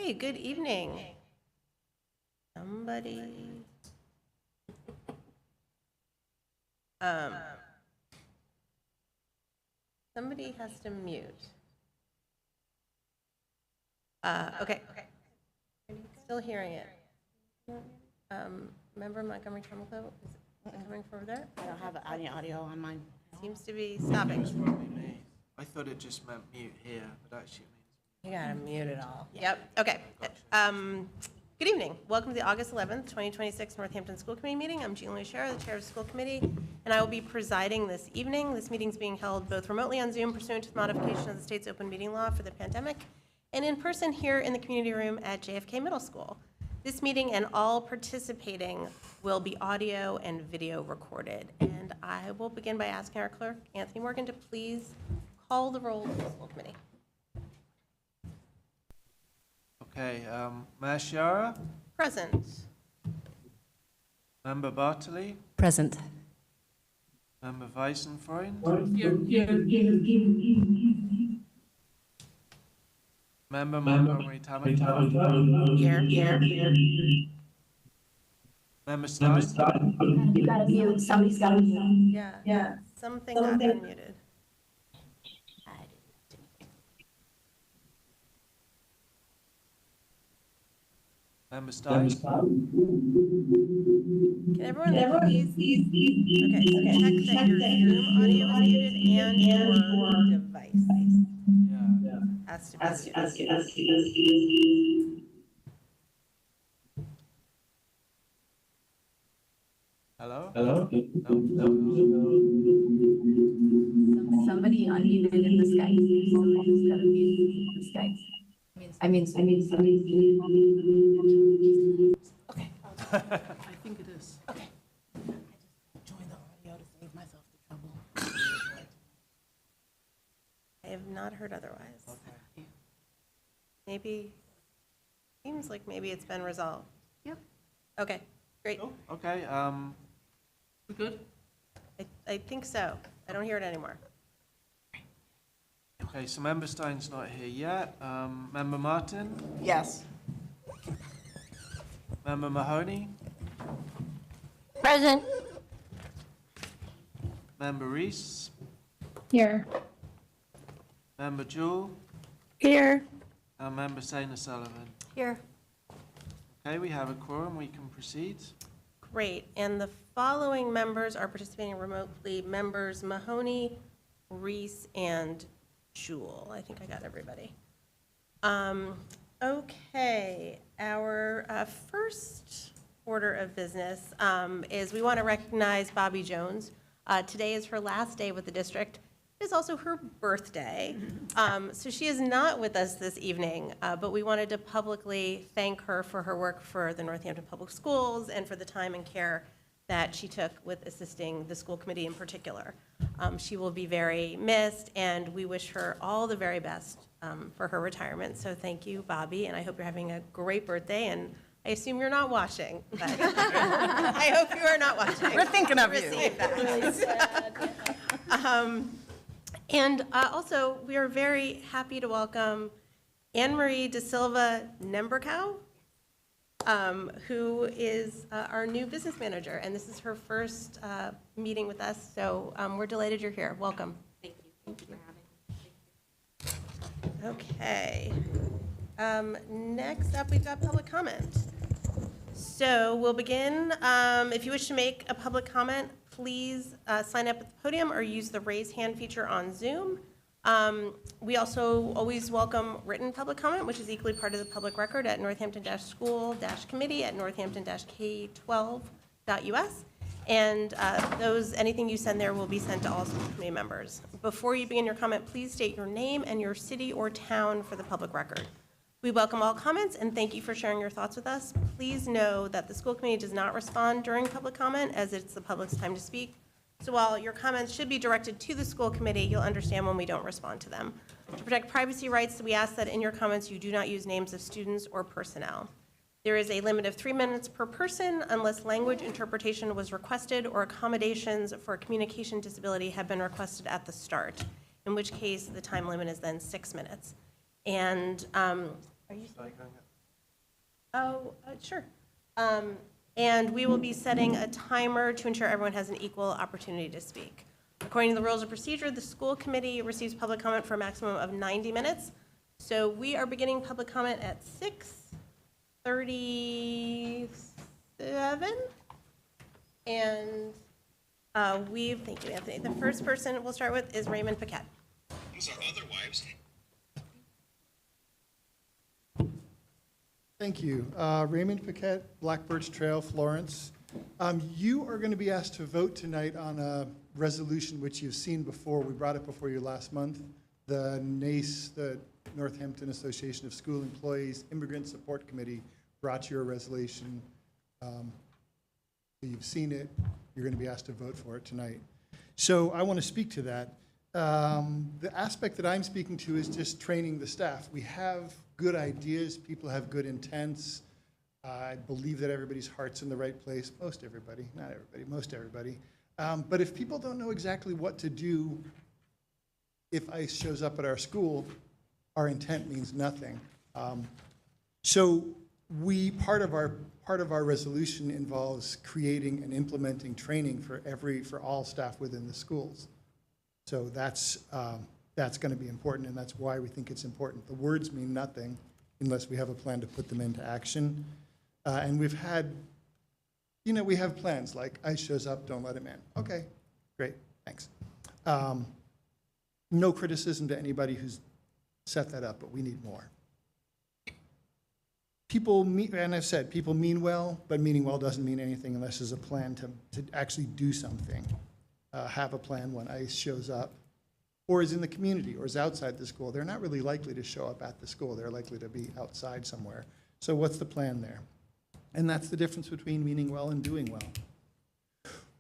Okay, good evening. Somebody. Somebody has to mute. Okay. Still hearing it. Member Montgomery Trumbull, is it coming from there? I don't have any audio on mine. Seems to be stopping. It's probably me. I thought it just meant mute here, but actually it You gotta mute it all. Yep, okay. Good evening. Welcome to the August 11th, 2026 Northampton School Committee meeting. I'm Jean Louis Scherer, the chair of the school committee, and I will be presiding this evening. This meeting is being held both remotely on Zoom pursuant to the modification of the state's open meeting law for the pandemic, and in person here in the community room at JFK Middle School. This meeting and all participating will be audio and video recorded. And I will begin by asking our clerk, Anthony Morgan, to please call the roll of the school committee. Okay, Mayor Scherer, Present. Member Bartley, Present. Member Weissenfreund, Member Montgomery Trumbull, Here. Member Stein, You gotta mute, somebody's gotta mute. Yeah. Something got unmuted. Member Stein, Can everyone please? Okay, check that your Zoom audio is muted and your device yeah. has to be muted. Hello? Hello? No. Somebody unmuted in the Skype. Somebody's gotta mute the Skype. I mean. Okay. I think it is. Okay. Join the audio to save myself the trouble. I have not heard otherwise. Okay. Seems like maybe it's been resolved. Yep. Okay, great. Oh, okay, We good? I think so. I don't hear it anymore. okay, so Member Stein's not here yet. Member Martin, Yes. Member Mahoney, Present. Member Reese, Here. Member Jewell, Here. and Member Saina Sullivan. Here. Okay, we have a quorum, we can proceed. Great, and the following members are participating remotely. Members Mahoney, Reese, and Jewell. I think I got everybody. Okay, our first order of business is we want to recognize Bobby Jones. Today is her last day with the district. It is also her birthday. So she is not with us this evening, but we wanted to publicly thank her for her work for the Northampton Public Schools and for the time and care that she took with assisting the school committee in particular. She will be very missed, and we wish her all the very best for her retirement. So thank you, Bobby, and I hope you're having a great birthday, and I assume you're not watching, but I hope you are not watching. We're thinking of you. Receive that. And also, we are very happy to welcome Anne Marie Da Silva Nemberkow, who is our new business manager, and this is her first meeting with us, so we're delighted you're here. Welcome. Thank you. Thank you for having me. Okay. Next up, we've got public comment. So we'll begin. If you wish to make a public comment, please sign up at the podium or use the raise hand feature on Zoom. We also always welcome written public comment, which is equally part of the public record at northampton-school-committee at northampton-k12.us. And anything you send there will be sent to all school committee members. Before you begin your comment, please state your name and your city or town for the public record. We welcome all comments and thank you for sharing your thoughts with us. Please know that the school committee does not respond during public comment as it's the public's time to speak. So while your comments should be directed to the school committee, you'll understand when we don't respond to them. To protect privacy rights, we ask that in your comments you do not use names of students or personnel. There is a limit of 3 minutes per person unless language interpretation was requested or accommodations for a communication disability have been requested at the start, in which case the time limit is then 6 minutes. And Oh, sure. And we will be setting a timer to ensure everyone has an equal opportunity to speak. According to the rules of procedure, the school committee receives public comment for a maximum of 90 minutes. So we are beginning public comment at 6:37. And thank you, Anthony. The first person we'll start with is Raymond Paquette. These are other wives. Thank you. Raymond Paquette, Black Birch Trail, Florence. You are going to be asked to vote tonight on a resolution which you've seen before. We brought it before you last month. The NACE, the Northampton Association of School Employees Immigrant Support Committee, brought you a resolution. So you've seen it. You're going to be asked to vote for it tonight. So I want to speak to that. The aspect that I'm speaking to is just training the staff. We have good ideas. People have good intents. I believe that everybody's heart's in the right place. Most everybody, not everybody, most everybody. But if people don't know exactly what to do if ICE shows up at our school, our intent means nothing. So part of our resolution involves creating and implementing training for all staff within the schools. So that's going to be important, and that's why we think it's important. The words mean nothing unless we have a plan to put them into action. And we have plans like ICE shows up, don't let him in. Okay, great, thanks. No criticism to anybody who's set that up, but we need more. And I've said, people mean well, but meaning well doesn't mean anything unless there's a plan to actually do something. Have a plan when ICE shows up, or is in the community, or is outside the school. They're not really likely to show up at the school. They're likely to be outside somewhere. So what's the plan there? And that's the difference between meaning well and doing well.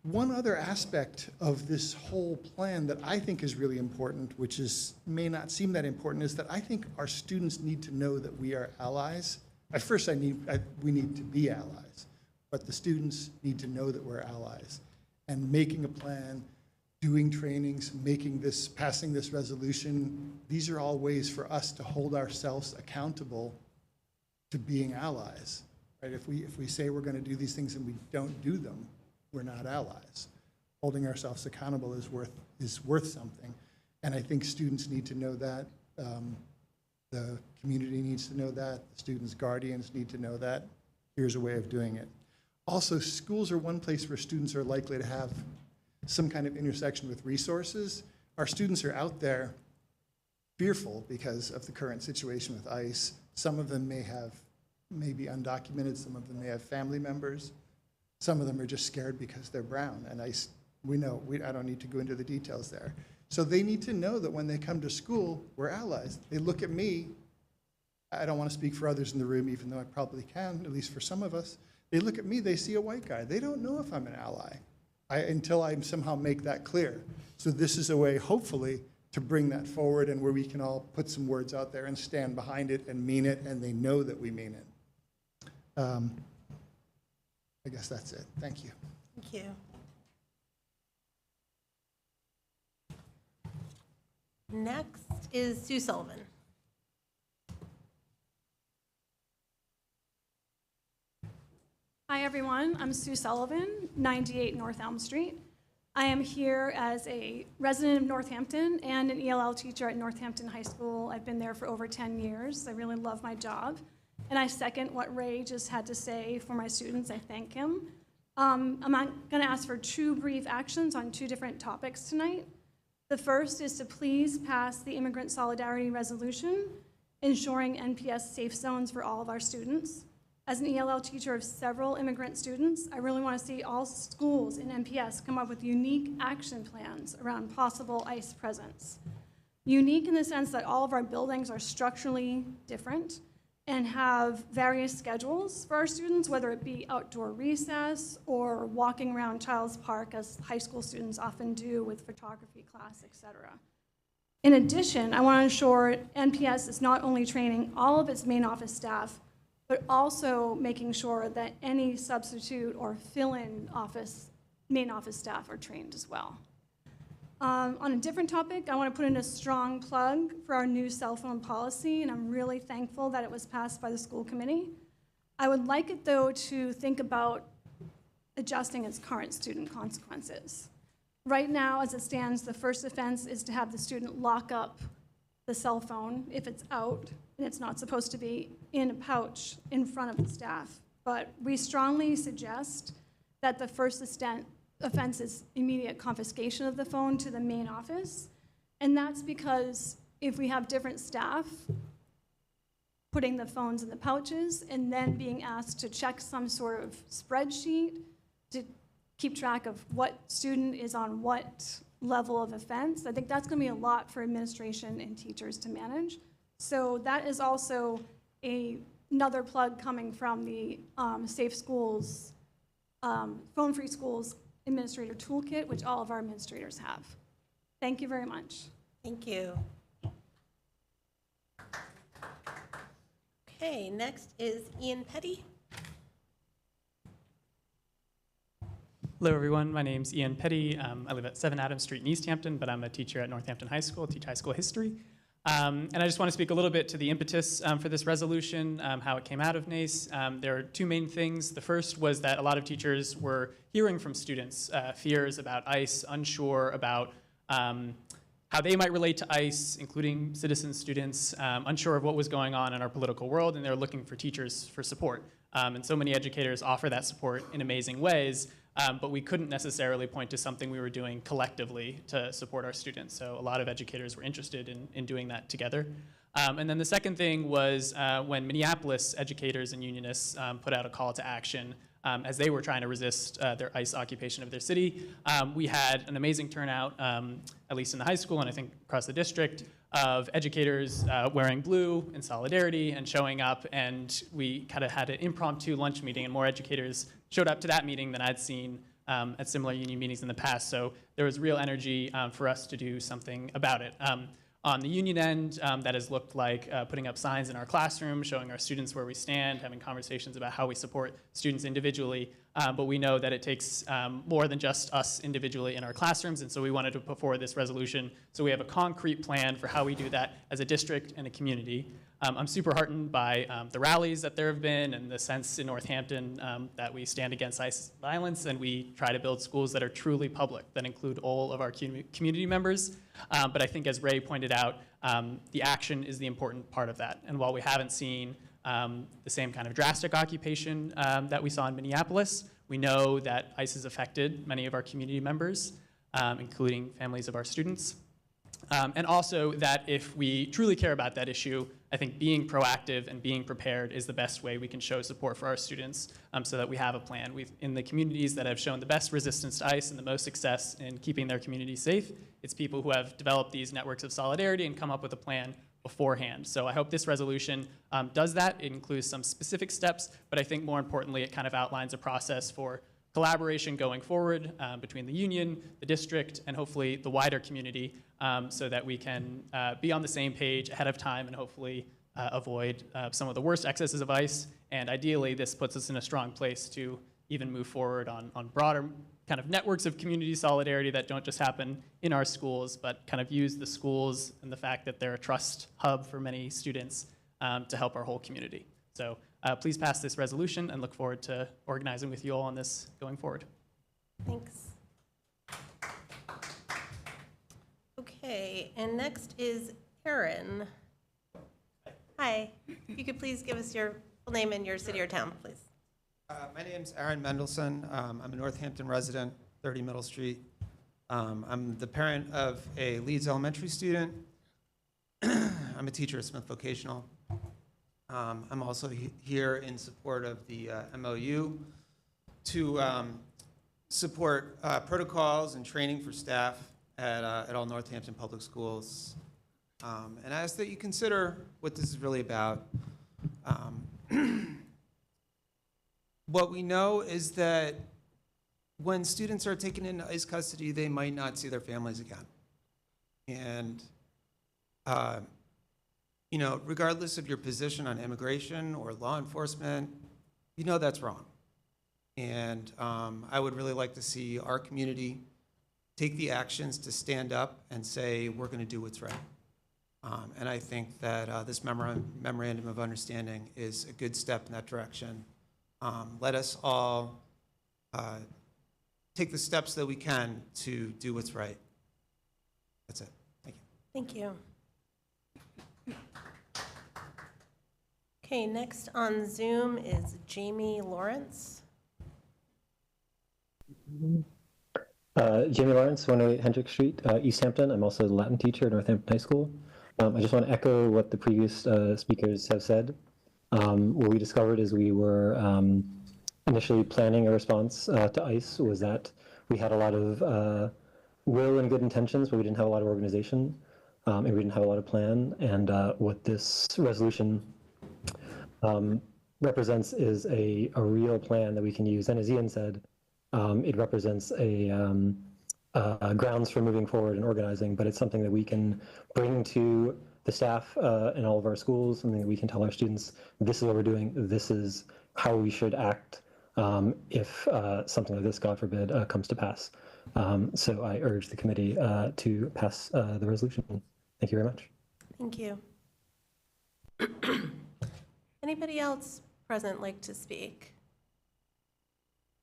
One other aspect of this whole plan that I think is really important, which may not seem that important, is that I think our students need to know that we are allies. At first, we need to be allies, but the students need to know that we're allies. And making a plan, doing trainings, passing this resolution, these are all ways for us to hold ourselves accountable to being allies. Right? If we say we're going to do these things and we don't do them, we're not allies. Holding ourselves accountable is worth something, and I think students need to know that. The community needs to know that. The students' guardians need to know that. Here's a way of doing it. Also, schools are one place where students are likely to have some kind of intersection with resources. Our students are out there fearful because of the current situation with ICE. Some of them may be undocumented. Some of them may have family members. Some of them are just scared because they're brown. And I don't need to go into the details there. So they need to know that when they come to school, we're allies. They look at me. I don't want to speak for others in the room, even though I probably can, at least for some of us. They look at me, they see a white guy. They don't know if I'm an ally until I somehow make that clear. So this is a way, hopefully, to bring that forward and where we can all put some words out there and stand behind it and mean it, and they know that we mean it. I guess that's it. Thank you. Thank you. Next is Sue Sullivan. Hi, everyone. I'm Sue Sullivan, 98 North Elm Street. I am here as a resident of Northampton and an ELL teacher at Northampton High School. I've been there for over 10 years. I really love my job. And I second what Ray just had to say for my students. I thank him. I'm going to ask for 2 brief actions on 2 different topics tonight. The first is to please pass the Immigrant Solidarity Resolution, ensuring NPS safe zones for all of our students. As an ELL teacher of several immigrant students, I really want to see all schools in NPS come up with unique action plans around possible ICE presence. Unique in the sense that all of our buildings are structurally different and have various schedules for our students, whether it be outdoor recess or walking around Child's Park, as high school students often do with photography class, etc. In addition, I want to ensure NPS is not only training all of its main office staff, but also making sure that any substitute or fill-in main office staff are trained as well. On a different topic, I want to put in a strong plug for our new cell phone policy, and I'm really thankful that it was passed by the school committee. I would like it, though, to think about adjusting its current student consequences. Right now, as it stands, the first offense is to have the student lock up the cell phone if it's out, and it's not supposed to be in a pouch in front of the staff. But we strongly suggest that the first offense is immediate confiscation of the phone to the main office. And that's because if we have different staff putting the phones in the pouches and then being asked to check some sort of spreadsheet to keep track of what student is on what level of offense, I think that's going to be a lot for administration and teachers to manage. So that is also another plug coming from the Safe Schools, Phone-Free Schools Administrator Toolkit, which all of our administrators have. Thank you very much. Thank you. Okay, next is Ian Petty. Hello, everyone. My name's Ian Petty. I live at 7 Adams Street in East Hampton, but I'm a teacher at Northampton High School, teach high school history. And I just want to speak a little bit to the impetus for this resolution, how it came out of NACE. There are two main things. The first was that a lot of teachers were hearing from students fears about ICE, unsure about how they might relate to ICE, including citizen students, unsure of what was going on in our political world, and they're looking for teachers for support. And so many educators offer that support in amazing ways, but we couldn't necessarily point to something we were doing collectively to support our students. So a lot of educators were interested in doing that together. And then the second thing was when Minneapolis educators and unionists put out a call to action as they were trying to resist their ICE occupation of their city. We had an amazing turnout, at least in the high school and I think across the district, of educators wearing blue in solidarity and showing up, and we kind of had an impromptu lunch meeting, and more educators showed up to that meeting than I'd seen at similar union meetings in the past. So there was real energy for us to do something about it. On the union end, that has looked like putting up signs in our classroom, showing our students where we stand, having conversations about how we support students individually. But we know that it takes more than just us individually in our classrooms, and so we wanted to put forward this resolution so we have a concrete plan for how we do that as a district and a community. I'm super heartened by the rallies that there have been and the sense in Northampton that we stand against ICE violence, and we try to build schools that are truly public, that include all of our community members. But I think, as Ray pointed out, the action is the important part of that. And while we haven't seen the same kind of drastic occupation that we saw in Minneapolis, we know that ICE has affected many of our community members, including families of our students. And also that if we truly care about that issue, I think being proactive and being prepared is the best way we can show support for our students so that we have a plan. In the communities that have shown the best resistance to ICE and the most success in keeping their communities safe, it's people who have developed these networks of solidarity and come up with a plan beforehand. So I hope this resolution does that. It includes some specific steps, but I think more importantly, it kind of outlines a process for collaboration going forward between the union, the district, and hopefully the wider community so that we can be on the same page ahead of time and hopefully avoid some of the worst excesses of ICE. And ideally, this puts us in a strong place to even move forward on broader kind of networks of community solidarity that don't just happen in our schools, but kind of use the schools and the fact that they're a trust hub for many students to help our whole community. So please pass this resolution and look forward to organizing with you all on this going forward. Thanks. Okay, and next is Aaron. Hi, if you could please give us your full name and your city or town, please. My name's Aaron Mendelson. I'm a Northampton resident, 30 Middle Street. I'm the parent of a Leeds Elementary student. I'm a teacher at Smith Vocational. I'm also here in support of the MOU to support protocols and training for staff at all Northampton public schools. And I ask that you consider what this is really about. What we know is that when students are taken into ICE custody, they might not see their families again. And you know, regardless of your position on immigration or law enforcement, you know that's wrong. And I would really like to see our community take the actions to stand up and say, we're going to do what's right. And I think that this memorandum of understanding is a good step in that direction. Let us all take the steps that we can to do what's right. That's it. Thank you. Thank you. Okay, next on Zoom is Jamie Lawrence. Jamie Lawrence, 108 Hendrick Street, East Hampton. I'm also the Latin teacher at Northampton High School. I just want to echo what the previous speakers have said. What we discovered as we were initially planning a response to ICE was that we had a lot of will and good intentions, but we didn't have a lot of organization, and we didn't have a lot of plan. And what this resolution represents is a real plan that we can use. And as Ian said, it represents a grounds for moving forward and organizing, but it's something that we can bring to the staff in all of our schools, something that we can tell our students, this is what we're doing, this is how we should act if something like this, God forbid, comes to pass. So I urge the committee to pass the resolution. Thank you very much. Thank you. Anybody else present like to speak?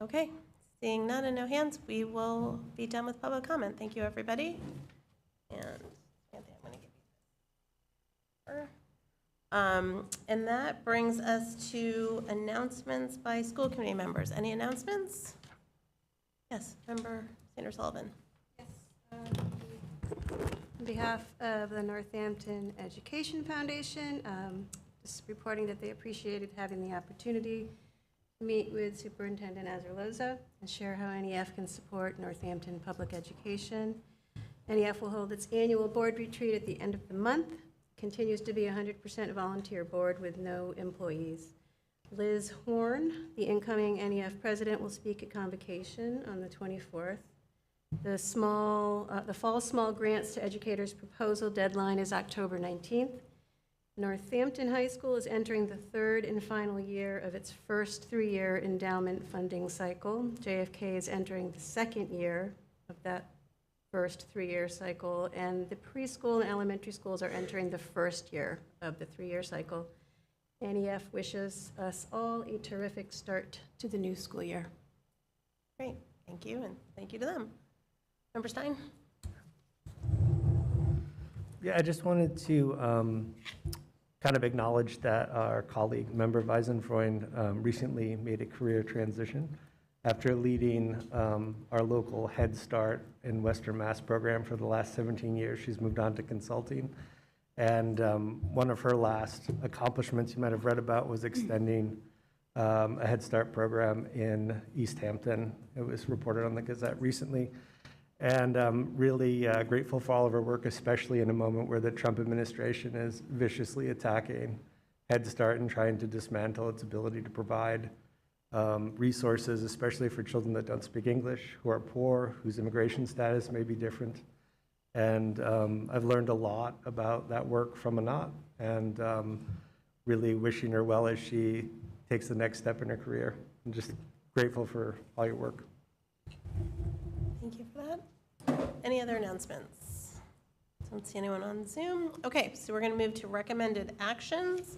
Okay, seeing none and no hands, we will be done with public comment. Thank you, everybody. And Anthony, I'm going to give you this. And that brings us to announcements by school committee members. Any announcements? Yes, Member Sanders Sullivan. On behalf of the Northampton Education Foundation, just reporting that they appreciated having the opportunity to meet with Superintendent Azarloza and share how NEF can support Northampton public education. NEF will hold its annual board retreat at the end of the month. Continues to be 100% volunteer board with no employees. Liz Horn, the incoming NEF president, will speak at convocation on the 24th. The fall small grants to educators proposal deadline is October 19th. Northampton High School is entering the third and final year of its first 3-year endowment funding cycle. JFK is entering the second year of that first 3-year cycle, and the preschool and elementary schools are entering the first year of the 3-year cycle. NEF wishes us all a terrific start to the new school year. Great, thank you, and thank you to them. Member Stein? Yeah, I just wanted to kind of acknowledge that our colleague, Member Weisenfreund, recently made a career transition. After leading our local Head Start in Western Mass program for the last 17 years, she's moved on to consulting. And one of her last accomplishments you might have read about was extending a Head Start program in East Hampton. It was reported on the Gazette recently. And I'm really grateful for all of her work, especially in a moment where the Trump administration is viciously attacking Head Start and trying to dismantle its ability to provide resources, especially for children that don't speak English, who are poor, whose immigration status may be different. And I've learned a lot about that work from Anat, and really wishing her well as she takes the next step in her career. I'm just grateful for all your work. Thank you for that. Any other announcements? Don't see anyone on Zoom. Okay, so we're going to move to recommended actions,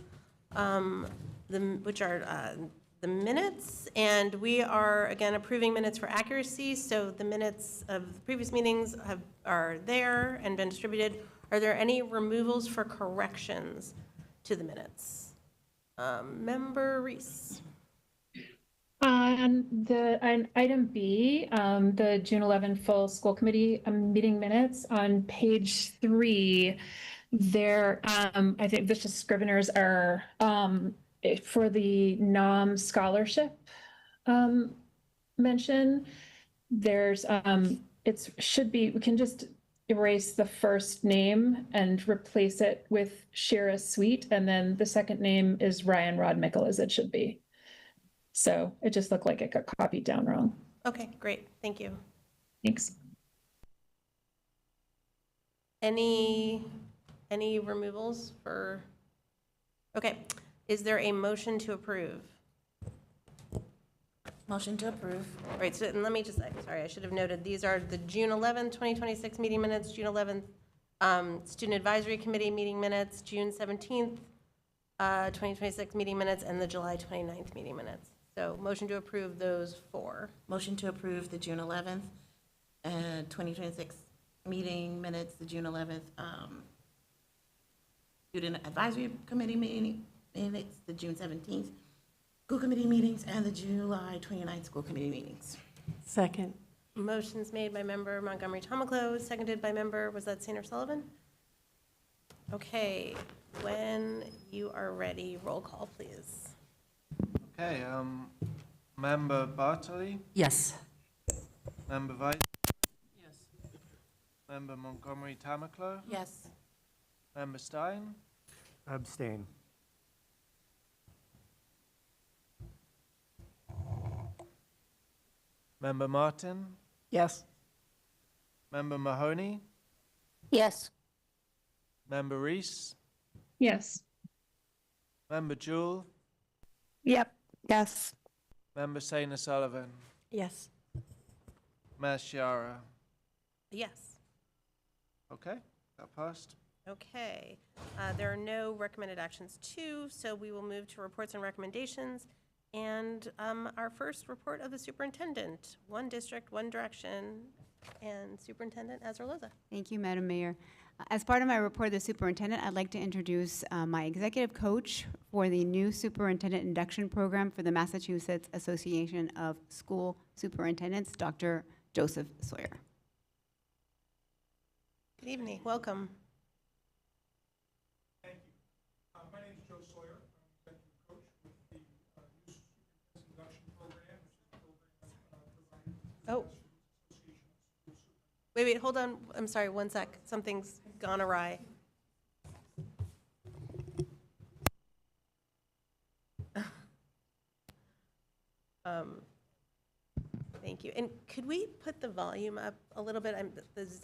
which are the minutes, and we are again approving minutes for accuracy. So the minutes of the previous meetings are there and been distributed. Are there any removals for corrections to the minutes? Member Reese. On item B, the June 11 full school committee meeting minutes on page 3, there, I think vicious scriveners are for the NOM scholarship mention. There's should be, we can just erase the first name and replace it with Shira Sweet, and then the second name is Ryan Rodmickle, as it should be. So it just looked like it got copied down wrong. Okay, great, thank you. Thanks. Any removals for, okay. Is there a motion to approve? Motion to approve. Right, so and let me just, sorry, I should have noted, these are the June 11th, 2026 meeting minutes, June 11th Student Advisory Committee meeting minutes, June 17th, 2026 meeting minutes, and the July 29th meeting minutes. So motion to approve those 4. Motion to approve the June 11th and 2026 meeting minutes, the June 11th Student Advisory Committee meeting minutes, the June 17th school committee meetings, and the July 29th school committee meetings. Second. Motion's made by member Montgomery Tomaclo, seconded by member, was that Sainer Sullivan? Okay, when you are ready, roll call, please. Okay, member Bartley, Yes. member Weiss, Yes. member Montgomery Tamaclo, Yes. member Stein, Abstain. member Martin, Yes. member Mahoney, Yes. member Reese, Yes. member Jewell, Yep. Yes. member Sainer Sullivan, Yes. Mayor Chiara. Yes. Okay, that passed. Okay, there are no recommended actions too, so we will move to reports and recommendations. And our first report of the superintendent, one district, one direction, and Superintendent Azarloza. Thank you, Madam Mayor. As part of my report of the superintendent, I'd like to introduce my executive coach for the new superintendent induction program for the Massachusetts Association of School Superintendents, Dr. Joseph Sawyer. Good evening, welcome. Thank you. My name is Joe Sawyer. I'm executive coach with the new superintendent induction program, which is a program provided Oh. Wait, hold on. I'm sorry, one sec. Something's gone awry. Thank you. And could we put the volume up a little bit?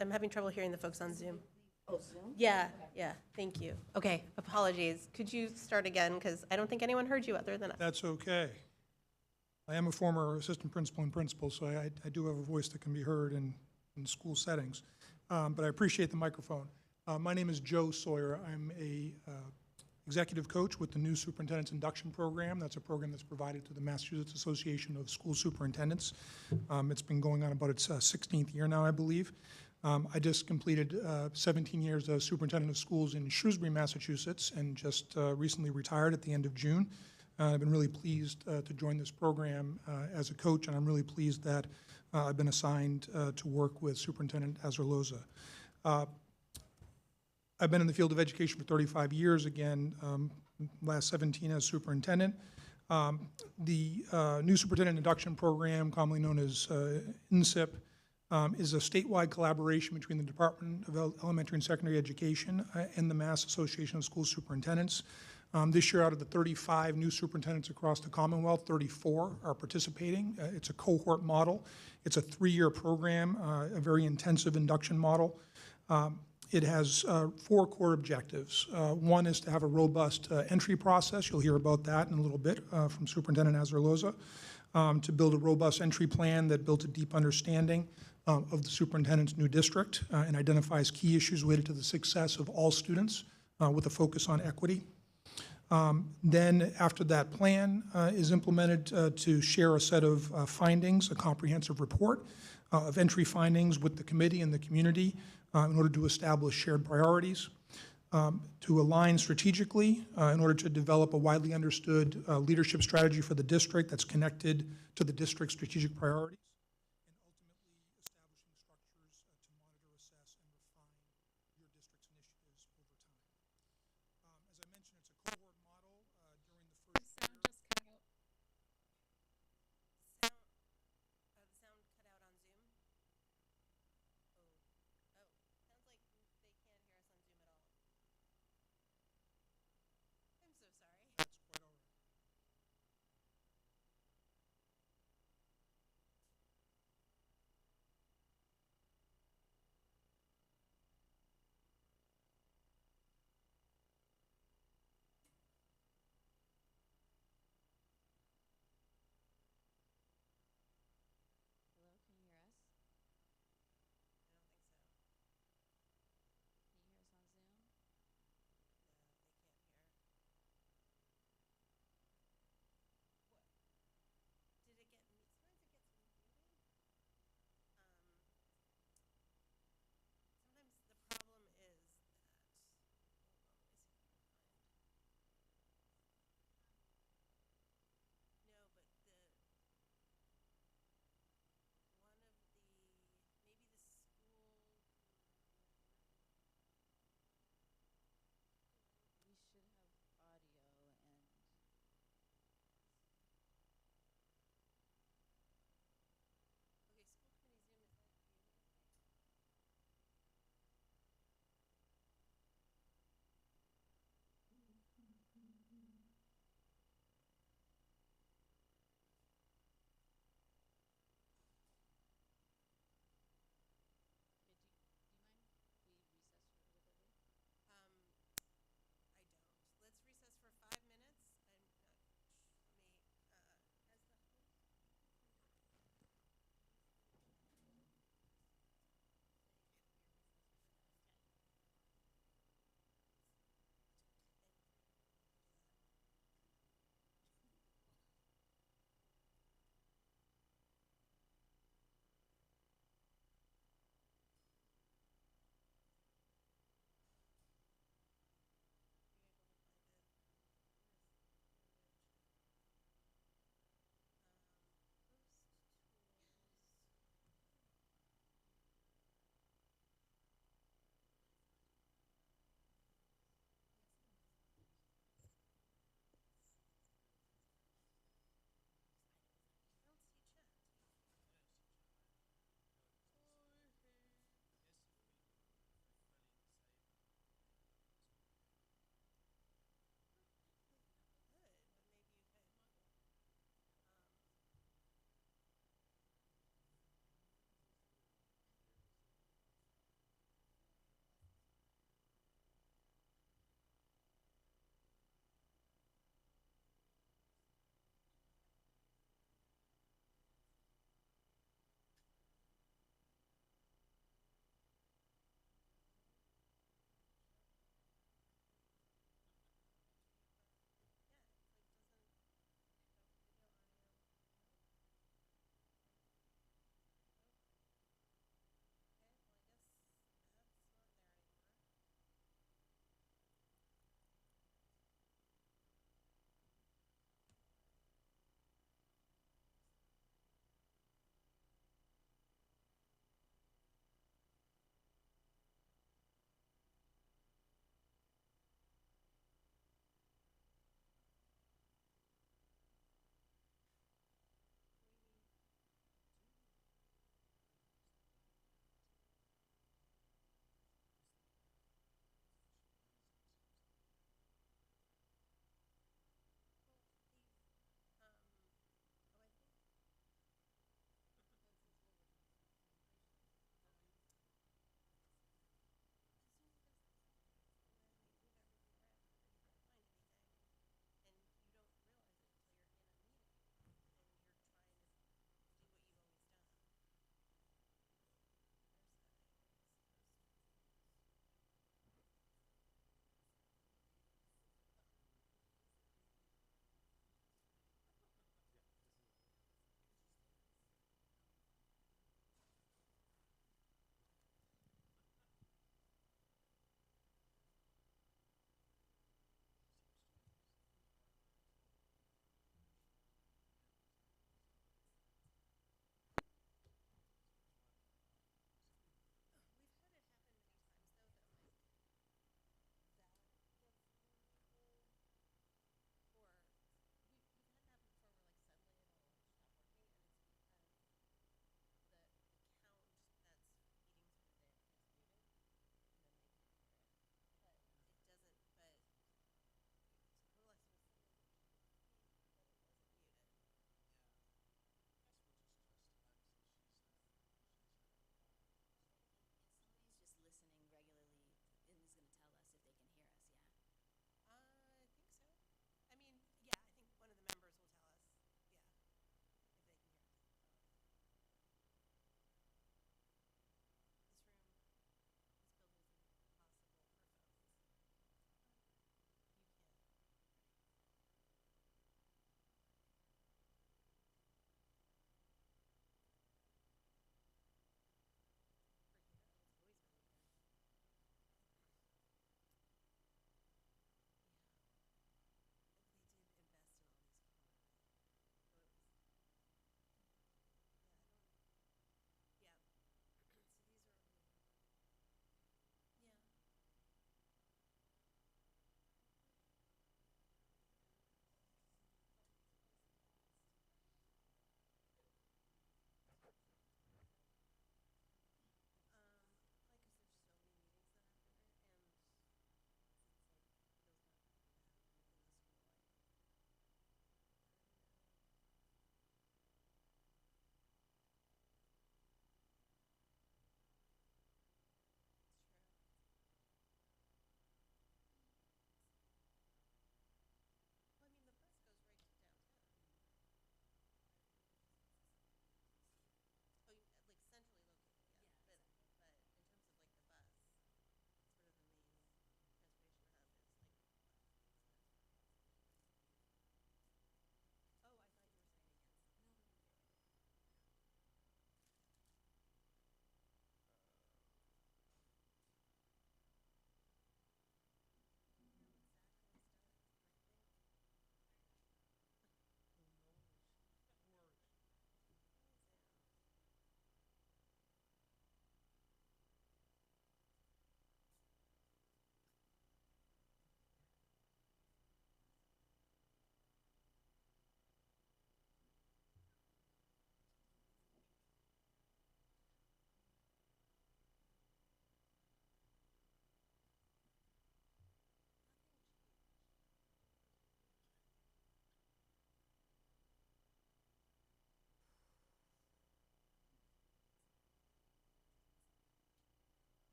I'm having trouble hearing the folks on Zoom. Oh, Zoom? Yeah, thank you. Okay, apologies. Could you start again? Because I don't think anyone heard you other than us. That's okay. I am a former assistant principal and principal, so I do have a voice that can be heard in school settings. But I appreciate the microphone. My name is Joe Sawyer. I'm a executive coach with the new superintendent's induction program. That's a program that's provided to the Massachusetts Association of School Superintendents. It's been going on about its 16th year now, I believe. I just completed 17 years as superintendent of schools in Shrewsbury, Massachusetts, and just recently retired at the end of June. I've been really pleased to join this program as a coach, and I'm really pleased that I've been assigned to work with Superintendent Azarloza. I've been in the field of education for 35 years, again, last 17 as superintendent. The new superintendent induction program, commonly known as NSIP, is a statewide collaboration between the Department of Elementary and Secondary Education and the Mass Association of School Superintendents. This year, out of the 35 new superintendents across the Commonwealth, 34 are participating. It's a cohort model. It's a 3-year program, a very intensive induction model. It has 4 core objectives. One is to have a robust entry process. You'll hear about that in a little bit from Superintendent Azarloza. To build a robust entry plan that builds a deep understanding of the superintendent's new district and identifies key issues related to the success of all students with a focus on equity. Then after that plan is implemented to share a set of findings, a comprehensive report of entry findings with the committee and the community in order to establish shared priorities, to align strategically in order to develop a widely understood leadership strategy for the district that's connected to the district's strategic priorities, and ultimately establishing structures to monitor, assess, and refine your district's initiatives over time. As I mentioned, it's a cohort model. During the first year, The sound cut out on Zoom. Sounds like they can't hear us on Zoom at all. I'm so sorry. that's quite all right.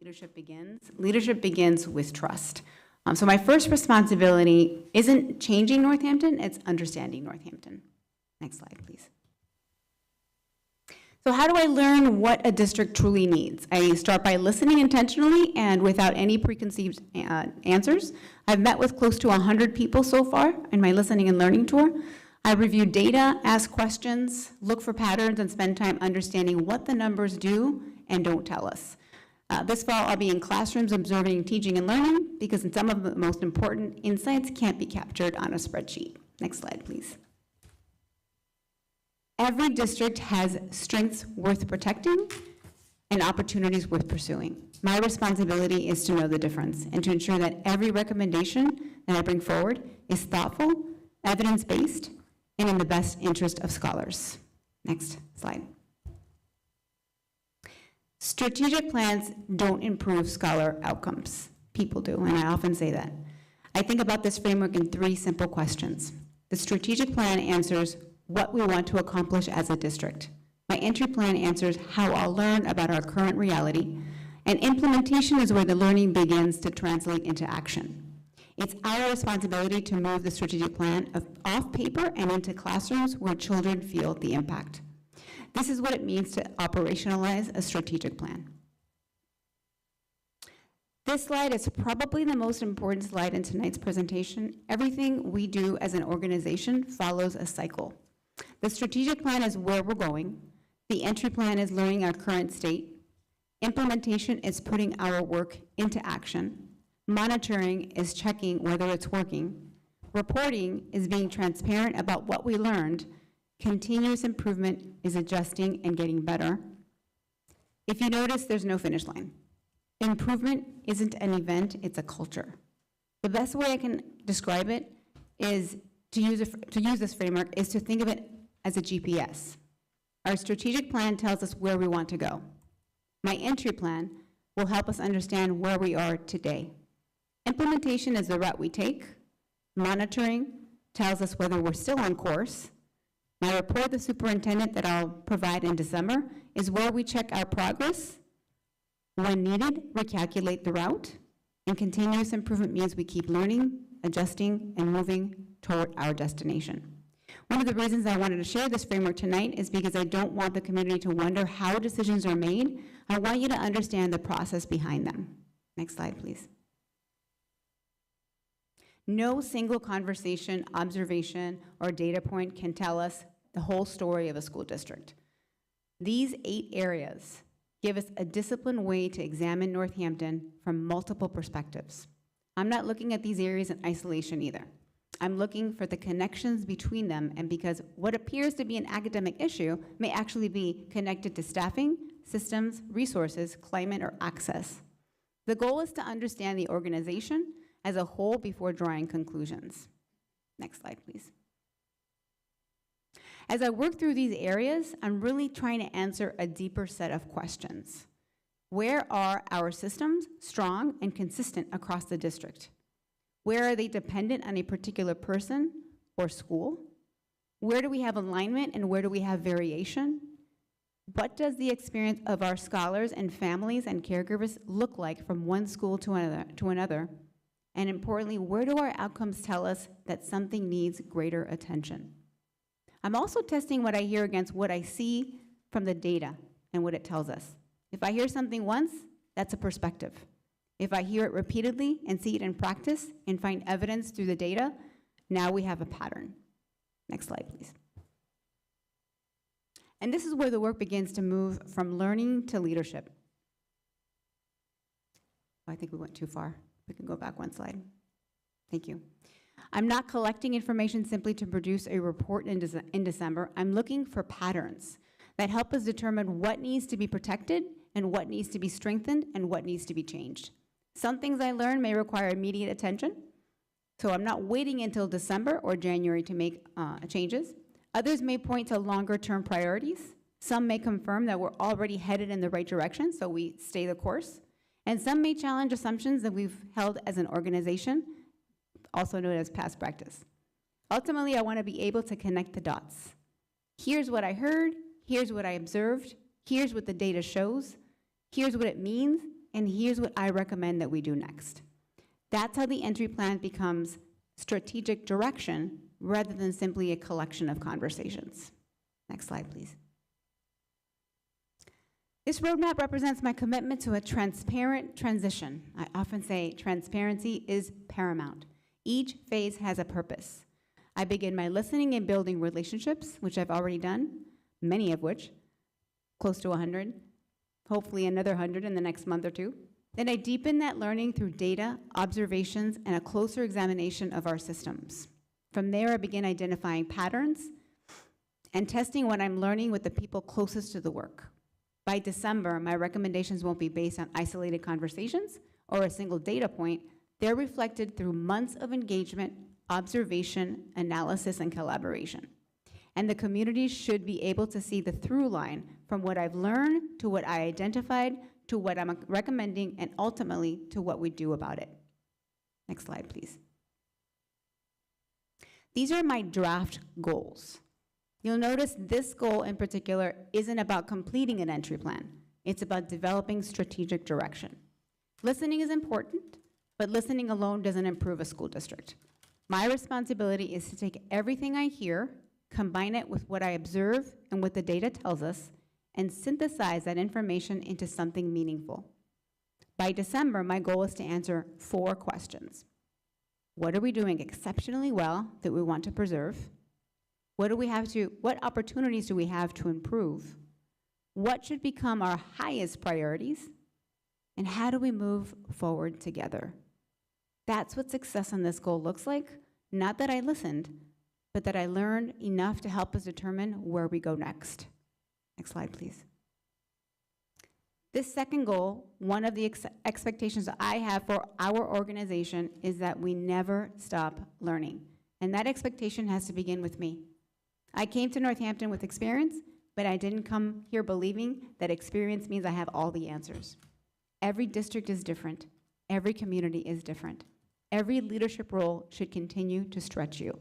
leadership begins? Leadership begins with trust. So my first responsibility isn't changing Northampton, it's understanding Northampton. Next slide, please. So how do I learn what a district truly needs? I start by listening intentionally and without any preconceived answers. I've met with close to 100 people so far in my listening and learning tour. I review data, ask questions, look for patterns, and spend time understanding what the numbers do and don't tell us. This fall, I'll be in classrooms observing teaching and learning because some of the most important insights can't be captured on a spreadsheet. Next slide, please. Every district has strengths worth protecting and opportunities worth pursuing. My responsibility is to know the difference and to ensure that every recommendation that I bring forward is thoughtful, evidence-based, and in the best interest of scholars. Next slide. Strategic plans don't improve scholar outcomes. People do, and I often say that. I think about this framework in 3 simple questions. The strategic plan answers what we want to accomplish as a district. My entry plan answers how I'll learn about our current reality, and implementation is where the learning begins to translate into action. It's our responsibility to move the strategic plan off paper and into classrooms where children feel the impact. This is what it means to operationalize a strategic plan. This slide is probably the most important slide in tonight's presentation. Everything we do as an organization follows a cycle. The strategic plan is where we're going. The entry plan is learning our current state. Implementation is putting our work into action. Monitoring is checking whether it's working. Reporting is being transparent about what we learned. Continuous improvement is adjusting and getting better. If you notice, there's no finish line. Improvement isn't an event, it's a culture. The best way I can describe it is to use this framework is to think of it as a GPS. Our strategic plan tells us where we want to go. My entry plan will help us understand where we are today. Implementation is the route we take. Monitoring tells us whether we're still on course. My report, the superintendent, that I'll provide in December, is where we check our progress. When needed, recalculate the route. And continuous improvement means we keep learning, adjusting, and moving toward our destination. One of the reasons I wanted to share this framework tonight is because I don't want the community to wonder how decisions are made. I want you to understand the process behind them. Next slide, please. No single conversation, observation, or data point can tell us the whole story of a school district. These 8 areas give us a disciplined way to examine Northampton from multiple perspectives. I'm not looking at these areas in isolation either. I'm looking for the connections between them, and because what appears to be an academic issue may actually be connected to staffing, systems, resources, climate, or access. The goal is to understand the organization as a whole before drawing conclusions. Next slide, please. As I work through these areas, I'm really trying to answer a deeper set of questions. Where are our systems strong and consistent across the district? Where are they dependent on a particular person or school? Where do we have alignment and where do we have variation? What does the experience of our scholars and families and caregivers look like from one school to another? And importantly, where do our outcomes tell us that something needs greater attention? I'm also testing what I hear against what I see from the data and what it tells us. If I hear something once, that's a perspective. If I hear it repeatedly and see it in practice and find evidence through the data, now we have a pattern. Next slide, please. And this is where the work begins to move from learning to leadership. Oh, I think we went too far. We can go back one slide. Thank you. I'm not collecting information simply to produce a report in December. I'm looking for patterns that help us determine what needs to be protected and what needs to be strengthened and what needs to be changed. Some things I learn may require immediate attention, so I'm not waiting until December or January to make changes. Others may point to longer-term priorities. Some may confirm that we're already headed in the right direction, so we stay the course. And some may challenge assumptions that we've held as an organization, also known as past practice. Ultimately, I want to be able to connect the dots. Here's what I heard, here's what I observed, here's what the data shows, here's what it means, and here's what I recommend that we do next. That's how the entry plan becomes strategic direction rather than simply a collection of conversations. Next slide, please. This roadmap represents my commitment to a transparent transition. I often say transparency is paramount. Each phase has a purpose. I begin by listening and building relationships, which I've already done, many of which, close to 100, hopefully another 100 in the next month or two. Then I deepen that learning through data, observations, and a closer examination of our systems. From there, I begin identifying patterns and testing what I'm learning with the people closest to the work. By December, my recommendations won't be based on isolated conversations or a single data point. They're reflected through months of engagement, observation, analysis, and collaboration. And the community should be able to see the through line from what I've learned to what I identified to what I'm recommending and ultimately to what we do about it. Next slide, please. These are my draft goals. You'll notice this goal in particular isn't about completing an entry plan. It's about developing strategic direction. Listening is important, but listening alone doesn't improve a school district. My responsibility is to take everything I hear, combine it with what I observe and what the data tells us, and synthesize that information into something meaningful. By December, my goal is to answer 4 questions. What are we doing exceptionally well that we want to preserve? What opportunities do we have to improve? What should become our highest priorities? And how do we move forward together? That's what success on this goal looks like. Not that I listened, but that I learned enough to help us determine where we go next. Next slide, please. This second goal, one of the expectations that I have for our organization is that we never stop learning. And that expectation has to begin with me. I came to Northampton with experience, but I didn't come here believing that experience means I have all the answers. Every district is different. Every community is different. Every leadership role should continue to stretch you.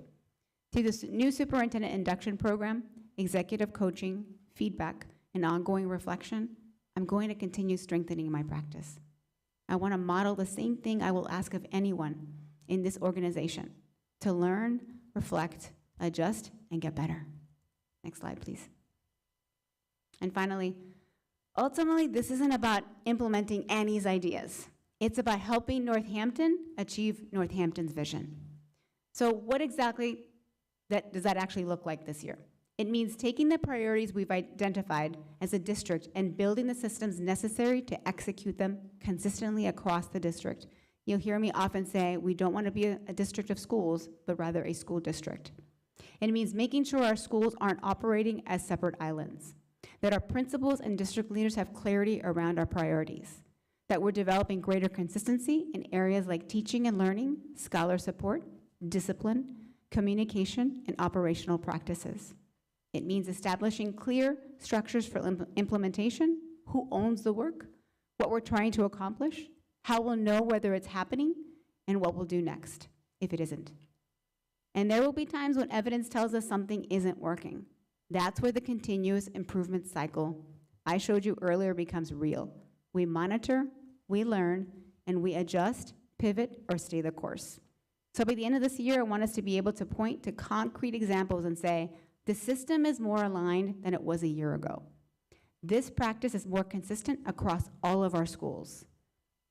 Through this new superintendent induction program, executive coaching, feedback, and ongoing reflection, I'm going to continue strengthening my practice. I want to model the same thing I will ask of anyone in this organization, to learn, reflect, adjust, and get better. Next slide, please. And finally, ultimately, this isn't about implementing Annie's ideas. It's about helping Northampton achieve Northampton's vision. So what exactly does that actually look like this year? It means taking the priorities we've identified as a district and building the systems necessary to execute them consistently across the district. You'll hear me often say we don't want to be a district of schools, but rather a school district. It means making sure our schools aren't operating as separate islands, that our principals and district leaders have clarity around our priorities, that we're developing greater consistency in areas like teaching and learning, scholar support, discipline, communication, and operational practices. It means establishing clear structures for implementation, who owns the work, what we're trying to accomplish, how we'll know whether it's happening, and what we'll do next if it isn't. And there will be times when evidence tells us something isn't working. That's where the continuous improvement cycle I showed you earlier becomes real. We monitor, we learn, and we adjust, pivot, or stay the course. So by the end of this year, I want us to be able to point to concrete examples and say, the system is more aligned than it was a year ago. This practice is more consistent across all of our schools.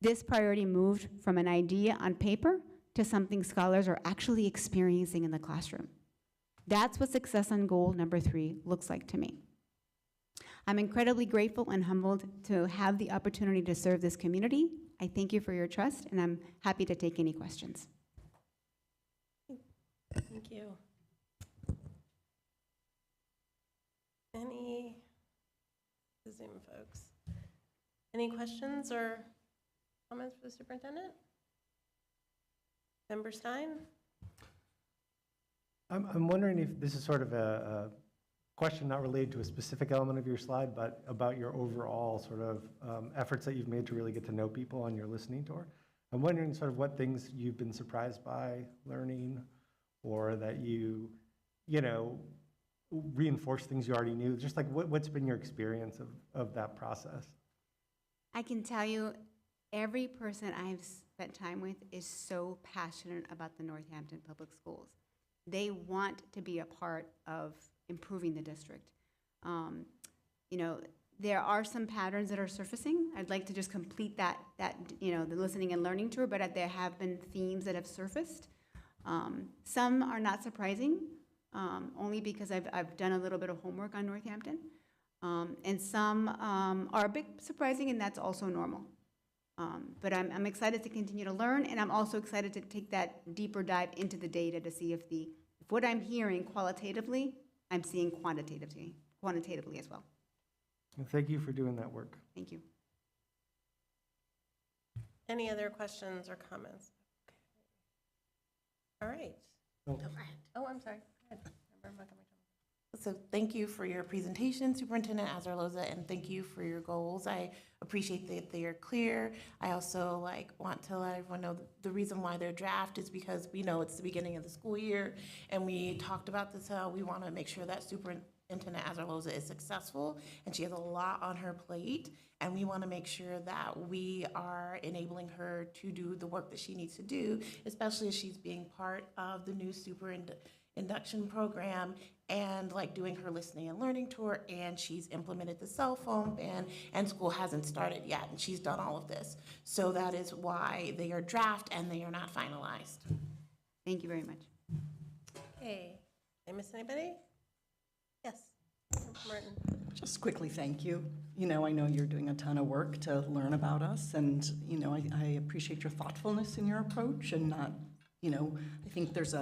This priority moved from an idea on paper to something scholars are actually experiencing in the classroom. That's what success on goal number 3 looks like to me. I'm incredibly grateful and humbled to have the opportunity to serve this community. I thank you for your trust, and I'm happy to take any questions. Thank you. Any Zoom folks? Any questions or comments for the superintendent? Member Stein? I'm wondering if this is sort of a question not related to a specific element of your slide, but about your overall sort of efforts that you've made to really get to know people on your listening tour. I'm wondering sort of what things you've been surprised by learning, or that you reinforce things you already knew. Just like what's been your experience of that process? I can tell you every person I've spent time with is so passionate about the Northampton Public Schools. They want to be a part of improving the district. You know, there are some patterns that are surfacing. I'd like to just complete that the listening and learning tour, but there have been themes that have surfaced. Some are not surprising, only because I've done a little bit of homework on Northampton. And some are a bit surprising, and that's also normal. But I'm excited to continue to learn, and I'm also excited to take that deeper dive into the data to see if what I'm hearing qualitatively, I'm seeing quantitatively as well. And thank you for doing that work. Thank you. Any other questions or comments? Okay. All right. Oh, I'm sorry. Go ahead. Member Montgomery. So thank you for your presentation, Superintendent Azarloza, and thank you for your goals. I appreciate that they are clear. I also want to let everyone know the reason why they're draft is because we know it's the beginning of the school year, and we talked about this, how we want to make sure that Superintendent Azarloza is successful, and she has a lot on her plate, and we want to make sure that we are enabling her to do the work that she needs to do, especially as she's being part of the new induction program and doing her listening and learning tour, and she's implemented the cell phone ban, and school hasn't started yet, and she's done all of this. So that is why they are draft and they are not finalized. Thank you very much. Okay. Did I miss anybody? Yes. Martin. Just quickly, thank you. I know you're doing a ton of work to learn about us, and, I appreciate your thoughtfulness in your approach and not, I think there's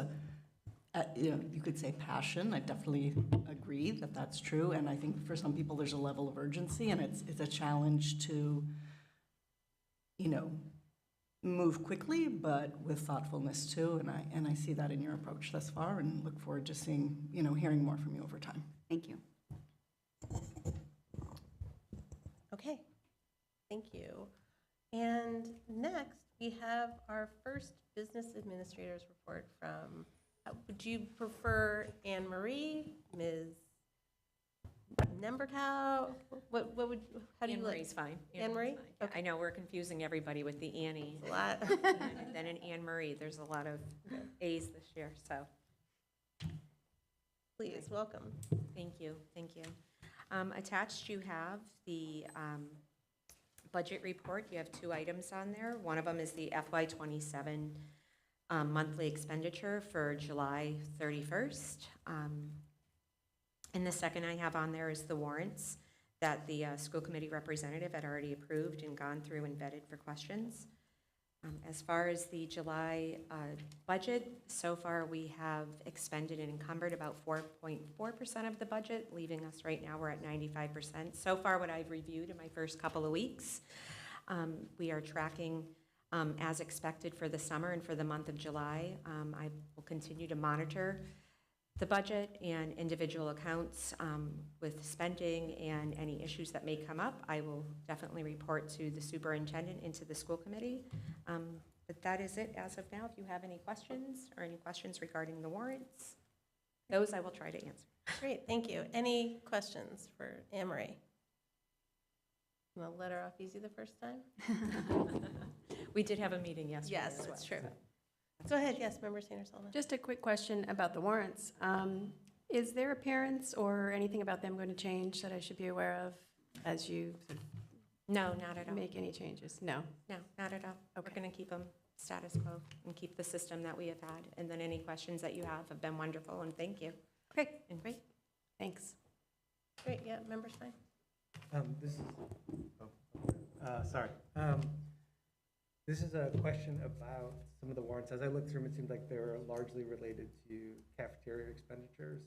you could say passion. I definitely agree that that's true. And I think for some people there's a level of urgency, and it's a challenge to, move quickly, but with thoughtfulness too. And I see that in your approach thus far, and look forward to seeing, hearing more from you over time. Thank you. Okay. Thank you. And next, we have our first business administrators report from, would you prefer Anne Marie, Ms. Nembertow? How do you Anne Marie's fine. Anne Marie? Okay. I know we're confusing everybody with the Annie. A lot. And then an Anne Marie. There's a lot of A's this year, so. Please, welcome. Thank you. Attached you have the budget report. You have 2 items on there. One of them is the FY27 monthly expenditure for July 31st. And the second I have on there is the warrants that the school committee representative had already approved and gone through and vetted for questions. As far as the July budget, so far we have expended and encumbered about 4.4% of the budget, leaving us right now, we're at 95%. So far, what I've reviewed in my first couple of weeks, we are tracking as expected for the summer and for the month of July. I will continue to monitor the budget and individual accounts with spending and any issues that may come up. I will definitely report to the superintendent and to the school committee. But that is it as of now. If you have any questions or any questions regarding the warrants, those I will try to answer. Great, thank you. Any questions for Anne Marie? I'm gonna let her off easy the first time. We did have a meeting yesterday. Yes, that's true. Go ahead, yes, Member Sanders-Sullivan. Just a quick question about the warrants. Is their appearance or anything about them going to change that I should be aware of as you No, not at all. make any changes? No? No, not at all. We're going to keep them status quo and keep the system that we have had. And then any questions that you have been wonderful, and thank you. Okay, And great. thanks. Great, yeah, Member Stein. This is a question about some of the warrants. As I looked through them, it seemed like they were largely related to cafeteria expenditures.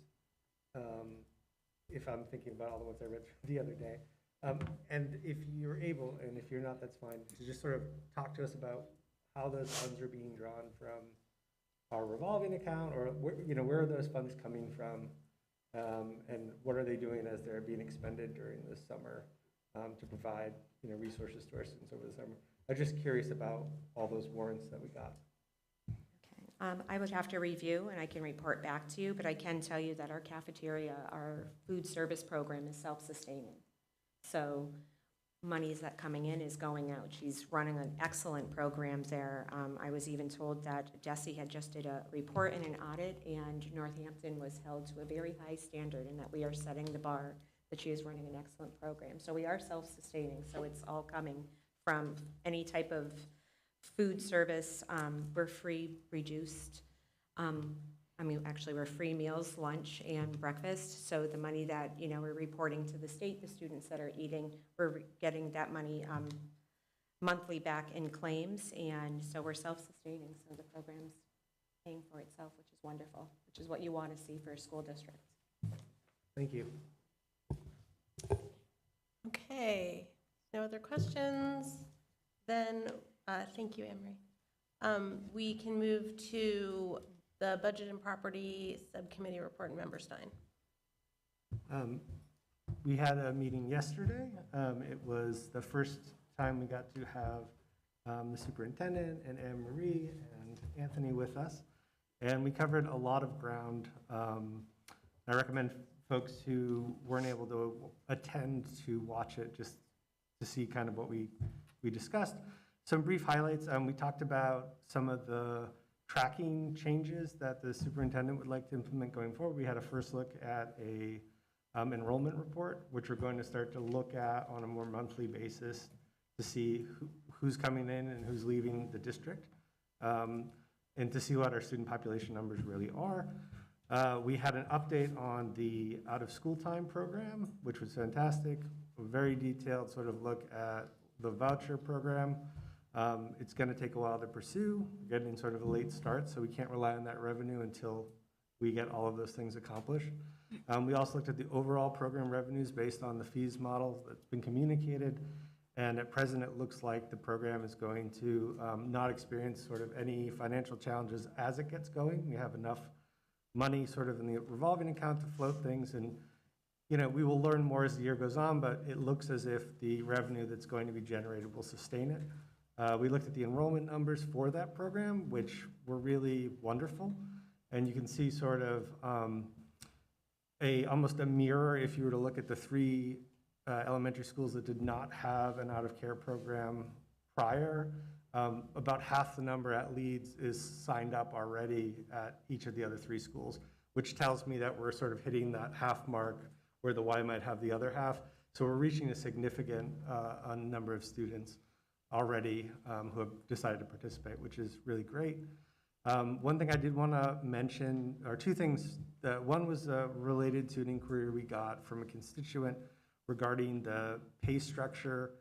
If I'm thinking about all the ones I read through the other day. And if you're able, and if you're not, that's fine, to just sort of talk to us about how those funds are being drawn from our revolving account, or where are those funds coming from? And what are they doing as they're being expended during the summer to provide resources to our students over the summer? I'm just curious about all those warrants that we got. Okay. I would have to review, and I can report back to you, but I can tell you that our cafeteria, our food service program is self-sustaining. So monies that coming in is going out. She's running an excellent program there. I was even told that Jesse had just did a report and an audit, and Northampton was held to a very high standard, and that we are setting the bar, that she is running an excellent program. So we are self-sustaining, so it's all coming from any type of food service. We're free, reduced. Actually, we're free meals, lunch, and breakfast. So the money that, we're reporting to the state, the students that are eating, we're getting that money monthly back in claims. And so we're self-sustaining. So the program's paying for itself, which is wonderful, which is what you want to see for a school district. Thank you. Okay, no other questions? Then, thank you, Emery. We can move to the Budget and Property Subcommittee report, and Member Stein. We had a meeting yesterday. It was the first time we got to have the superintendent and Anne Marie and Anthony with us. And we covered a lot of ground. I recommend folks who weren't able to attend to watch it just to see kind of what we discussed. Some brief highlights. We talked about some of the tracking changes that the superintendent would like to implement going forward. We had a first look at a enrollment report, which we're going to start to look at on a more monthly basis to see who's coming in and who's leaving the district, and to see what our student population numbers really are. We had an update on the out-of-school time program, which was fantastic. A very detailed sort of look at the voucher program. It's going to take a while to pursue, getting sort of a late start, so we can't rely on that revenue until we get all of those things accomplished. We also looked at the overall program revenues based on the fees model that's been communicated, and at present it looks like the program is going to not experience sort of any financial challenges as it gets going. We have enough money sort of in the revolving account to float things, and we will learn more as the year goes on, but it looks as if the revenue that's going to be generated will sustain it. We looked at the enrollment numbers for that program, which were really wonderful. And you can see sort of almost a mirror if you were to look at the three elementary schools that did not have an out-of-care program prior. About half the number at Leeds is signed up already at each of the other three schools, which tells me that we're sort of hitting that half mark where the Y might have the other half. So we're reaching a significant number of students already who have decided to participate, which is really great. One thing I did want to mention, or two things. One was related to an inquiry we got from a constituent regarding the pay structure.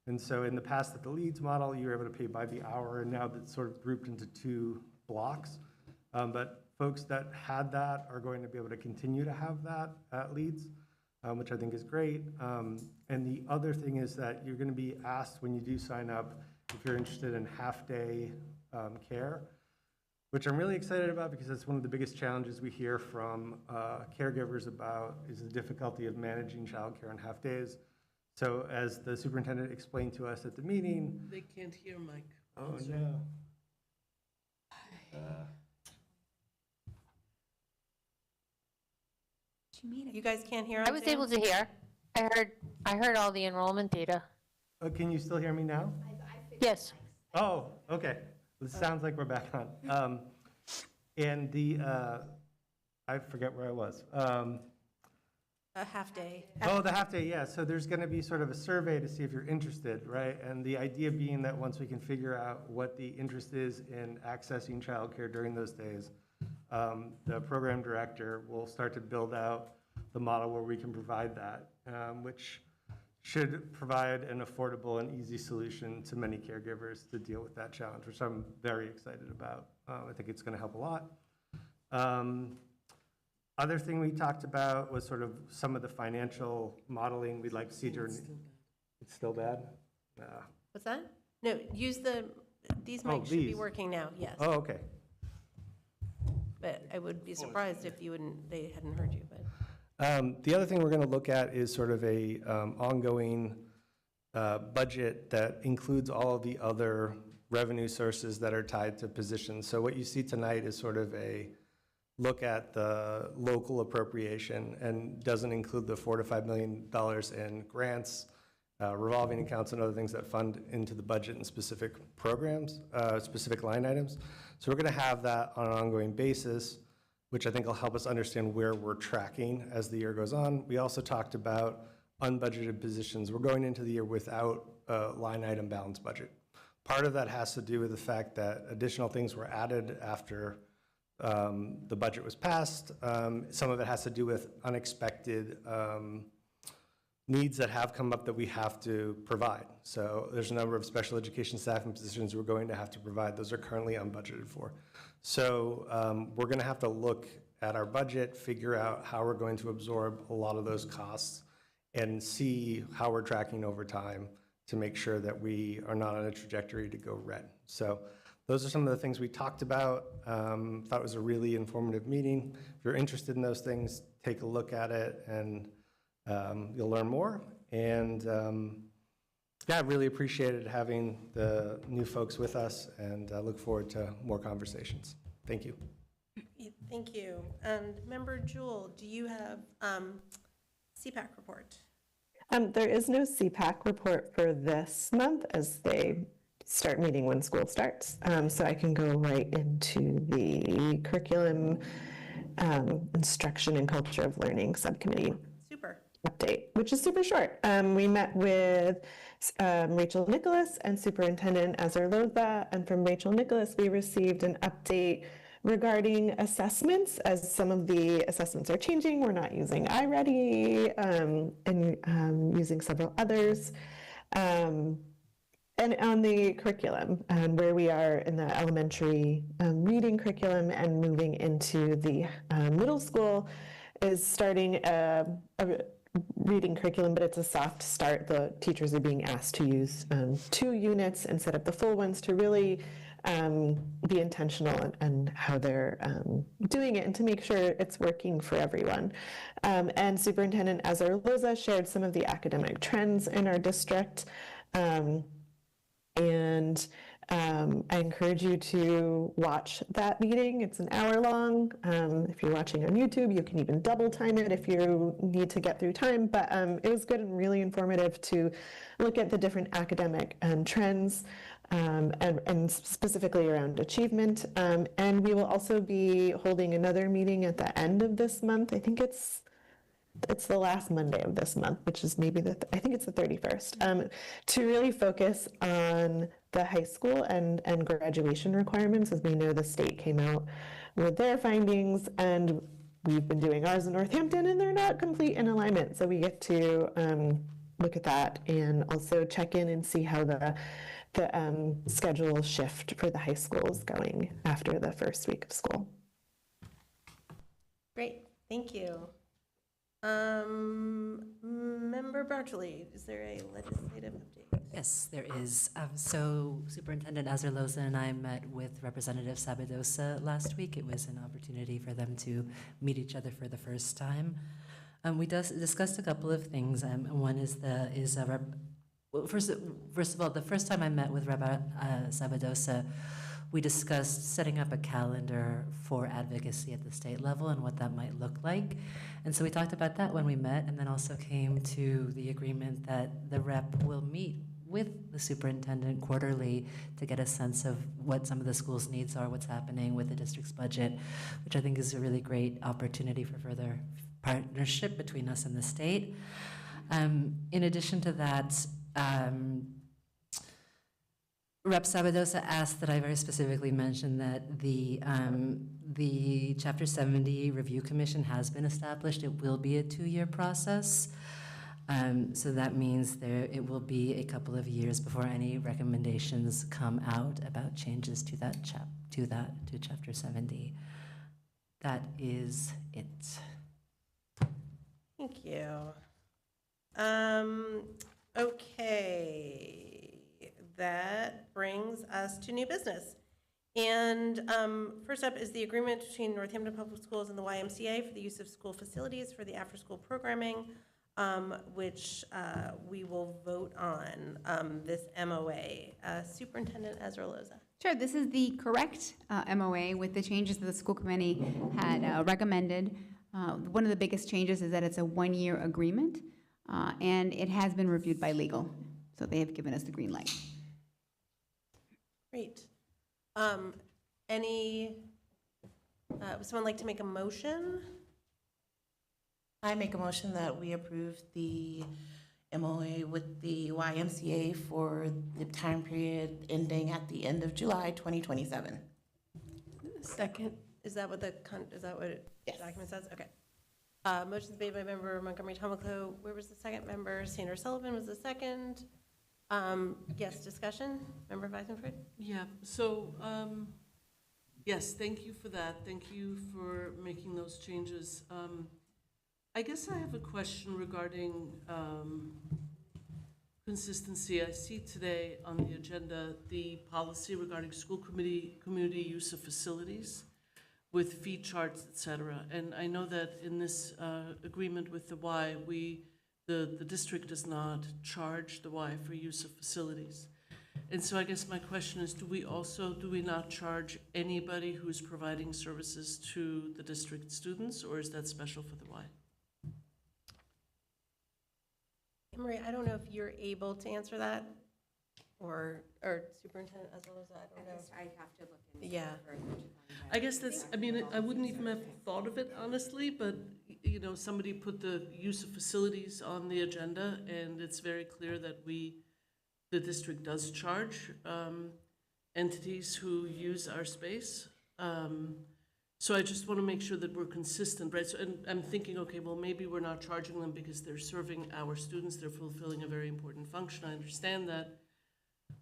And so in the past, at the Leeds model, you were able to pay by the hour, and now that's sort of grouped into two blocks. But folks that had that are going to be able to continue to have that at Leeds, which I think is great. And the other thing is that you're going to be asked when you do sign up if you're interested in half-day care, which I'm really excited about because that's one of the biggest challenges we hear from caregivers about is the difficulty of managing childcare on half days. So as the superintendent explained to us at the meeting. They can't hear Mike. Oh, no. You guys can't hear? I was able to hear. I heard all the enrollment data. Oh, can you still hear me now? Yes. Oh, okay. It sounds like we're back on. And I forget where I was. A half day. Oh, the half day, yeah. So there's going to be sort of a survey to see if you're interested, right? And the idea being that once we can figure out what the interest is in accessing childcare during those days, the program director will start to build out the model where we can provide that, which should provide an affordable and easy solution to many caregivers to deal with that challenge, which I'm very excited about. I think it's going to help a lot. Other thing we talked about was sort of some of the financial modeling we'd like to see during. It's still bad? What's that? No, use these mics should be working now, yes. Oh, okay. But I would be surprised if they hadn't heard you, but. The other thing we're going to look at is sort of a ongoing budget that includes all of the other revenue sources that are tied to positions. So what you see tonight is sort of a look at the local appropriation and doesn't include the $4 to $5 million in grants revolving accounts and other things that fund into the budget and specific programs, specific line items. So we're going to have that on an ongoing basis, which I think will help us understand where we're tracking as the year goes on. We also talked about unbudgeted positions. We're going into the year without a line item balance budget. Part of that has to do with the fact that additional things were added after the budget was passed. Some of it has to do with unexpected needs that have come up that we have to provide. So there's a number of special education staffing positions we're going to have to provide. Those are currently unbudgeted for. So we're going to have to look at our budget, figure out how we're going to absorb a lot of those costs, and see how we're tracking over time to make sure that we are not on a trajectory to go red. So those are some of the things we talked about. Thought it was a really informative meeting. If you're interested in those things, take a look at it, and you'll learn more. And yeah, I really appreciated having the new folks with us, and I look forward to more conversations. Thank you. Thank you. And Member Jewell, do you have CPAC report? There is no CPAC report for this month, as they start meeting when school starts. So I can go right into the curriculum, instruction and culture of learning subcommittee. Super. Update, which is super short. We met with Rachel Nicholas and Superintendent Azarloza, and from Rachel Nicholas, we received an update regarding assessments, as some of the assessments are changing. We're not using iReady and using several others. And on the curriculum, where we are in the elementary reading curriculum and moving into the middle school, is starting a reading curriculum, but it's a soft start. The teachers are being asked to use 2 units instead of the full ones to really be intentional and how they're doing it, and to make sure it's working for everyone. And Superintendent Azarloza shared some of the academic trends in our district. And I encourage you to watch that meeting. It's an hour long. If you're watching on YouTube, you can even double time it if you need to get through time. But it was good and really informative to look at the different academic trends and specifically around achievement. And we will also be holding another meeting at the end of this month. I think it's the last Monday of this month, which is maybe I think it's the 31st, to really focus on the high school and graduation requirements. As we know, the state came out with their findings, and we've been doing ours in Northampton, and they're not complete in alignment. So we get to look at that and also check in and see how the schedule shift for the high school is going after the first week of school. Great, thank you. Member Bartley, is there a legislative update? Yes, there is. So Superintendent Azarloza and I met with Representative Sabadosa last week. It was an opportunity for them to meet each other for the first time. We discussed a couple of things. One is first of all, the first time I met with Sabadosa, we discussed setting up a calendar for advocacy at the state level and what that might look like. And so we talked about that when we met, and then also came to the agreement that the rep will meet with the superintendent quarterly to get a sense of what some of the school's needs are, what's happening with the district's budget, which I think is a really great opportunity for further partnership between us and the state. In addition to that, Rep. Sabadosa asked that I very specifically mention that the Chapter 70 Review Commission has been established. It will be a 2-year process. So that means it will be a couple of years before any recommendations come out about changes to Chapter 70. That is it. Thank you. Okay. That brings us to new business. And first up is the agreement between Northampton Public Schools and the YMCA for the use of school facilities for the after-school programming, which we will vote on this MOA. Superintendent Azarloza. Sure, this is the correct MOA with the changes that the school committee had recommended. One of the biggest changes is that it's a 1-year agreement. And it has been reviewed by legal, so they have given us the green light. Great. Would someone like to make a motion? I make a motion that we approve the MOA with the YMCA for the time period ending at the end of July 2027. Second. Is that what the document says? Okay. Motion's made by member Montgomery Tomoko. Where was the second member? Sandra Sullivan was the second. Yes, discussion? Member Weisenfried? Yeah, so, yes, thank you for that. Thank you for making those changes. I guess I have a question regarding consistency. I see today on the agenda the policy regarding school community use of facilities with fee charts, et cetera. And I know that in this agreement with the Y, the district does not charge the Y for use of facilities. And so I guess my question is, do we not charge anybody who's providing services to the district students, or is that special for the Y? Marie, I don't know if you're able to answer that, or Superintendent Azaloza, I don't know. I have to look into Yeah. it further to find out. I guess that's, I mean, I wouldn't even have thought of it honestly, but, you know, somebody put the use of facilities on the agenda, and it's very clear that the district does charge entities who use our space. So I just want to make sure that we're consistent, right? So, and I'm thinking, okay, well, maybe we're not charging them because they're serving our students, they're fulfilling a very important function, I understand that.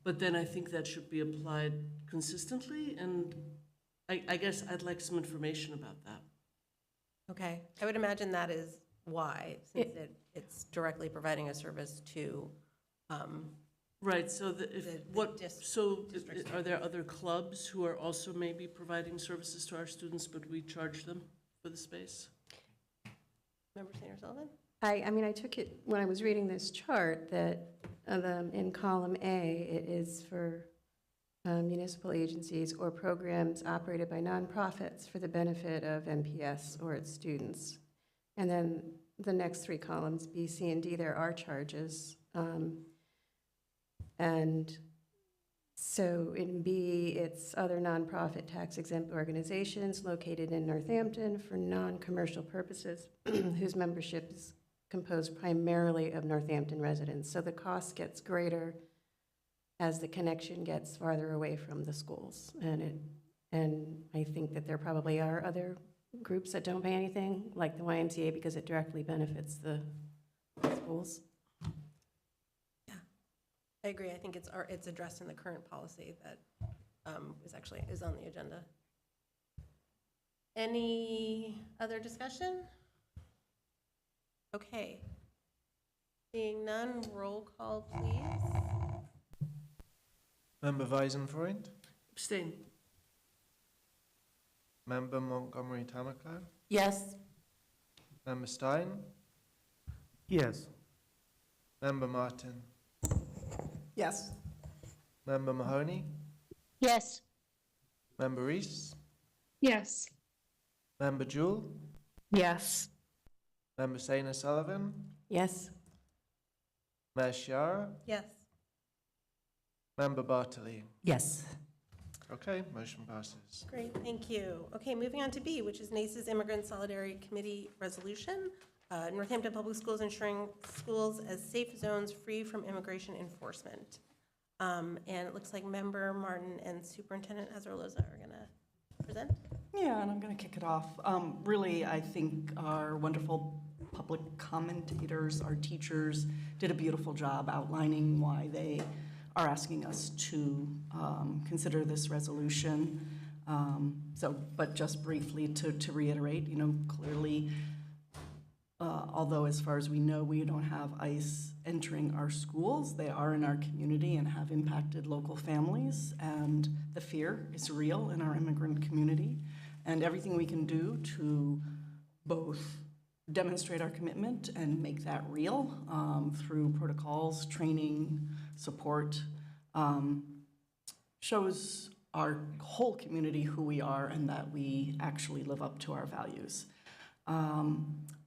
But then I think that should be applied consistently, and I guess I'd like some information about that. Okay, I would imagine that is why, since it's directly providing a service to. Right, so are there other clubs who are also maybe providing services to our students, but we charge them for the space? Member Sandra Sullivan? I mean, I took it, when I was reading this chart, that in column A, it is for municipal agencies or programs operated by nonprofits for the benefit of MPS or its students. And then the next three columns, B, C, and D, there are charges. And so in B, it's other nonprofit tax-exempt organizations located in Northampton for non-commercial purposes whose membership is composed primarily of Northampton residents. So the cost gets greater as the connection gets farther away from the schools. And I think that there probably are other groups that don't pay anything, like the YMCA, because it directly benefits the schools. I agree. I think it's addressed in the current policy that is on the agenda. Any other discussion? Okay. Seeing none, roll call, please. Member Weisenfreund? Abstain. Member Montgomery Tamaclow? Yes. Member Stein? Yes. Member Martin? Yes. Member Mahoney? Yes. Member Reese? Yes. Member Jewell? Yes. Member Saina Sullivan? Yes. Mayor Chiara? Yes. Member Bartley? Yes. Okay, motion passes. Great, thank you. Okay, moving on to B, which is NACE's Immigrant Solidarity Committee resolution. Northampton Public Schools ensuring schools as safe zones free from immigration enforcement. And it looks like Member Martin and Superintendent Azarloza are going to present. Yeah, and I'm going to kick it off. Really, I think our wonderful public commentators, our teachers, did a beautiful job outlining why they are asking us to consider this resolution. But just briefly to reiterate, clearly, although as far as we know, we don't have ICE entering our schools, they are in our community and have impacted local families, and the fear is real in our immigrant community. And everything we can do to both demonstrate our commitment and make that real through protocols, training, support, shows our whole community who we are and that we actually live up to our values.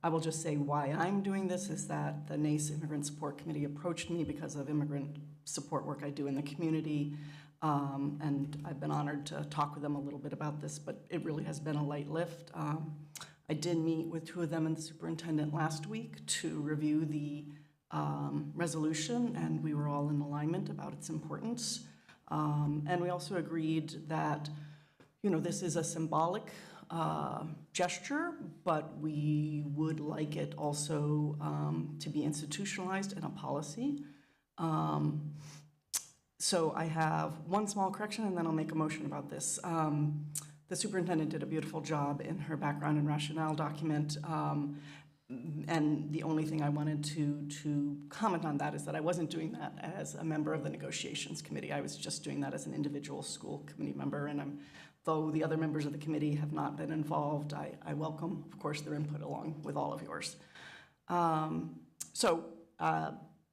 I will just say why I'm doing this is that the NACE Immigrant Support Committee approached me because of immigrant support work I do in the community. And I've been honored to talk with them a little bit about this, but it really has been a light lift. I did meet with 2 of them and the superintendent last week to review the resolution, and we were all in alignment about its importance. And we also agreed that, this is a symbolic gesture, but we would like it also to be institutionalized in a policy. So I have one small correction, and then I'll make a motion about this. The superintendent did a beautiful job in her background and rationale document. And the only thing I wanted to comment on that is that I wasn't doing that as a member of the negotiations committee. I was just doing that as an individual school committee member. And though the other members of the committee have not been involved, I welcome, of course, their input along with all of yours.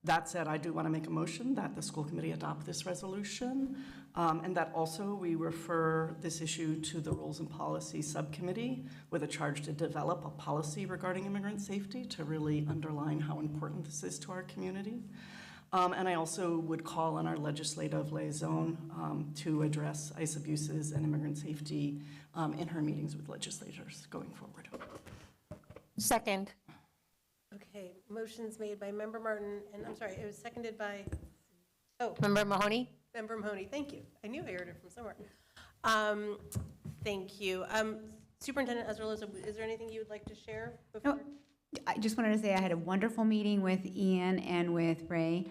That said, I do want to make a motion that the school committee adopt this resolution, and that also we refer this issue to the Rules and Policy Subcommittee with a charge to develop a policy regarding immigrant safety to really underline how important this is to our community. And I also would call on our legislative liaison to address ICE abuses and immigrant safety in her meetings with legislators going forward. Second. Okay, motion's made by Member Martin, and I'm sorry, it was seconded by, Member Mahoney? Member Mahoney. Thank you. I knew I heard it from somewhere. Thank you. Superintendent Ezra-Loza, is there anything you would like to share before? No, I just wanted to say I had a wonderful meeting with Ian and with Ray.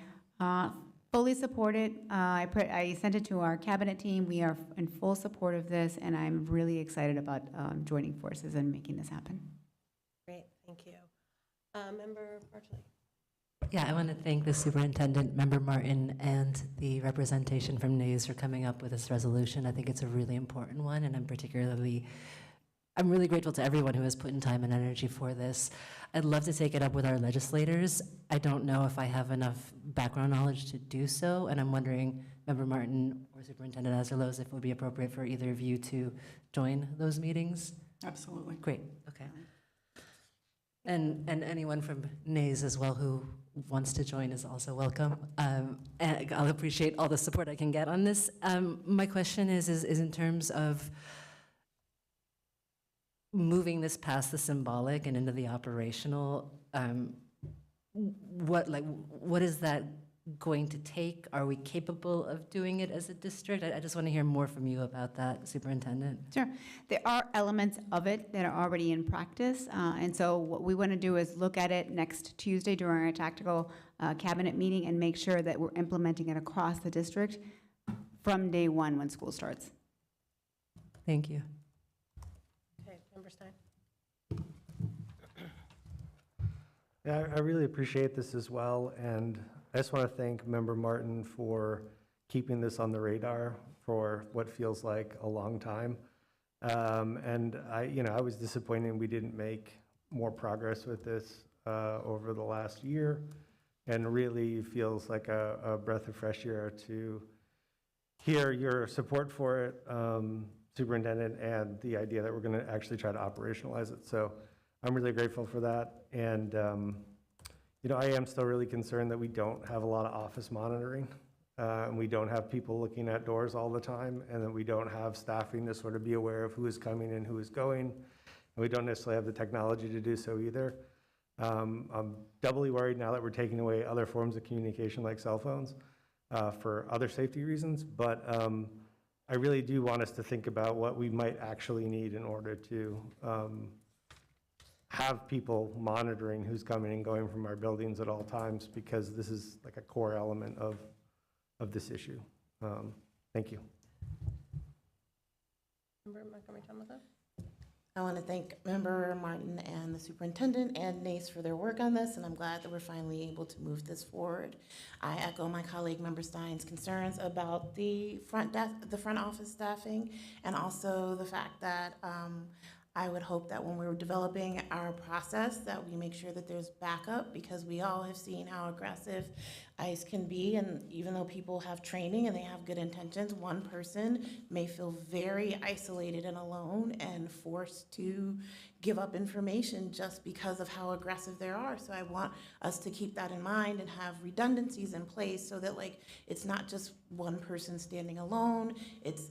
Fully supported. I sent it to our cabinet team. We are in full support of this, and I'm really excited about joining forces and making this happen. Great, thank you. Member Bartley. Yeah, I want to thank the superintendent, Member Martin, and the representation from NAYS for coming up with this resolution. I think it's a really important one, and I'm really grateful to everyone who has put in time and energy for this. I'd love to take it up with our legislators. I don't know if I have enough background knowledge to do so, and I'm wondering, Member Martin or Superintendent Ezra-Loza, if it would be appropriate for either of you to join those meetings? Absolutely. Great, okay. And anyone from NAYS as well who wants to join is also welcome. And I'll appreciate all the support I can get on this. My question is in terms of moving this past the symbolic and into the operational, what is that going to take? Are we capable of doing it as a district? I just want to hear more from you about that, Superintendent. Sure. There are elements of it that are already in practice. And so what we want to do is look at it next Tuesday during our tactical cabinet meeting and make sure that we're implementing it across the district from day one when school starts. Thank you. Okay, Member Stein. Yeah, I really appreciate this as well, and I just want to thank Member Martin for keeping this on the radar for what feels like a long time. And I was disappointed we didn't make more progress with this over the last year, and really feels like a breath of fresh air to hear your support for it, Superintendent, and the idea that we're going to actually try to operationalize it. So I'm really grateful for that. And I am still really concerned that we don't have a lot of office monitoring, and we don't have people looking at doors all the time, and that we don't have staffing to sort of be aware of who is coming and who is going, and we don't necessarily have the technology to do so either. I'm doubly worried now that we're taking away other forms of communication like cell phones for other safety reasons, but I really do want us to think about what we might actually need in order to have people monitoring who's coming and going from our buildings at all times, because this is like a core element of this issue. Thank you. Member Montgomery Tomlinson. I want to thank Member Martin and the superintendent and NACE for their work on this, and I'm glad that we're finally able to move this forward. I echo my colleague Member Stein's concerns about the front office staffing, and also the fact that I would hope that when we're developing our process, that we make sure that there's backup, because we all have seen how aggressive ICE can be. And even though people have training and they have good intentions, one person may feel very isolated and alone and forced to give up information just because of how aggressive they are. So I want us to keep that in mind and have redundancies in place so that like it's not just one person standing alone. It's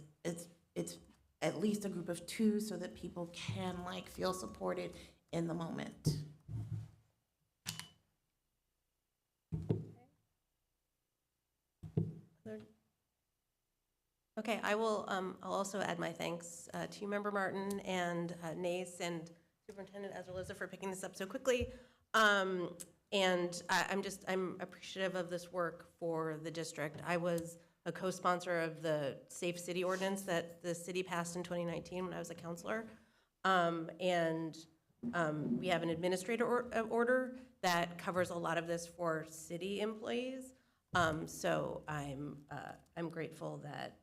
at least a group of two so that people can like feel supported in the moment. Okay, I will, I'll also add my thanks to you, Member Martin, and Nace and Superintendent Ezra-Loza for picking this up so quickly. I'm appreciative of this work for the district. I was a co-sponsor of the Safe City Ordinance that the city passed in 2019 when I was a counselor. We have an administrator order that covers a lot of this for city employees. So I'm grateful that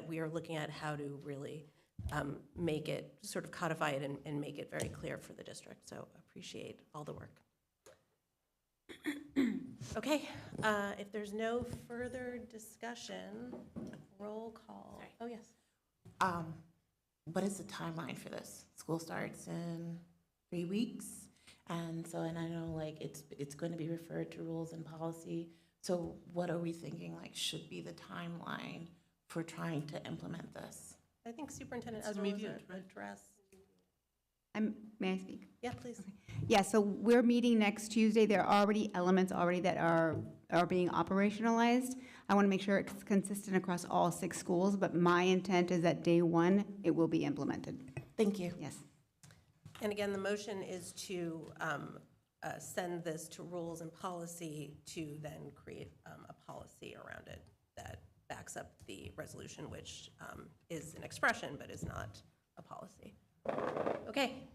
we are looking at how to really make it, sort of codify it and make it very clear for the district. So appreciate all the work. Okay, if there's no further discussion, roll call. Oh, yes. What is the timeline for this? School starts in 3 weeks. And I know like it's going to be referred to rules and policy. So what are we thinking like should be the timeline for trying to implement this? I think Superintendent It's Ezra was immediate, right? address. May I speak? Yeah, please. Yeah, so we're meeting next Tuesday. There are already elements that are being operationalized. I want to make sure it's consistent across all 6 schools, but my intent is that day 1, it will be implemented. Thank you. Yes. And again, the motion is to send this to rules and policy to then create a policy around it that backs up the resolution, which is an expression but is not a policy. Okay,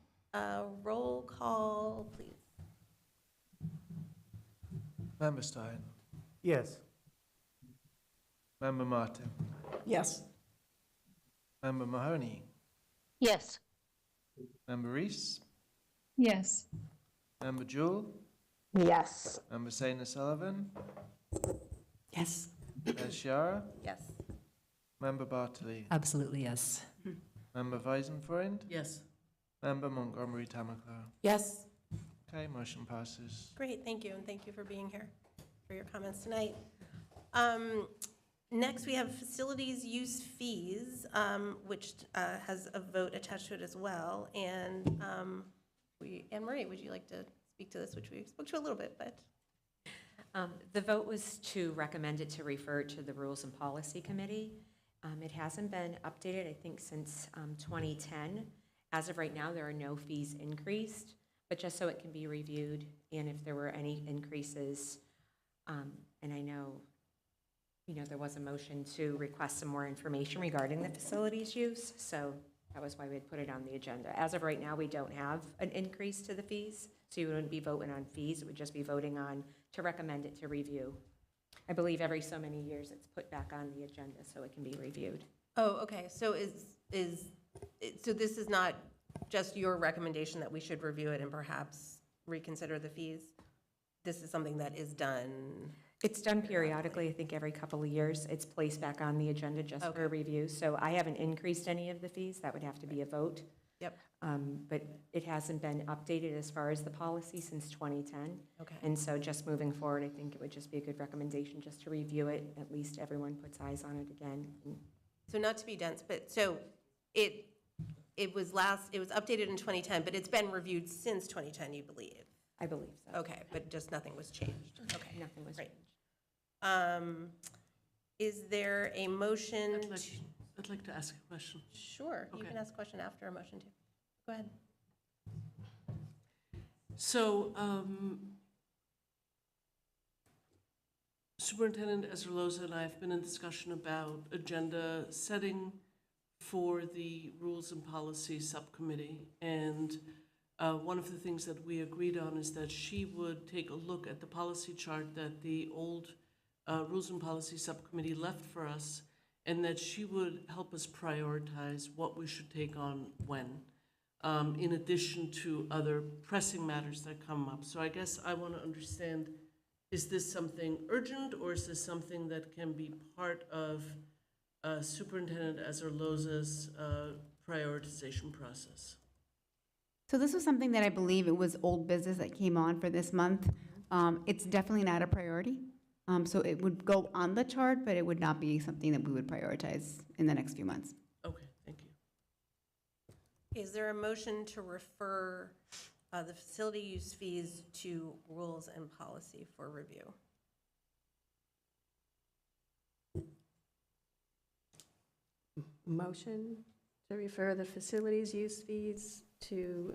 roll call, please. Member Stein. Yes. Member Martin. Yes. Member Mahoney. Yes. Member Reese. Yes. Member Jewell. Yes. Member Saina Sullivan. Yes. Shiara. Yes. Member Bartley. Absolutely, yes. Member Weisenfreund. Yes. Member Montgomery Tamaclar. Yes. Okay, motion passes. Great, thank you, and thank you for being here, for your comments tonight. Next, we have facilities use fees, which has a vote attached to it as well. And Anne-Marie, would you like to speak to this, which we spoke to a little bit, but. The vote was to recommend it to refer to the Rules and Policy Committee. It hasn't been updated, I think, since 2010. As of right now, there are no fees increased, but just so it can be reviewed, and if there were any increases, and I know, there was a motion to request some more information regarding the facilities use, so that was why we had put it on the agenda. As of right now, we don't have an increase to the fees, so you wouldn't be voting on fees, it would just be voting on to recommend it to review. I believe every so many years it's put back on the agenda so it can be reviewed. Oh, okay, so so this is not just your recommendation that we should review it and perhaps reconsider the fees? This is something that is done? It's done periodically, I think every couple of years. It's placed back on the agenda just for a review. So I haven't increased any of the fees. That would have to be a vote. Yep. But it hasn't been updated as far as the policy since 2010. Okay. And so just moving forward, I think it would just be a good recommendation just to review it. At least everyone puts eyes on it again. So not to be dense, but so it was updated in 2010, but it's been reviewed since 2010, you believe? I believe so. Okay, but just nothing was changed. Okay. Nothing was Great. changed. Is there a motion? I'd like to ask a question. Sure, you Okay. can ask a question after a motion too. Go ahead. So, Superintendent Ezra-Loza and I have been in discussion about agenda setting for the Rules and Policy Subcommittee. And one of the things that we agreed on is that she would take a look at the policy chart that the old Rules and Policy Subcommittee left for us and that she would help us prioritize what we should take on when, in addition to other pressing matters that come up. So I guess I want to understand, is this something urgent, or is this something that can be part of Superintendent Azarloza's prioritization process? So this was something that I believe it was old business that came on for this month. It's definitely not a priority. So it would go on the chart, but it would not be something that we would prioritize in the next few months. Okay, thank you. Is there a motion to refer the facility use fees to rules and policy for review? Motion to refer the facilities use fees to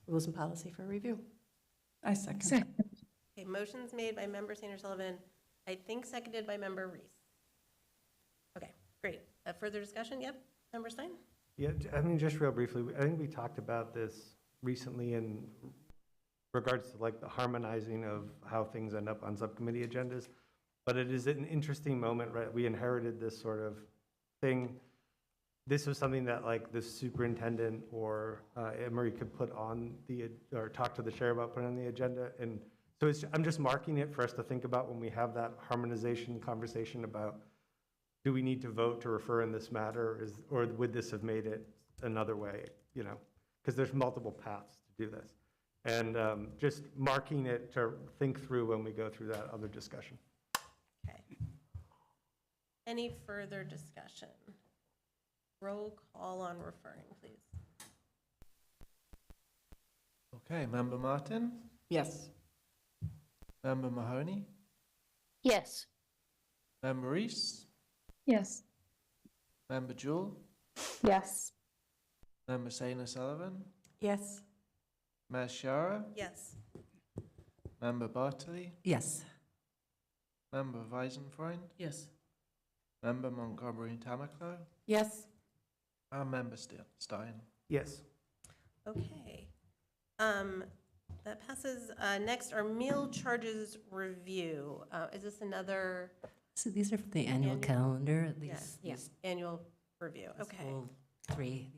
rules and policy for review. I second. Okay, motion's made by Member Sanders Sullivan, I think seconded by Member Reese. Okay, great. Further discussion? Yep, Member Stein? Yeah, I mean, just real briefly, I think we talked about this recently in regards to like the harmonizing of how things end up on subcommittee agendas. But it is an interesting moment, right? We inherited this sort of thing. This was something that like the superintendent or Emery could put on or talk to the chair about putting on the agenda. And so I'm just marking it for us to think about when we have that harmonization conversation about, do we need to vote to refer in this matter, or would this have made it another way, you know? Because there's multiple paths to do this. And just marking it to think through when we go through that other discussion. Okay. Any further discussion? Roll call on referring, please. Okay, Member Martin? Yes. Member Mahoney? Yes. Member Reese? Yes. Member Jewell? Yes. Member Saina Sullivan? Yes. Ms. Shara? Yes. Member Bartley? Yes. Member Weisenfreund? Yes. Member Montgomery Tamaclo? Yes. And Member Stein? Yes. Okay. That passes. Next, our meal charges review. Is this another? So these are for the annual calendar. Yes, These annual review. Okay. these three.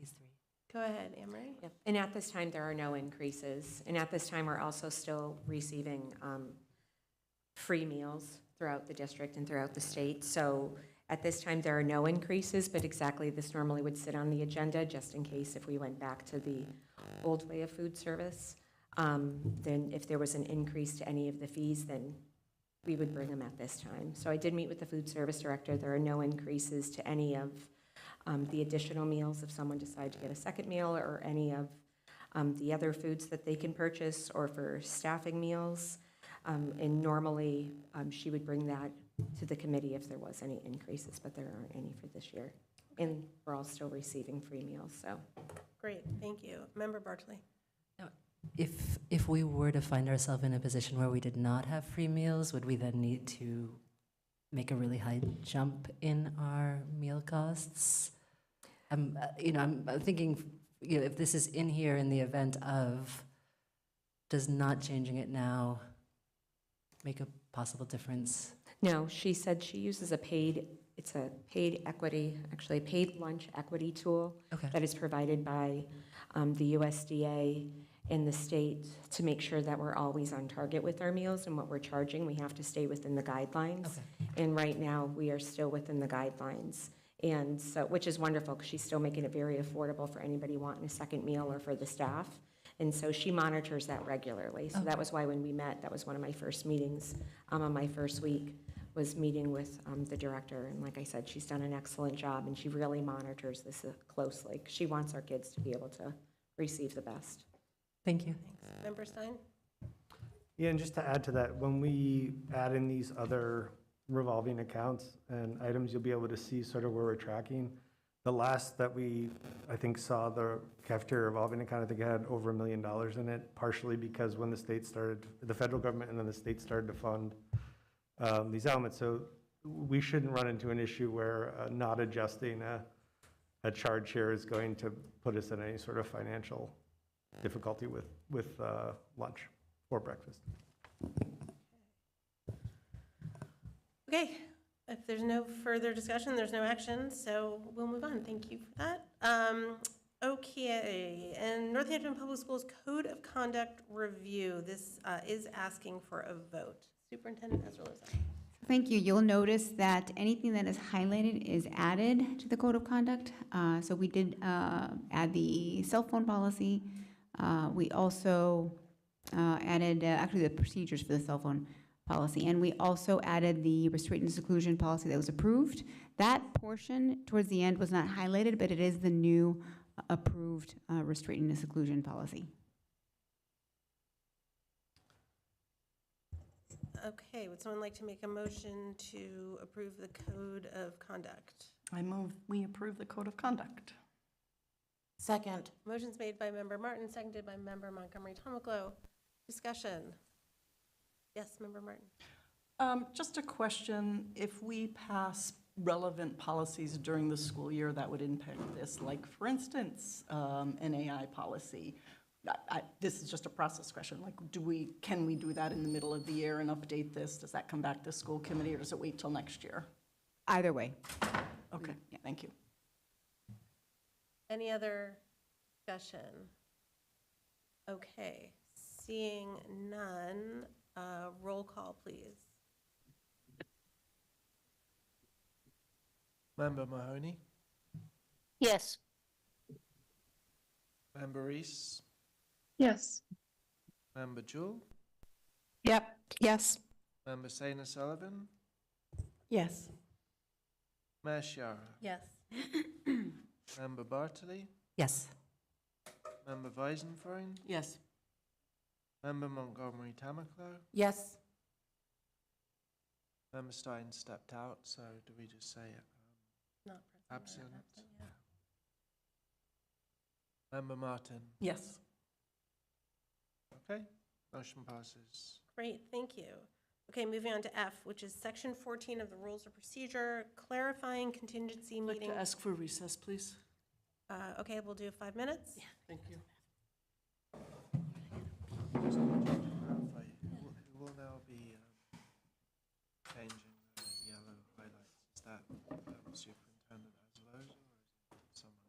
Go ahead, Amory. Yep. And at this time, there are no increases. And at this time, we're also still receiving free meals throughout the district and throughout the state. So at this time, there are no increases, but exactly this normally would sit on the agenda just in case if we went back to the old way of food service. Then if there was an increase to any of the fees, then we would bring them at this time. So I did meet with the food service director. There are no increases to any of the additional meals if someone decided to get a second meal, or any of the other foods that they can purchase, or for staffing meals. And normally, she would bring that to the committee if there was any increases, but there aren't any for this year. And we're all still receiving free meals, so. Great, thank you. Member Bartley. If we were to find ourselves in a position where we did not have free meals, would we then need to make a really high jump in our meal costs? I'm thinking, if this is in here in the event of, does not changing it now make a possible difference? No, she said she uses it's a paid equity, actually a paid lunch equity tool that is provided by the USDA in the state to make sure that we're always on target with our meals and what we're charging. We have to stay within the guidelines. And right now, we are still within the guidelines. And so, which is wonderful, because she's still making it very affordable for anybody wanting a second meal or for the staff. And so she monitors that regularly. So that was why when we met, that was one of my first meetings on my first week, was meeting with the director. And like I said, she's done an excellent job, and she really monitors this closely. She wants our kids to be able to receive the best. Thank you. Thanks. Member Stein? Yeah, and just to add to that, when we add in these other revolving accounts and items, you'll be able to see sort of where we're tracking. The last that we, I think, saw the cafeteria revolving account, I think it had over $1 million in it, partially because when the state started, the federal government and then the state started to fund these elements. So we shouldn't run into an issue where not adjusting a charge here is going to put us in any sort of financial difficulty with lunch or breakfast. Okay, If there's no further discussion, there's no action, so we'll move on. Thank you for that. Okay, and Northampton Public Schools Code of Conduct Review. This is asking for a vote. Superintendent Ezra-Loza. Thank you. You'll notice that anything that is highlighted is added to the code of conduct. So we did add the cell phone policy. We also added actually the procedures for the cell phone policy, and we also added the restraint and seclusion policy that was approved. That portion towards the end was not highlighted, but it is the new approved restraint and seclusion policy. Okay, would someone like to make a motion to approve the code of conduct? I move we approve the code of conduct. Second. Motion's made by Member Martin, seconded by Member Montgomery Tomaclo. Discussion. Yes, Member Martin. Just a question, if we pass relevant policies during the school year that would impact this, like for instance, an AI policy, this is just a process question, like can we do that in the middle of the year and update this? Does that come back to school committee or does it wait till next year? Either way. Okay, thank you. Any other discussion? Okay, seeing none, roll call, please. Member Mahoney, Yes. Member Reese, Yes. Member Jewell, Yep. Yes. Member Saina Sullivan, Yes. Mayor Shara, Yes. Member Bartley, Yes. Member Weisenfreund, Yes. Member Montgomery Tamaclo, Yes. Member Stein stepped out, so do we just say Not present. absent? Yeah. Member Martin? Yes. Okay, motion passes. Great, thank you. Okay, moving on to F, which is section 14 of the rules of procedure, clarifying contingency I'd like meeting. to ask for recess, please. Okay, we'll do 5 minutes. Yeah, thank you. Clarify, who will now be changing the yellow highlights? Is that Superintendent Azaloza or is it someone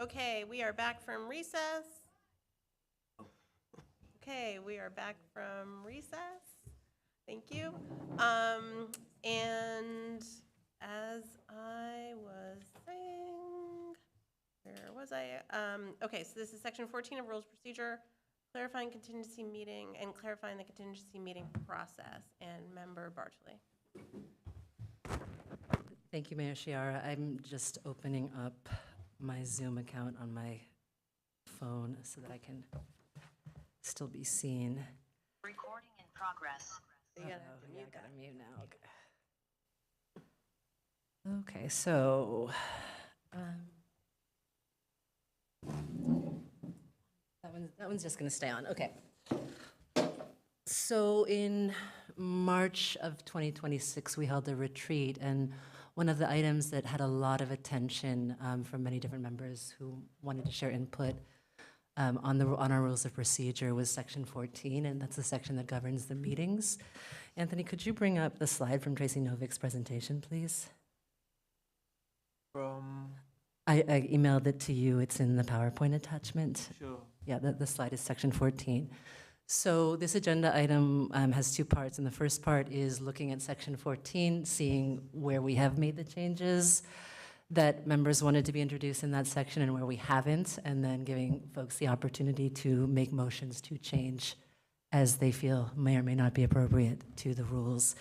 Okay, we are back from recess. Okay, we are back from recess. Thank you. And as I was saying, where was I? Okay, so this is section 14 of Rules of Procedure, clarifying contingency meeting and clarifying the contingency meeting process. And Member Bartley. Thank you, Mayor Chiara. I'm just opening up my Zoom account on my phone so that I can still be seen. Recording in progress. You gotta have to mute I gotta mute now. Okay, so that one's just gonna stay on. Okay. So in March of 2026, we held a retreat, and one of the items that had a lot of attention from many different members who wanted to share input on our rules of procedure was section 14, and that's the section that governs the meetings. Anthony, could you bring up the slide from Tracy Novik's presentation, please? I emailed it to you. It's in the PowerPoint attachment. Sure. Yeah, the slide is section 14. So this agenda item has two parts, and the first part is looking at section 14, seeing where we have made the changes that members wanted to be introduced in that section and where we haven't, and then giving folks the opportunity to make motions to change as they feel may or may not be appropriate to the rules.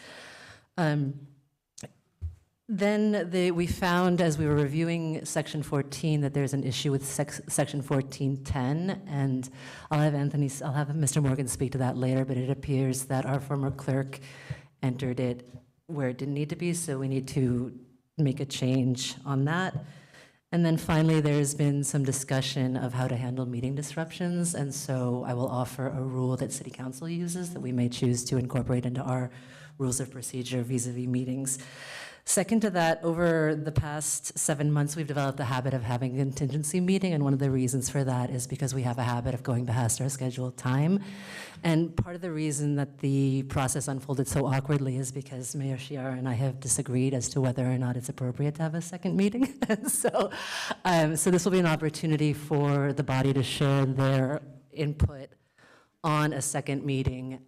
Then we found, as we were reviewing section 14, that there's an issue with section 1410, and I'll have Mr. Morgan speak to that later, but it appears that our former clerk entered it where it didn't need to be, so we need to make a change on that. And then finally, there's been some discussion of how to handle meeting disruptions, and so I will offer a rule that City Council uses that we may choose to incorporate into our rules of procedure vis-a-vis meetings. Second to that, over the past 7 months, we've developed a habit of having a contingency meeting, and one of the reasons for that is because we have a habit of going past our scheduled time. And part of the reason that the process unfolded so awkwardly is because Mayor Chiara and I have disagreed as to whether or not it's appropriate to have a second meeting. So this will be an opportunity for the body to share their input on a second meeting,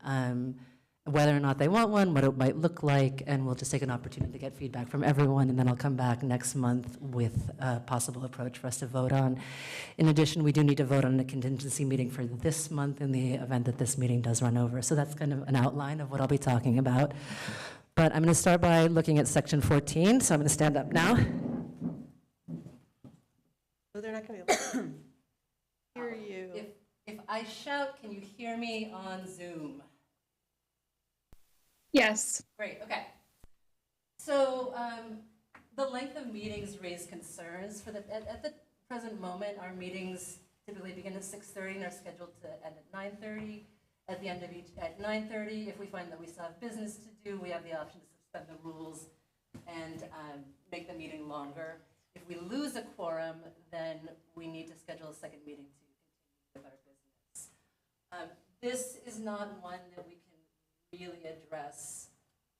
whether or not they want one, what it might look like, and we'll just take an opportunity to get feedback from everyone, and then I'll come back next month with a possible approach for us to vote on. In addition, we do need to vote on a contingency meeting for this month in the event that this meeting does run over. So that's kind of an outline of what I'll be talking about. But I'm going to start by looking at section 14, so I'm going to stand up now. Oh, they're not going to be able to hear you. If I shout, can you hear me on Zoom? Yes. Great, okay. So the length of meetings raise concerns. At the present moment, our meetings typically begin at 6:30 and are scheduled to end at 9:30. At the end of each, at 9:30, if we find that we still have business to do, we have the option to suspend the rules and make the meeting longer. If we lose a quorum, then we need to schedule a second meeting to continue with our business. This is not one that we can really address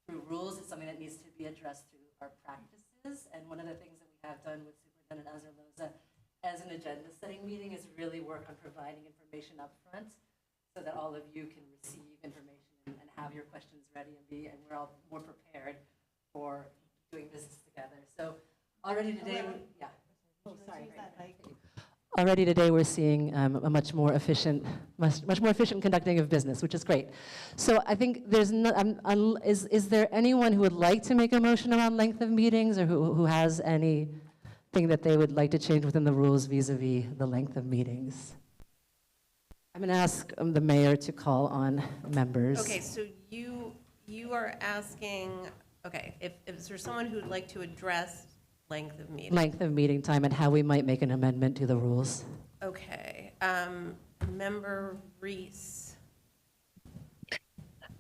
through rules. It's something that needs to be addressed through our practices. And one of the things that we have done with Superintendent Azarloza as an agenda setting meeting is really work on providing information up front so that all of you can receive information and have your questions ready and we're all more prepared for doing business together. So already today, Already today, we're seeing a much more efficient conducting of business, which is great. So I think there's no, is there anyone who would like to make a motion around length of meetings, or who has anything that they would like to change within the rules vis-a-vis the length of meetings? I'm going to ask the mayor to call on members. Okay, so you are asking, okay, if there's someone who would like to address length of meeting. Length of meeting time and how we might make an amendment to the rules. Okay, Member Reese.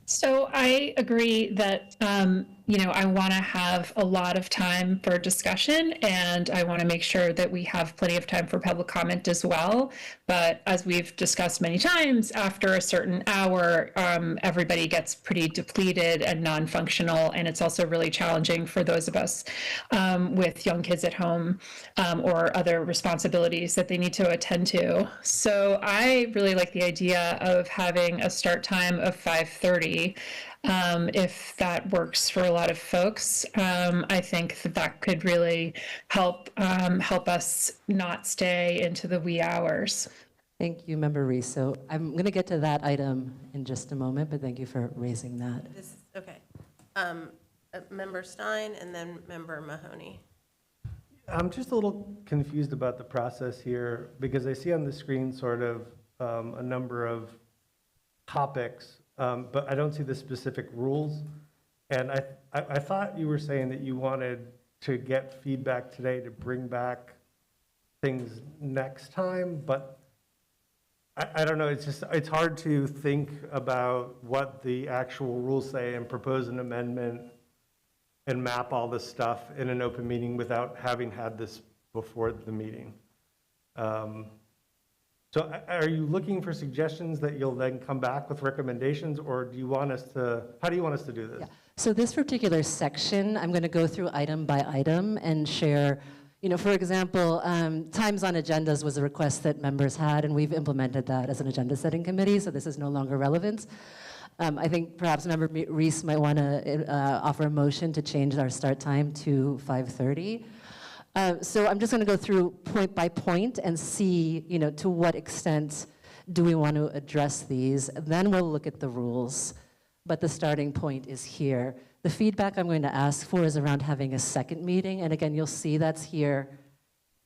So I agree that, I want to have a lot of time for discussion, and I want to make sure that we have plenty of time for public comment as well. But as we've discussed many times, after a certain hour, everybody gets pretty depleted and non-functional, and it's also really challenging for those of us with young kids at home or other responsibilities that they need to attend to. So I really like the idea of having a start time of 5:30. If that works for a lot of folks, I think that could really help us not stay into the wee hours. Thank you, Member Reese. So I'm going to get to that item in just a moment, but thank you for raising that. Okay. Member Stein and then Member Mahoney. I'm just a little confused about the process here because I see on the screen sort of a number of topics, but I don't see the specific rules. And I thought you were saying that you wanted to get feedback today to bring back things next time, but I don't know, it's hard to think about what the actual rules say and propose an amendment and map all this stuff in an open meeting without having had this before the meeting. So are you looking for suggestions that you'll then come back with recommendations, or do you want us to, how do you want us to do this? Yeah. So this particular section, I'm going to go through item by item and share, for example, times on agendas was a request that members had, and we've implemented that as an agenda setting committee, so this is no longer relevant. I think perhaps Member Reese might want to offer a motion to change our start time to 5:30. So I'm just going to go through point by point and see, to what extent do we want to address these. Then we'll look at the rules. But the starting point is here. The feedback I'm going to ask for is around having a second meeting. And again, you'll see that's here.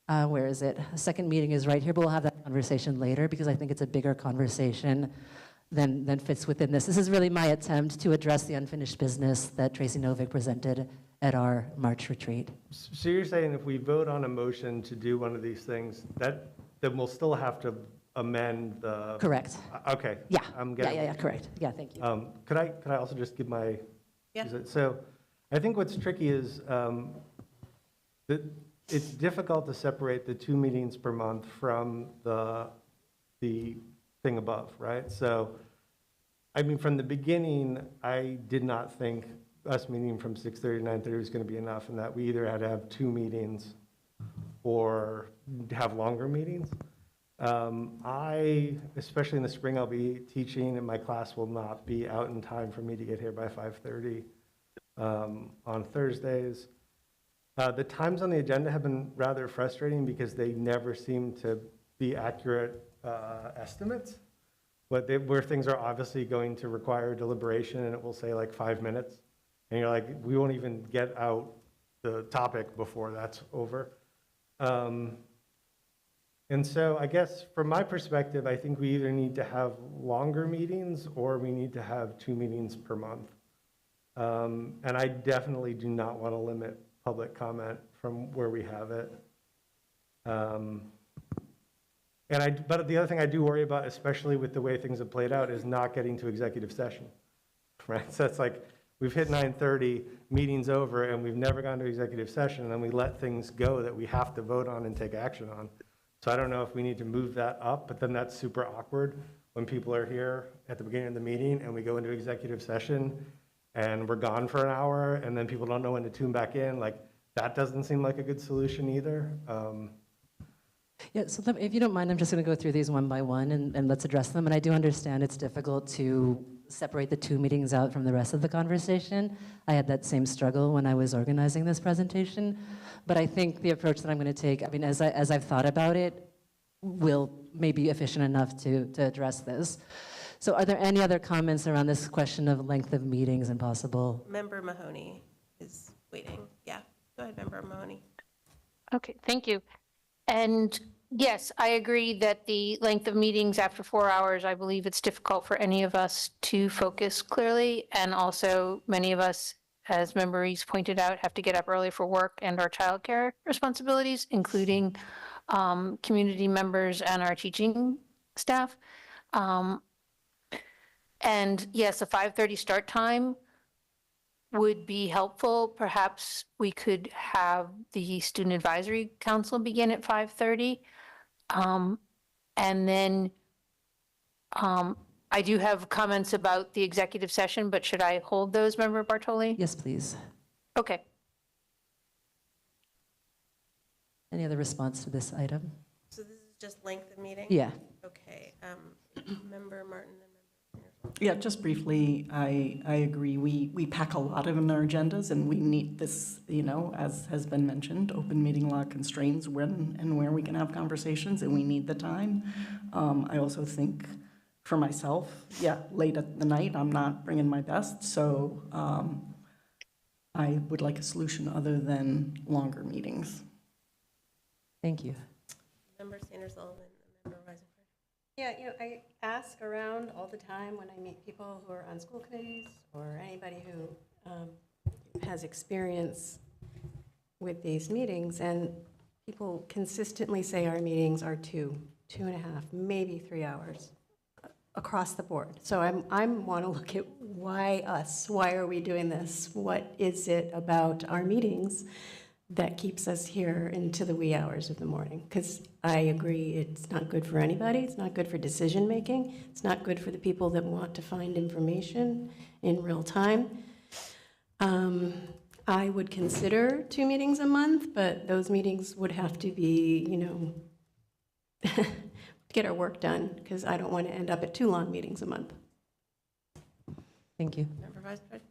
Where is it? A second meeting is right here, but we'll have that conversation later because I think it's a bigger conversation than fits within this. This is really my attempt to address the unfinished business that Tracy Novick presented at our March retreat. So you're saying if we vote on a motion to do one of these things, then we'll still have to amend the... Correct. Okay. Yeah. Yeah, correct. Yeah, thank you. Could I also just give my... Yeah. So I think what's tricky is that it's difficult to separate the 2 meetings per month from the thing above, right? So, I mean, from the beginning, I did not think us meeting from 6:30 to 9:30 was going to be enough, and that we either had to have 2 meetings or have longer meetings. Especially in the spring, I'll be teaching, and my class will not be out in time for me to get here by 5:30 on Thursdays. The times on the agenda have been rather frustrating because they never seem to be accurate estimates, where things are obviously going to require deliberation, and it will say like 5 minutes, and you're like, we won't even get out the topic before that's over. And so I guess from my perspective, I think we either need to have longer meetings or we need to have 2 meetings per month. And I definitely do not want to limit public comment from where we have it. But the other thing I do worry about, especially with the way things have played out, is not getting to executive session, right? So it's like, we've hit 9:30, meeting's over, and we've never gone to executive session, and then we let things go that we have to vote on and take action on. So I don't know if we need to move that up, but then that's super awkward when people are here at the beginning of the meeting and we go into executive session and we're gone for an hour and then people don't know when to tune back in. Like, that doesn't seem like a good solution either. Yeah, so if you don't mind, I'm just going to go through these one by one and let's address them. And I do understand it's difficult to separate the 2 meetings out from the rest of the conversation. I had that same struggle when I was organizing this presentation. But I think the approach that I'm going to take, I mean, as I've thought about it, will maybe be efficient enough to address this. So are there any other comments around this question of length of meetings and possible? Member Mahoney is waiting. Yeah, go ahead, Member Mahoney. Okay, thank you. And yes, I agree that the length of meetings after 4 hours, I believe it's difficult for any of us to focus clearly. And also many of us, as Member Reese pointed out, have to get up early for work and our childcare responsibilities, including community members and our teaching staff. And yes, a 5:30 start time would be helpful. Perhaps we could have the Student Advisory Council begin at 5:30. And then I do have comments about the executive session, but should I hold those, Member Bartoli? Yes, please. Okay. Any other response to this item? So this is just length of meeting? Yeah. Okay, Member Martin and Yeah, just briefly, I agree. We pack a lot in our agendas, and we need this, you know, as has been mentioned, open meeting law constrains when and where we can have conversations, and we need the time. I also think for myself, yeah, late at the night, I'm not bringing my best, so I would like a solution other than longer meetings. Thank you. Member Sanders Sullivan and Member Weisenfeld. Yeah, you know, I ask around all the time when I meet people who are on school committees or anybody who has experience with these meetings, and people consistently say our meetings are 2.5, maybe 3 hours across the board. So I want to look at why us? Why are we doing this? What is it about our meetings that keeps us here into the wee hours of the morning? Because I agree, it's not good for anybody. It's not good for decision making. It's not good for the people that want to find information in real time. I would consider 2 meetings a month, but those meetings would have to be, you know, get our work done, because I don't want to end up at 2 long meetings a month. Thank you. Member Weisenfeld.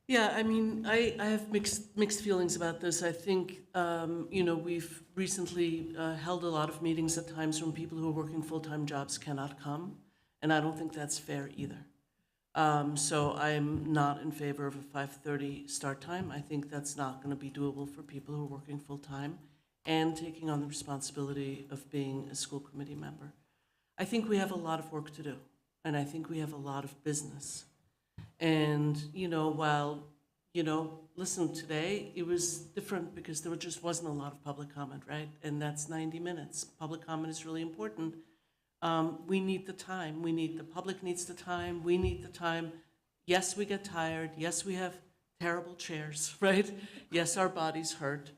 Yeah, I mean, I have mixed feelings about this. I think, you know, we've recently held a lot of meetings at times when people who are working full-time jobs cannot come, and I don't think that's fair either. So I'm not in favor of a 5:30 start time. I think that's not going to be doable for people who are working full-time and taking on the responsibility of being a school committee member. I think we have a lot of work to do, and I think we have a lot of business. And, you know, while, you know, listen, today it was different because there just wasn't a lot of public comment, right? And that's 90 minutes. Public comment is really important. We need the time. The public needs the time. We need the time. Yes, we get tired. Yes, we have terrible chairs, right? Yes, our bodies hurt.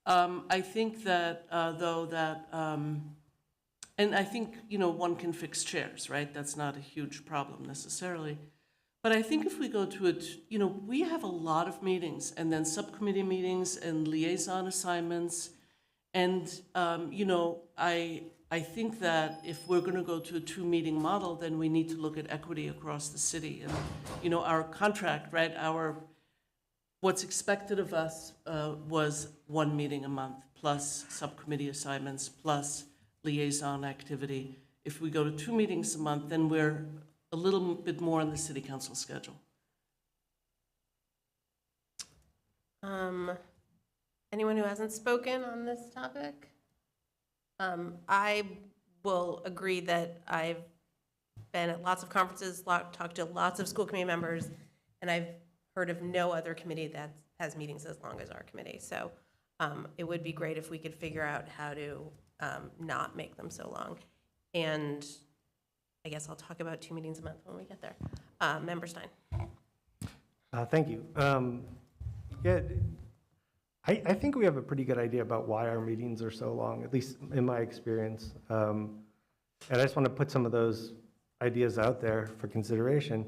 I think that, though, that, and I think, you know, one can fix chairs, right? That's not a huge problem necessarily. But I think if we go to it, you know, we have a lot of meetings and then subcommittee meetings and liaison assignments. And, you know, I think that if we're going to go to a 2-meeting model, then we need to look at equity across the city. And, you know, our contract, right, what's expected of us was 1 meeting a month plus subcommittee assignments plus liaison activity. If we go to 2 meetings a month, then we're a little bit more on the city council schedule. Anyone who hasn't spoken on this topic? I will agree that I've been at lots of conferences, talked to lots of school committee members, and I've heard of no other committee that has meetings as long as our committee. So it would be great if we could figure out how to not make them so long. And I guess I'll talk about 2 meetings a month when we get there. Member Stein. Thank you. Yeah, I think we have a pretty good idea about why our meetings are so long, at least in my experience. And I just want to put some of those ideas out there for consideration.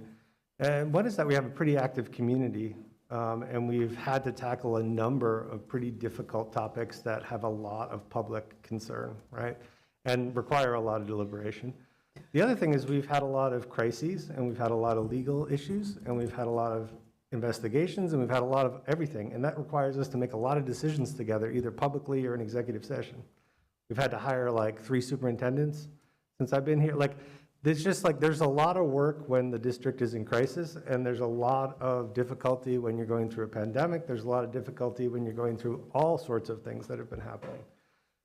And one is that we have a pretty active community, and we've had to tackle a number of pretty difficult topics that have a lot of public concern, right? And require a lot of deliberation. The other thing is we've had a lot of crises, and we've had a lot of legal issues, and we've had a lot of investigations, and we've had a lot of everything, and that requires us to make a lot of decisions together, either publicly or in executive session. We've had to hire like 3 superintendents since I've been here. Like, there's just like, there's a lot of work when the district is in crisis, and there's a lot of difficulty when you're going through a pandemic. There's a lot of difficulty when you're going through all sorts of things that have been happening.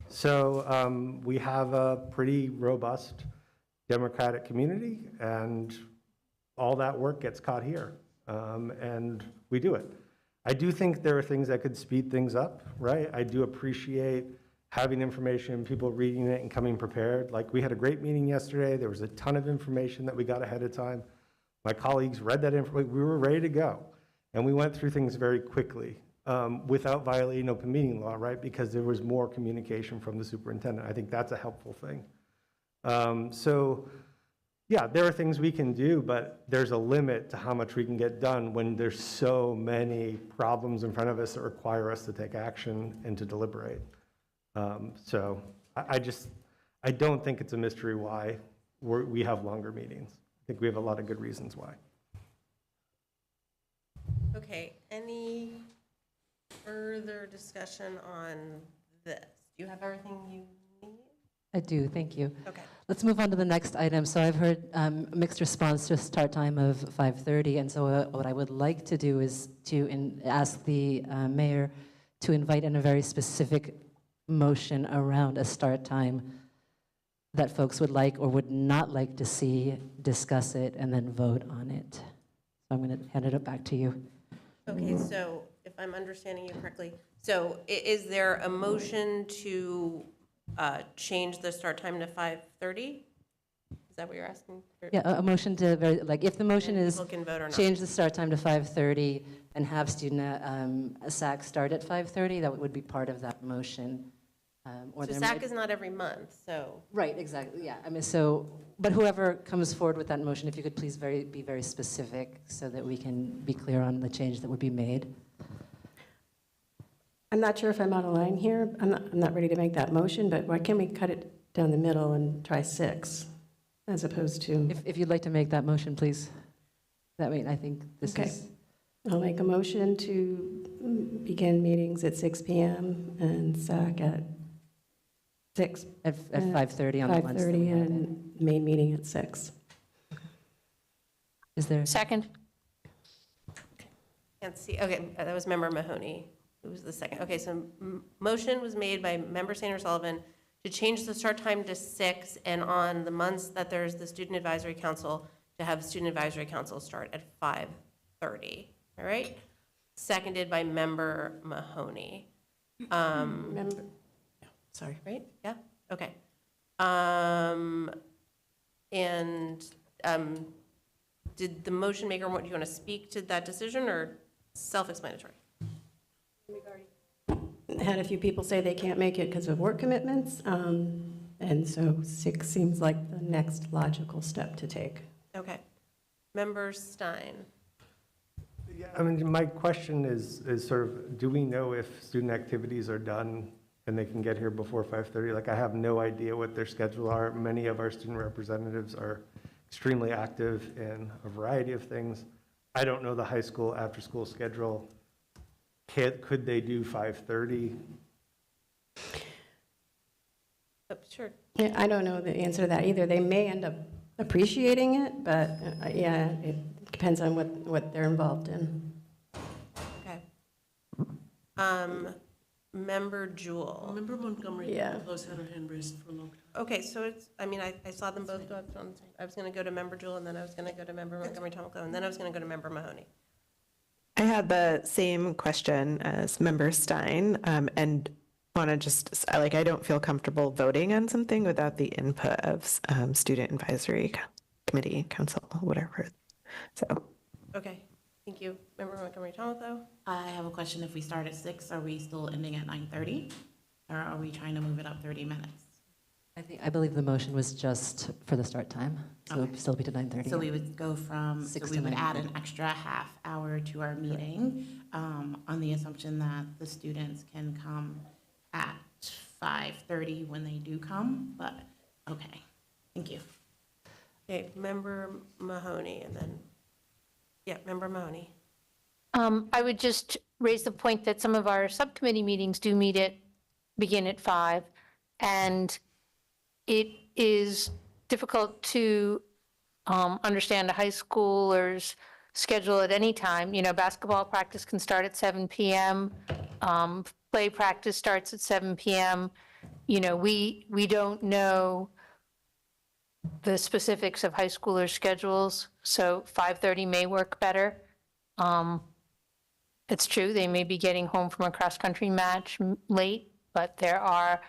So we have a pretty robust democratic community, and all that work gets caught here, and we do it. I do think there are things that could speed things up, right? I do appreciate having information, people reading it and coming prepared. Like, we had a great meeting yesterday. There was a ton of information that we got ahead of time. My colleagues read that information. We were ready to go. And we went through things very quickly without violating open meeting law, right? Because there was more communication from the superintendent. I think that's a helpful thing. So yeah, there are things we can do, but there's a limit to how much we can get done when there's so many problems in front of us that require us to take action and to deliberate. So I don't think it's a mystery why we have longer meetings. I think we have a lot of good reasons why. Okay, any further discussion on this? Do you have everything you need? I do, thank you. Okay. Let's move on to the next item. So I've heard mixed response to a start time of 5:30, and so what I would like to do is to ask the mayor to invite in a very specific motion around a start time that folks would like or would not like to see, discuss it, and then vote on it. So I'm going to hand it back to you. Okay, so if I'm understanding you correctly, so is there a motion to change the start time to 5:30? Is that what you're asking? Yeah, a motion to, if the motion And is people can vote or not. change the start time to 5:30 and have student SAC start at 5:30, that would be part of that motion. So SAC is not every month, so. Right, exactly, yeah. I mean, so, but whoever comes forward with that motion, if you could please be very specific so that we can be clear on the change that would be made. I'm not sure if I'm out of line here. I'm not ready to make that motion, but why can't we cut it down the middle and try 6 as opposed to? If you'd like to make that motion, please. That way, I think this Okay. is. I'll make a motion to begin meetings at 6 p.m. and SAC at 6. At 5:30 on the ones that 5:30 we had. and main meeting at 6. Is there? Second. Can't see, okay, that was Member Mahoney. Who was the second? Okay, so motion was made by Member Sanders Sullivan to change the start time to 6, and on the months that there's the Student Advisory Council, to have Student Advisory Council start at 5:30, all right? Seconded by Member Mahoney. Sorry. Right, yeah, okay. Did the motion maker, do you want to speak to that decision, or self-explanatory? Had a few people say they can't make it because of work commitments, and so 6 seems like the next logical step to take. Okay. Member Stein. Yeah, I mean, my question is sort of, do we know if student activities are done and they can get here before 5:30? Like, I have no idea what their schedule are. Many of our student representatives are extremely active in a variety of things. I don't know the high school after-school schedule. Could they do 5:30? Sure. Yeah, I don't know the answer to that either. They may end up appreciating it, but yeah, it depends on what they're involved in. Okay. Member Jewell. Member Montgomery Yeah. also had her hand raised for a long time. Okay, so it's, I mean, I saw them both go up. I was going to go to Member Jewell, and then I was going to go to Member Montgomery Tomko, and then I was going to go to Member Mahoney. I had the same question as Member Stein, and want to just, I don't feel comfortable voting on something without the input of Student Advisory Committee, Council, whatever. So. Okay, thank you. Member Montgomery Tomko. I have a question. If we start at 6, are we still ending at 9:30? Or are we trying to move it up 30 minutes? I believe the motion was just for the start time, so it would still be to 9:30. So we would go from, so 6 we to would 9:30. add an extra half hour to our meeting on the assumption that the students can come at 5:30 when they do come, but, okay, thank you. Okay, Member Mahoney, and then, yeah, Member Mahoney. I would just raise the point that some of our subcommittee meetings do begin at 5, and it is difficult to understand a high schooler's schedule at any time. You know, basketball practice can start at 7 p.m., play practice starts at 7 p.m. You know, we don't know the specifics of high schoolers' schedules, so 5:30 may work better. It's true, they may be getting home from a cross-country match late, but there are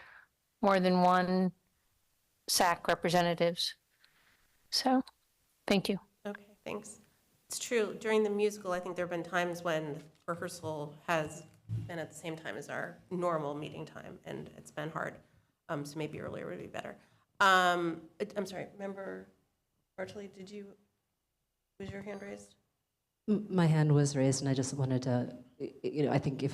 more than one SAC representatives. So, thank you. Okay, thanks. It's true, during the musical, I think there have been times when rehearsal has been at the same time as our normal meeting time, and it's been hard. So maybe earlier would be better. I'm sorry, Member Bartley, was your hand raised? My hand was raised, and I just wanted to, I think if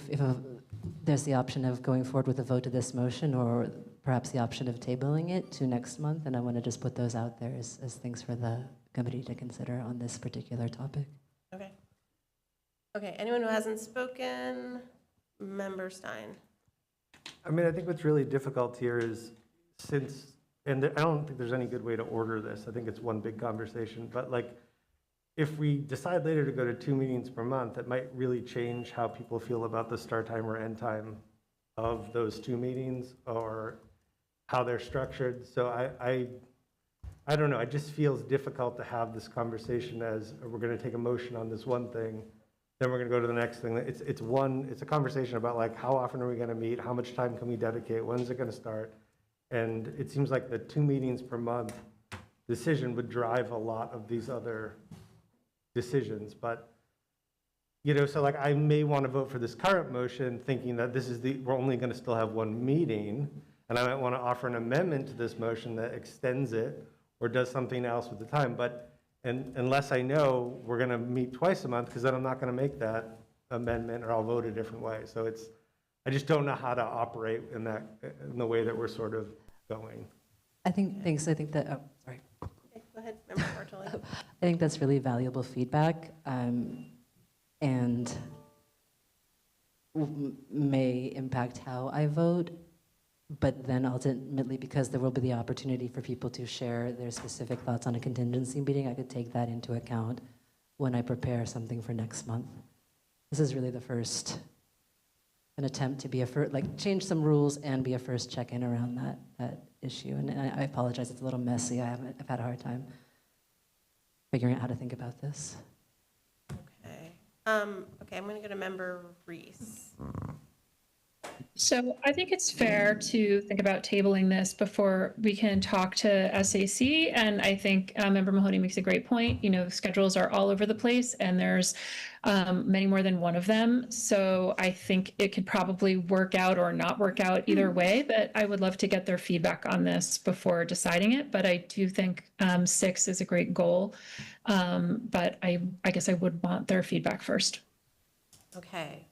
there's the option of going forward with a vote of this motion, or perhaps the option of tabling it to next month, and I want to just put those out there as things for the committee to consider on this particular topic. Okay. Okay, anyone who hasn't spoken? Member Stein. I mean, I think what's really difficult here is and I don't think there's any good way to order this. I think it's one big conversation, but like, if we decide later to go to 2 meetings per month, it might really change how people feel about the start time or end time of those 2 meetings, or how they're structured. So I don't know, it just feels difficult to have this conversation as we're gonna take a motion on this one thing, then we're gonna go to the next thing. It's a conversation about like, how often are we gonna meet? How much time can we dedicate? When's it gonna start? And it seems like the 2 meetings per month decision would drive a lot of these other decisions. But, so like, I may want to vote for this current motion thinking that we're only going to still have 1 meeting. And I might want to offer an amendment to this motion that extends it or does something else with the time. But unless I know we're going to meet twice a month, because then I'm not going to make that amendment, or I'll vote a different way. So I just don't know how to operate in the way that we're sort of going. I think that, oh, sorry. Okay, go ahead, Member Bartoli. I think that's really valuable feedback, and may impact how I vote, but then ultimately, because there will be the opportunity for people to share their specific thoughts on a contingency meeting, I could take that into account when I prepare something for next month. This is really the first, an attempt to be change some rules and be a first check-in around that issue. And I apologize, it's a little messy. I've had a hard time figuring out how to think about this. Okay. Okay, I'm going to go to Member Reese. So I think it's fair to think about tabling this before we can talk to SAC. And I think Member Mahoney makes a great point. Schedules are all over the place, and there's many more than one of them. So I think it could probably work out or not work out either way, but I would love to get their feedback on this before deciding it. But I do think 6 is a great goal. But I guess I would want their feedback first. Okay.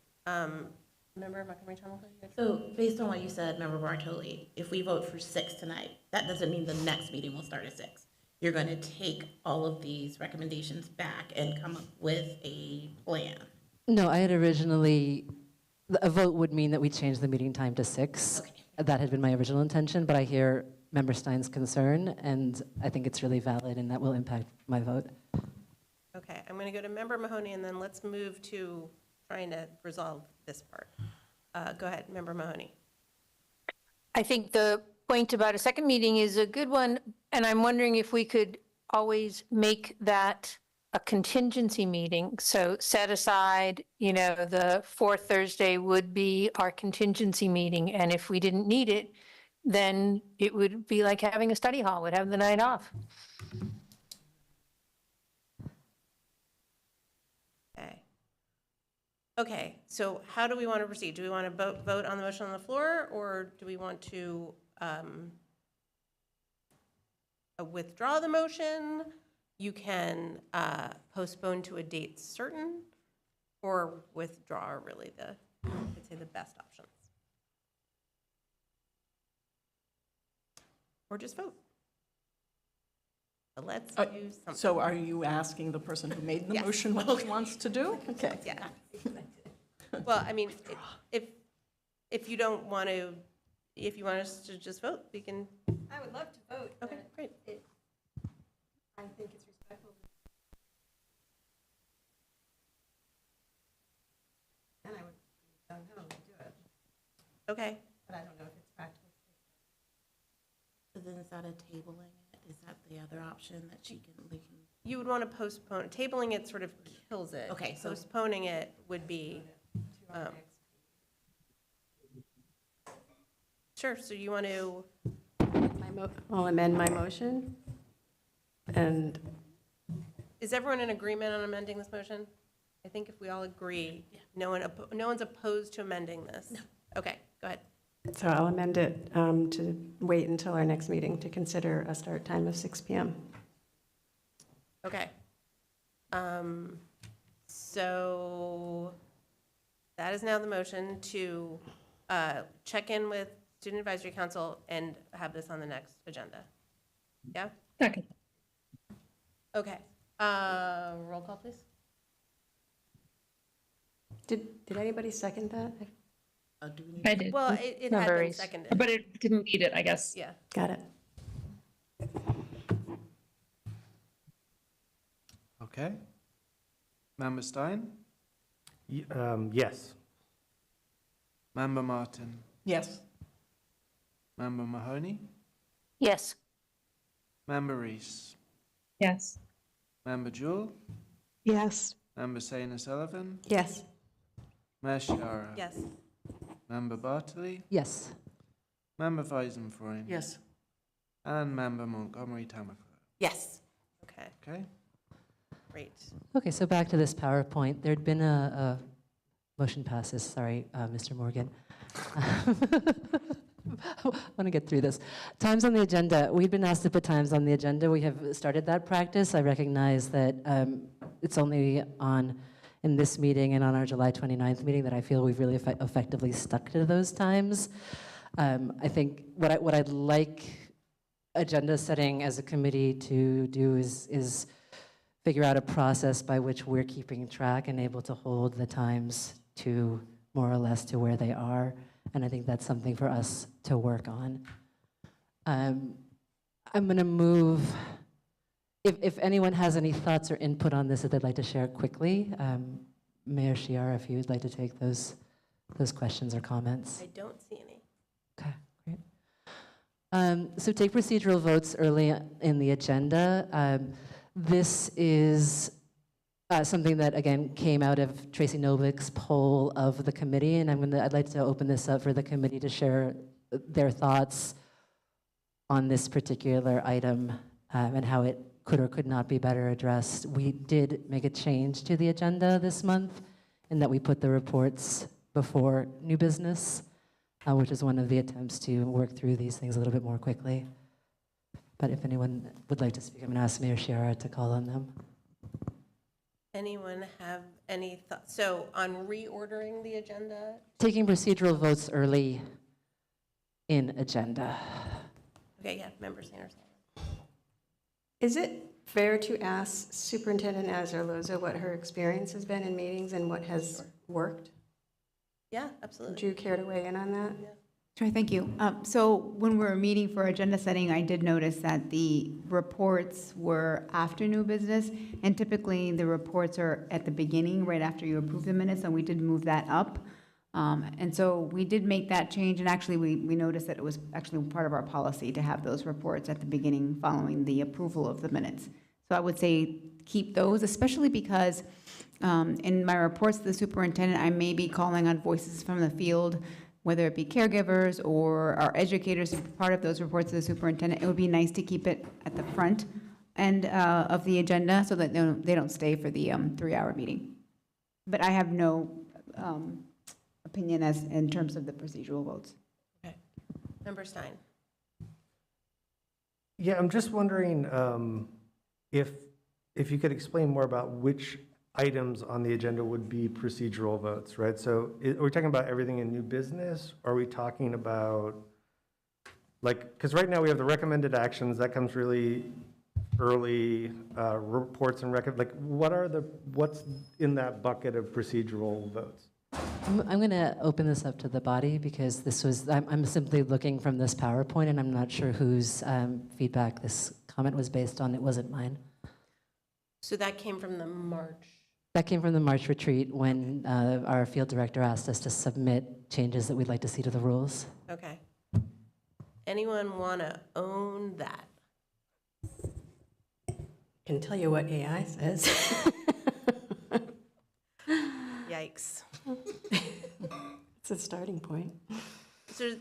Member Montgomery-Hamilton? So based on what you said, Member Bartoli, if we vote for 6 tonight, that doesn't mean the next meeting will start at 6. You're going to take all of these recommendations back and come up with a plan. No, I had originally, a vote would mean that we change the meeting time to 6. Okay. That had been my original intention, but I hear Member Stein's concern, and I think it's really valid, and that will impact my vote. Okay, I'm going to go to Member Mahoney, and then let's move to trying to resolve this part. Go ahead, Member Mahoney. I think the point about a second meeting is a good one, and I'm wondering if we could always make that a contingency meeting. So set aside, the 4th Thursday would be our contingency meeting, and if we didn't need it, then it would be like having a study hall, would have the night off. Okay, so how do we want to proceed? Do we want to vote on the motion on the floor, or do we want to withdraw the motion? You can postpone to a date certain, or withdraw are really I'd say the best options. Or just vote. But let's do something. So are you asking the person who made the motion what he wants to do? Okay. Yeah. Well, I mean, if you don't want to, if you want us to just vote, we can. I would love to vote. Okay, great. I think it's respectful. And I would don't know to do it. Okay. But I don't know if it's practical. So then is that a tabling it? Is that the other option that You would want to postpone. Tabling it sort of kills it. Okay, so postponing it would be. Sure. So you want to? I'll amend my motion, and is everyone in agreement on amending this motion? I think if we all agree, no one's opposed to amending this. No. Okay, go ahead. So I'll amend it to wait until our next meeting to consider a start time of 6 p.m. Okay. So that is now the motion to check in with Student Advisory Council and have this on the next agenda. Yeah? Second. Okay. Roll call, please. Did anybody second that? I did. Well, it had been seconded. But it didn't need it, I guess. Yeah. Got it. Okay. Member Stein? Yes. Member Martin? Yes. Member Mahoney? Yes. Member Reese? Yes. Member Jewell? Yes. Member Saina Sullivan? Yes. Mayor Chiara? Yes. Member Bartley? Yes. Member Weisenfreund? Yes. And Member Montgomery Tamako? Yes. Okay, Okay? great. Okay, so back to this PowerPoint. There'd been a motion passes, sorry, Mr. Morgan. I want to get through this. Times on the agenda. We've been asked to put times on the agenda. We have started that practice. I recognize that it's only in this meeting and on our July 29th meeting that I feel we've really effectively stuck to those times. I think what I'd like agenda setting as a committee to do is figure out a process by which we're keeping track and able to hold the times to more or less to where they are. And I think that's something for us to work on. I'm going to move, if anyone has any thoughts or input on this that they'd like to share quickly, Mayor Chiara, if you would like to take those questions or comments. I don't see any. Okay, great. So take procedural votes early in the agenda. This is something that, again, came out of Tracy Novick's poll of the committee, and I'd like to open this up for the committee to share their thoughts on this particular item and how it could or could not be better addressed. We did make a change to the agenda this month in that we put the reports before new business, which is one of the attempts to work through these things a little bit more quickly. But if anyone would like to speak, I'm going to ask Mayor Chiara to call on them. Anyone have any thoughts? So on reordering the agenda? Taking procedural votes early in agenda. Okay, yeah, Member Sanders. Is it fair to ask Superintendent Azarloza what her experience has been in meetings and what has worked? Yeah, absolutely. Would you care to weigh in on that? Yeah. Sure, thank you. So when we were meeting for agenda setting, I did notice that the reports were after new business, and typically the reports are at the beginning, right after you approve the minutes, and we did move that up. And so we did make that change, and actually we noticed that it was actually part of our policy to have those reports at the beginning following the approval of the minutes. So I would say keep those, especially because in my reports to the superintendent, I may be calling on voices from the field, whether it be caregivers or our educators to be part of those reports to the superintendent. It would be nice to keep it at the front end of the agenda so that they don't stay for the 3-hour meeting. But I have no opinion as in terms of the procedural votes. Okay. Member Stein. Yeah, I'm just wondering if you could explain more about which items on the agenda would be procedural votes, right? So are we talking about everything in new business? Or are we talking about, like, because right now we have the recommended actions, that comes really early, reports and what's in that bucket of procedural votes? I'm going to open this up to the body because I'm simply looking from this PowerPoint and I'm not sure whose feedback this comment was based on. It wasn't mine. So that came from the March. That came from the March retreat when our field director asked us to submit changes that we'd like to see to the rules. Okay. Anyone want to own that? Can tell you what AI says. Yikes. It's a starting point. So,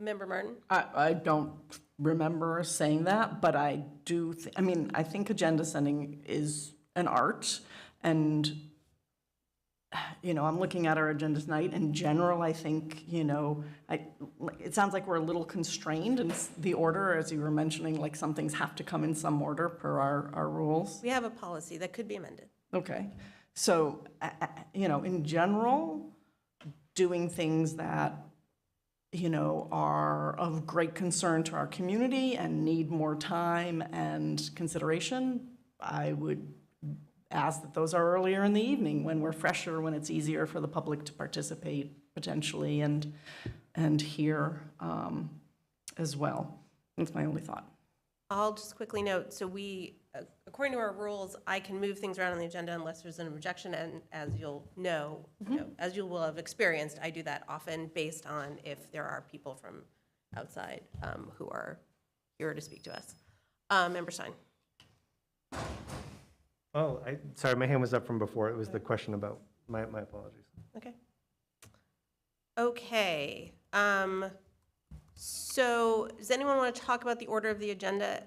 Member Martin? I don't remember saying that, but I do, I mean, I think agenda setting is an art, and, you know, I'm looking at our agenda tonight. In general, I think, you know, it sounds like we're a little constrained in the order, as you were mentioning, like some things have to come in some order per our rules. We have a policy that could be amended. Okay, so, you know, in general, doing things that, you know, are of great concern to our community and need more time and consideration, I would ask that those are earlier in the evening when we're fresher, when it's easier for the public to participate potentially and hear as well. That's my only thought. I'll just quickly note, so we, according to our rules, I can move things around on the agenda unless there's an objection, and as you'll know, as you will have experienced, I do that often based on if there are people from outside who are here to speak to us. Member Stein. Oh, sorry, my hand was up from before. It was the question about, my apologies. Okay. Okay. So does anyone want to talk about the order of the agenda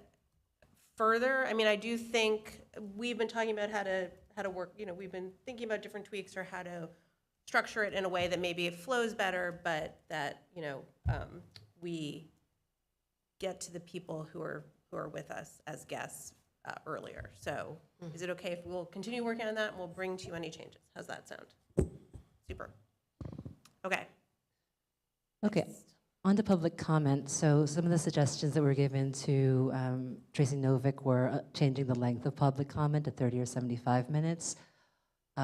further? I mean, I do think we've been talking about how to work, you know, we've been thinking about different tweaks or how to structure it in a way that maybe it flows better, but that, you know, we get to the people who are with us as guests earlier. So is it okay if we'll continue working on that and we'll bring to you any changes? How's that sound? Super. Okay. Okay, on to public comment. So some of the suggestions that were given to Tracy Novick were changing the length of public comment to 30 or 75 minutes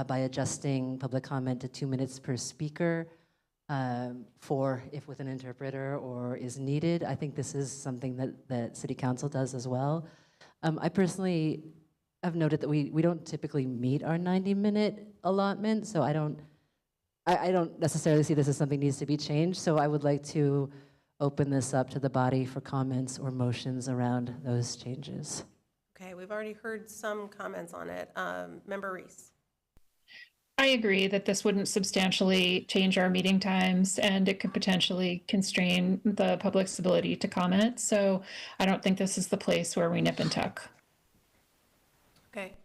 by adjusting public comment to 2 minutes per speaker for if with an interpreter or is needed. I think this is something that City Council does as well. I personally have noted that we don't typically meet our 90-minute allotment, so I don't necessarily see this as something that needs to be changed, so I would like to open this up to the body for comments or motions around those changes. Okay, we've already heard some comments on it. Member Reese. I agree that this wouldn't substantially change our meeting times and it could potentially constrain the public's ability to comment. So I don't think this is the place where we nip and tuck. Okay.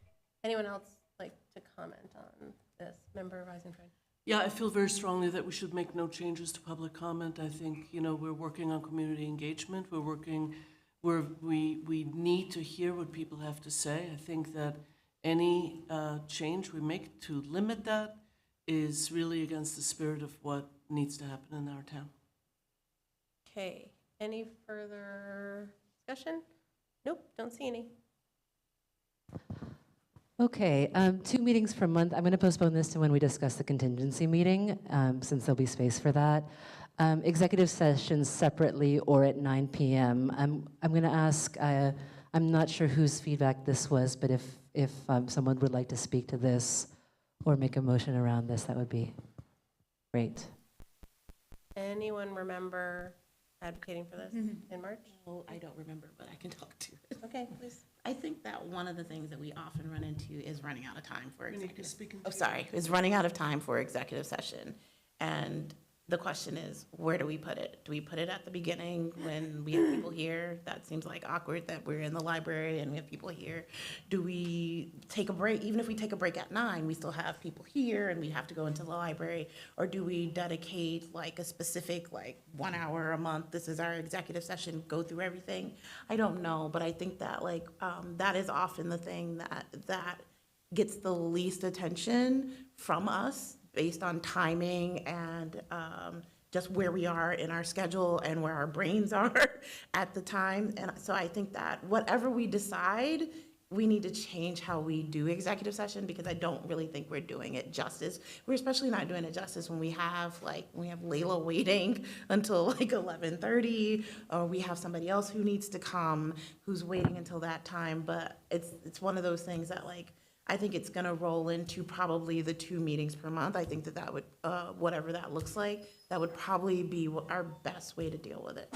Anyone else like to comment on this? Member Weisenfried. Yeah, I feel very strongly that we should make no changes to public comment. I think, you know, we're working on community engagement. We need to hear what people have to say. I think that any change we make to limit that is really against the spirit of what needs to happen in our town. Okay. Any further discussion? Nope, don't see any. Okay, 2 meetings per month. I'm going to postpone this to when we discuss the contingency meeting, since there'll be space for that. Executive sessions separately or at 9 p.m. I'm going to ask, I'm not sure whose feedback this was, but if someone would like to speak to this or make a motion around this, that would be great. Anyone remember advocating for this in March? Oh, I don't remember, but I can talk to it. Okay, please. I think that one of the things that we often run into is running out of time for executive. Is running out of time for executive session. And the question is, where do we put it? Do we put it at the beginning when we have people here? That seems like awkward that we're in the library and we have people here. Do we take a break? Even if we take a break at 9, we still have people here and we have to go into the library. Or do we dedicate like a specific, like 1 hour a month? This is our executive session, go through everything. I don't know, but I think that like that is often the thing that gets the least attention from us, based on timing and just where we are in our schedule and where our brains are at the time. And so I think that whatever we decide, we need to change how we do executive session, because I don't really think we're doing it justice. We're especially not doing it justice when we have Layla waiting until like 11:30, or we have somebody else who needs to come who's waiting until that time. But it's one of those things that like, I think it's going to roll into probably the 2 meetings per month. I think that would, whatever that looks like, that would probably be our best way to deal with it.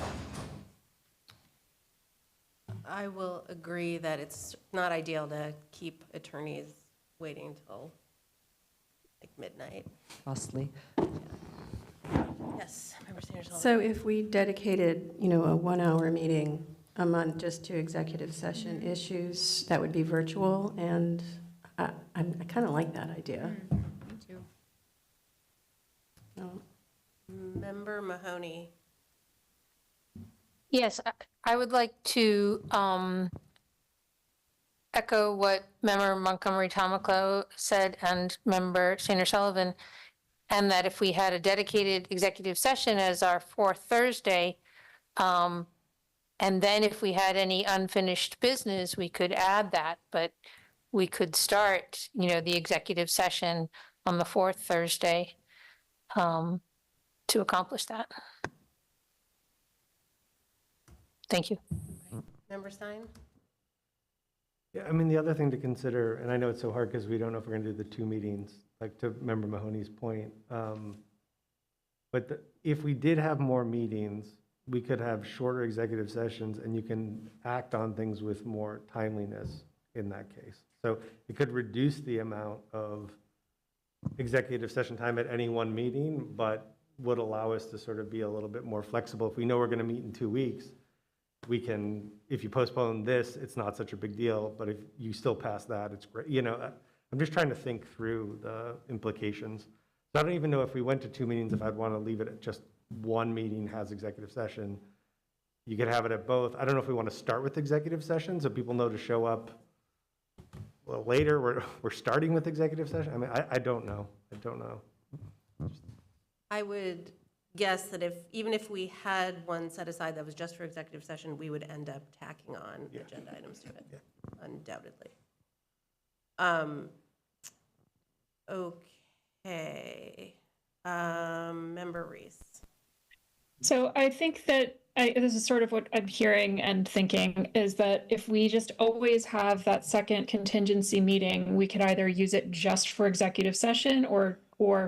I will agree that it's not ideal to keep attorneys waiting until like midnight. Costly. Yes, Member Sanders. So if we dedicated, a 1 hour meeting on just 2 executive session issues that would be virtual, and I kind of like that idea. Me too. No. Member Mahoney. Yes, I would like to echo what Member Montgomery Tomoko said and Member Sanders Sullivan, and that if we had a dedicated executive session as our 4th Thursday, and then if we had any unfinished business, we could add that, but we could start, the executive session on the 4th Thursday to accomplish that. Thank you. Member Stein? Yeah, I mean, the other thing to consider, and I know it's so hard because we don't know if we're going to do the 2 meetings, like to Member Mahoney's point, but if we did have more meetings, we could have shorter executive sessions, and you can act on things with more timeliness in that case. So it could reduce the amount of executive session time at any one meeting, but would allow us to sort of be a little bit more flexible. If we know we're going to meet in 2 weeks, we can, if you postpone this, it's not such a big deal, but if you still pass that, it's great. I'm just trying to think through the implications. So I don't even know if we went to 2 meetings, if I'd want to leave it at just 1 meeting has executive session. You could have it at both. I don't know if we want to start with executive session so people know to show up a little later. We're starting with executive session. I mean, I don't know. I would guess that even if we had one set aside that was just for executive session, we would end up tacking on agenda items to it, undoubtedly. Okay. Member Reese. So I think that this is sort of what I'm hearing and thinking, is that if we just always have that second contingency meeting, we could either use it just for executive session or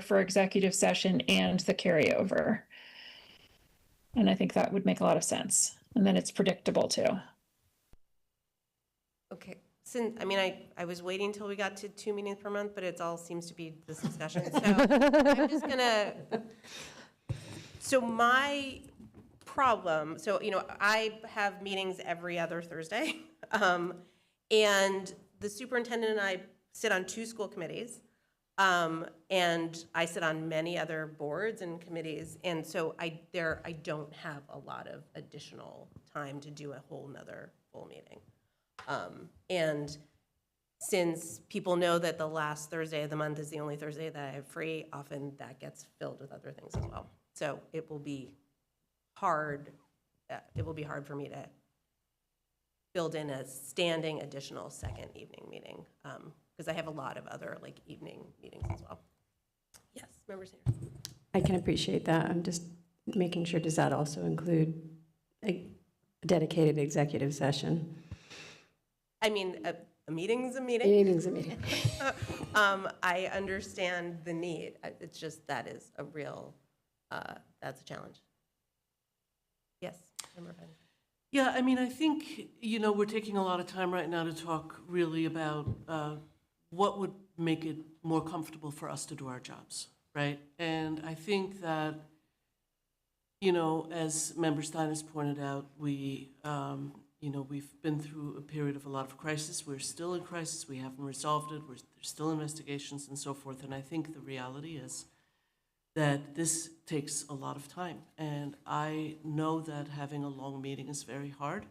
for executive session and the carryover. And I think that would make a lot of sense. And then it's predictable too. Okay. I was waiting until we got to 2 meetings per month, but it all seems to be this discussion. So I'm just gonna. So my problem, I have meetings every other Thursday, and the superintendent and I sit on 2 school committees, and I sit on many other boards and committees, and so I don't have a lot of additional time to do a whole nother full meeting. And since people know that the last Thursday of the month is the only Thursday that I have free, often that gets filled with other things as well. So it will be hard. It will be hard for me to build in a standing additional second evening meeting because I have a lot of other evening meetings as well. Yes, Member Sanders. I can appreciate that. I'm just making sure, does that also include a dedicated executive session? I mean, a meeting's a meeting. A meeting's a meeting. I understand the need. It's just that is a real, that's a challenge. Yes, Member Fenn. Yeah, I think, we're taking a lot of time right now to talk really about what would make it more comfortable for us to do our jobs, right? And I think that, as Member Stein has pointed out, we've been through a period of a lot of crisis. We're still in crisis. We haven't resolved it. There's still investigations and so forth. And I think the reality is that this takes a lot of time. And I know that having a long meeting is very hard,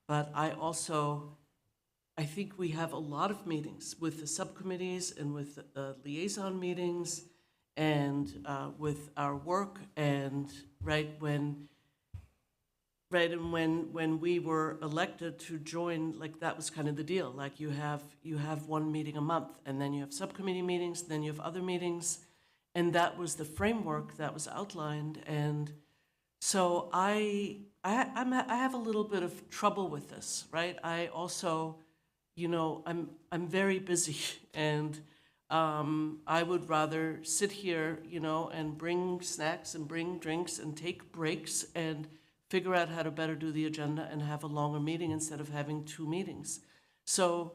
but I think we have a lot of meetings with the subcommittees and with liaison meetings and with our work. And when we were elected to join, that was kind of the deal. You have one meeting a month, and then you have subcommittee meetings, then you have other meetings. And that was the framework that was outlined. And so I have a little bit of trouble with this, right? I also, I'm very busy, and I would rather sit here, and bring snacks and bring drinks and take breaks and figure out how to better do the agenda and have a longer meeting instead of having 2 meetings. So,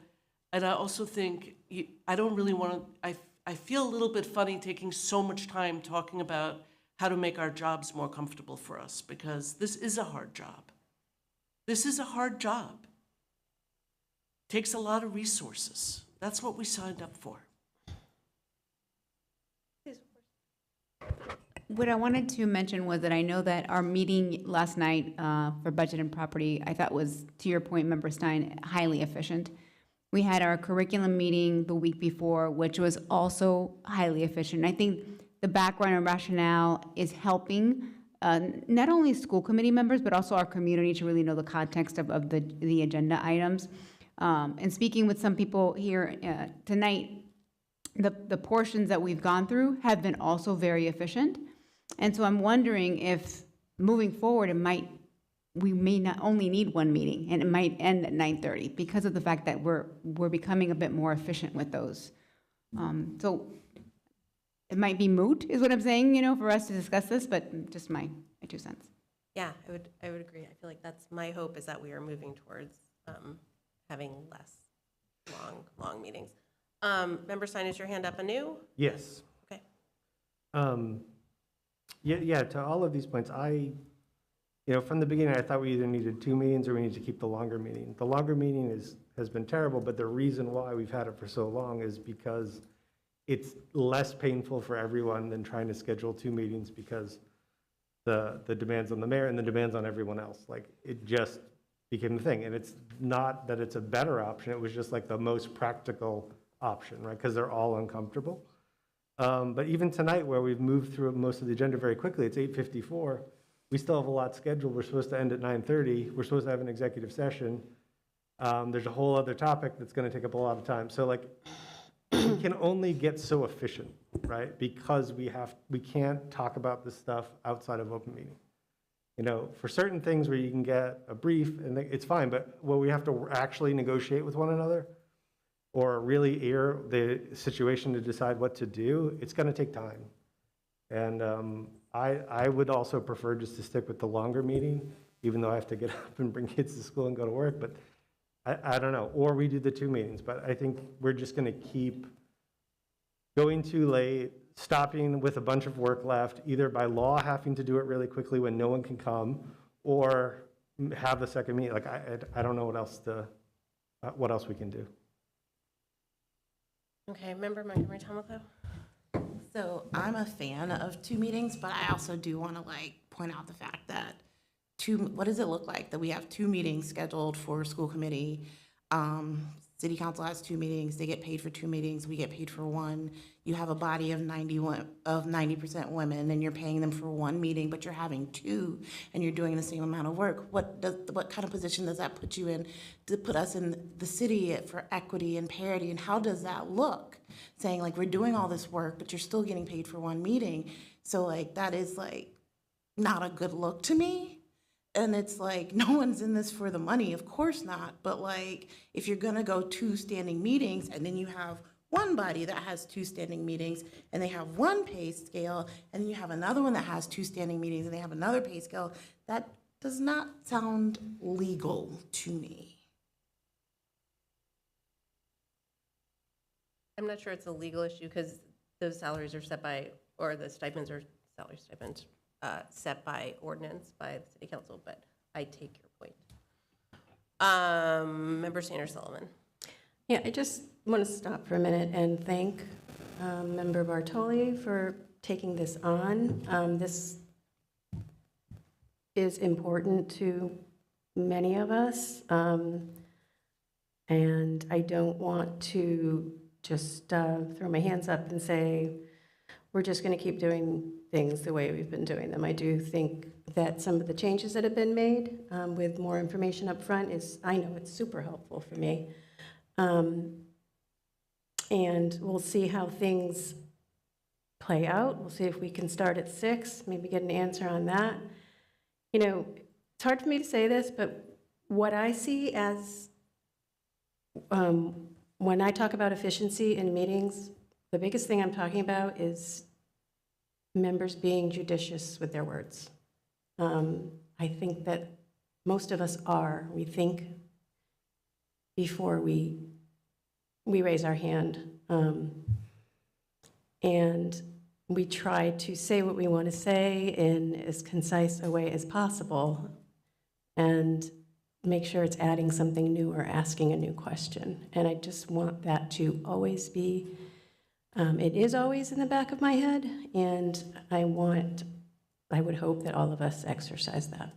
and I also think, I don't really want to, I feel a little bit funny taking so much time talking about how to make our jobs more comfortable for us, because this is a hard job. This is a hard job. Takes a lot of resources. That's what we signed up for. What I wanted to mention was that I know that our meeting last night for budget and property, I thought was, to your point, Member Stein, highly efficient. We had our curriculum meeting the week before, which was also highly efficient. I think the background and rationale is helping not only school committee members, but also our community to really know the context of the agenda items. And speaking with some people here tonight, the portions that we've gone through have been also very efficient. And so I'm wondering if moving forward, we may not only need one meeting and it might end at 9:30 because of the fact that we're becoming a bit more efficient with those. So it might be moot, is what I'm saying, for us to discuss this, but just my 2 cents. Yeah, I would agree. I feel like that's my hope, is that we are moving towards having less long meetings. Member Stein, is your hand up anew? Yes. Okay. Yeah, to all of these points, from the beginning, I thought we either needed 2 meetings or we need to keep the longer meeting. The longer meeting has been terrible, but the reason why we've had it for so long is because it's less painful for everyone than trying to schedule 2 meetings because the demands on the mayor and the demands on everyone else. Like, it just became the thing. And it's not that it's a better option, it was just like the most practical option, right? Because they're all uncomfortable. But even tonight, where we've moved through most of the agenda very quickly, it's 8:54. We still have a lot scheduled. We're supposed to end at 9:30. We're supposed to have an executive session. There's a whole other topic that's going to take up a lot of time. So like, we can only get so efficient, right? Because we can't talk about this stuff outside of open meeting. For certain things where you can get a brief and it's fine, but when we have to actually negotiate with one another or really air the situation to decide what to do, it's going to take time. And I would also prefer just to stick with the longer meeting, even though I have to get up and bring kids to school and go to work. But I don't know. Or we do the 2 meetings. But I think we're just going to keep going too late, stopping with a bunch of work left, either by law having to do it really quickly when no one can come, or have the second meeting. Like, I don't know what else we can do. Okay, Member Montgomery Tomoko. So I'm a fan of 2 meetings, but I also do want to point out the fact that what does it look like that we have 2 meetings scheduled for school committee? City council has 2 meetings, they get paid for 2 meetings, we get paid for 1. You have a body of 90% women and you're paying them for 1 meeting, but you're having 2 and you're doing the same amount of work. What kind of position does that put you in to put us in the city for equity and parity? And how does that look? Saying like, we're doing all this work, but you're still getting paid for 1 meeting. So like, that is like not a good look to me. And it's like, no one's in this for the money, of course not. But like, if you're gonna go 2 standing meetings and then you have one body that has 2 standing meetings and they have 1 pay scale, and then you have another one that has 2 standing meetings and they have another pay scale, that does not sound legal to me. I'm not sure it's a legal issue because those salaries are set by, or the stipends are salary stipends set by ordinance by the city council, but I take your point. Member Sanders-Sullivan. Yeah, I just want to stop for a minute and thank Member Bartoli for taking this on. This is important to many of us, and I don't want to just throw my hands up and say, we're just going to keep doing things the way we've been doing them. I do think that some of the changes that have been made with more information up front I know it's super helpful for me. And we'll see how things play out. We'll see if we can start at 6, maybe get an answer on that. It's hard for me to say this, but what I see as, when I talk about efficiency in meetings, the biggest thing I'm talking about is members being judicious with their words. I think that most of us are. We think before we raise our hand. And we try to say what we want to say in as concise a way as possible. And make sure it's adding something new or asking a new question. And I just want that to always be, it is always in the back of my head, and I would hope that all of us exercise that.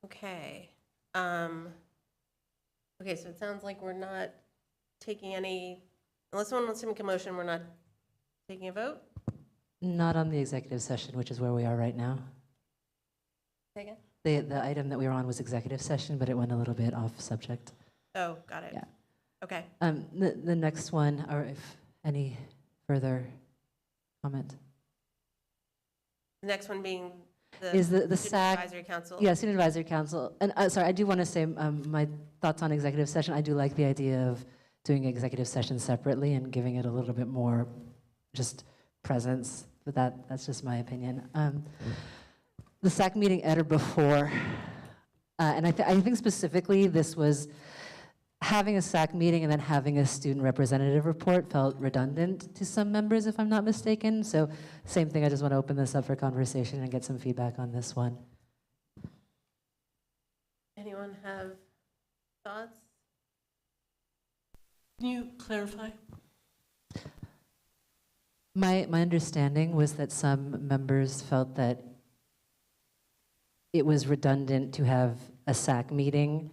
Okay. Okay, so it sounds like we're not taking any, unless someone wants to make a motion, we're not taking a vote? Not on the executive session, which is where we are right now. Say again? The item that we were on was executive session, but it went a little bit off subject. Oh, got it. Yeah. Okay. The next one, or if any further comment? The next one being Is the Student SAC Advisory Council. Yeah, Student Advisory Council. And sorry, I do want to say my thoughts on executive session. I do like the idea of doing executive session separately and giving it a little bit more just presence, but that's just my opinion. The SAC meeting at or before, and I think specifically this was having a SAC meeting and then having a student representative report felt redundant to some members, if I'm not mistaken. So same thing, I just want to open this up for conversation and get some feedback on this one. Anyone have thoughts? Can you clarify? My understanding was that some members felt that it was redundant to have a SAC meeting,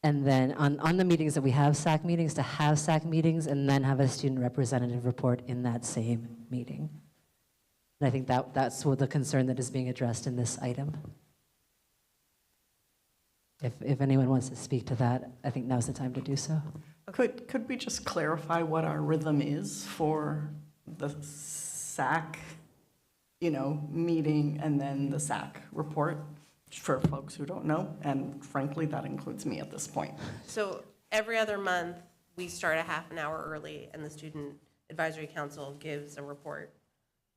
and then on the meetings that we have SAC meetings, to have SAC meetings and then have a student representative report in that same meeting. And I think that's what the concern that is being addressed in this item. If anyone wants to speak to that, I think now's the time to do so. Could we just clarify what our rhythm is for the SAC, meeting and then the SAC report for folks who don't know? And frankly, that includes me at this point. So every other month, we start a half an hour early, and the Student Advisory Council gives a report.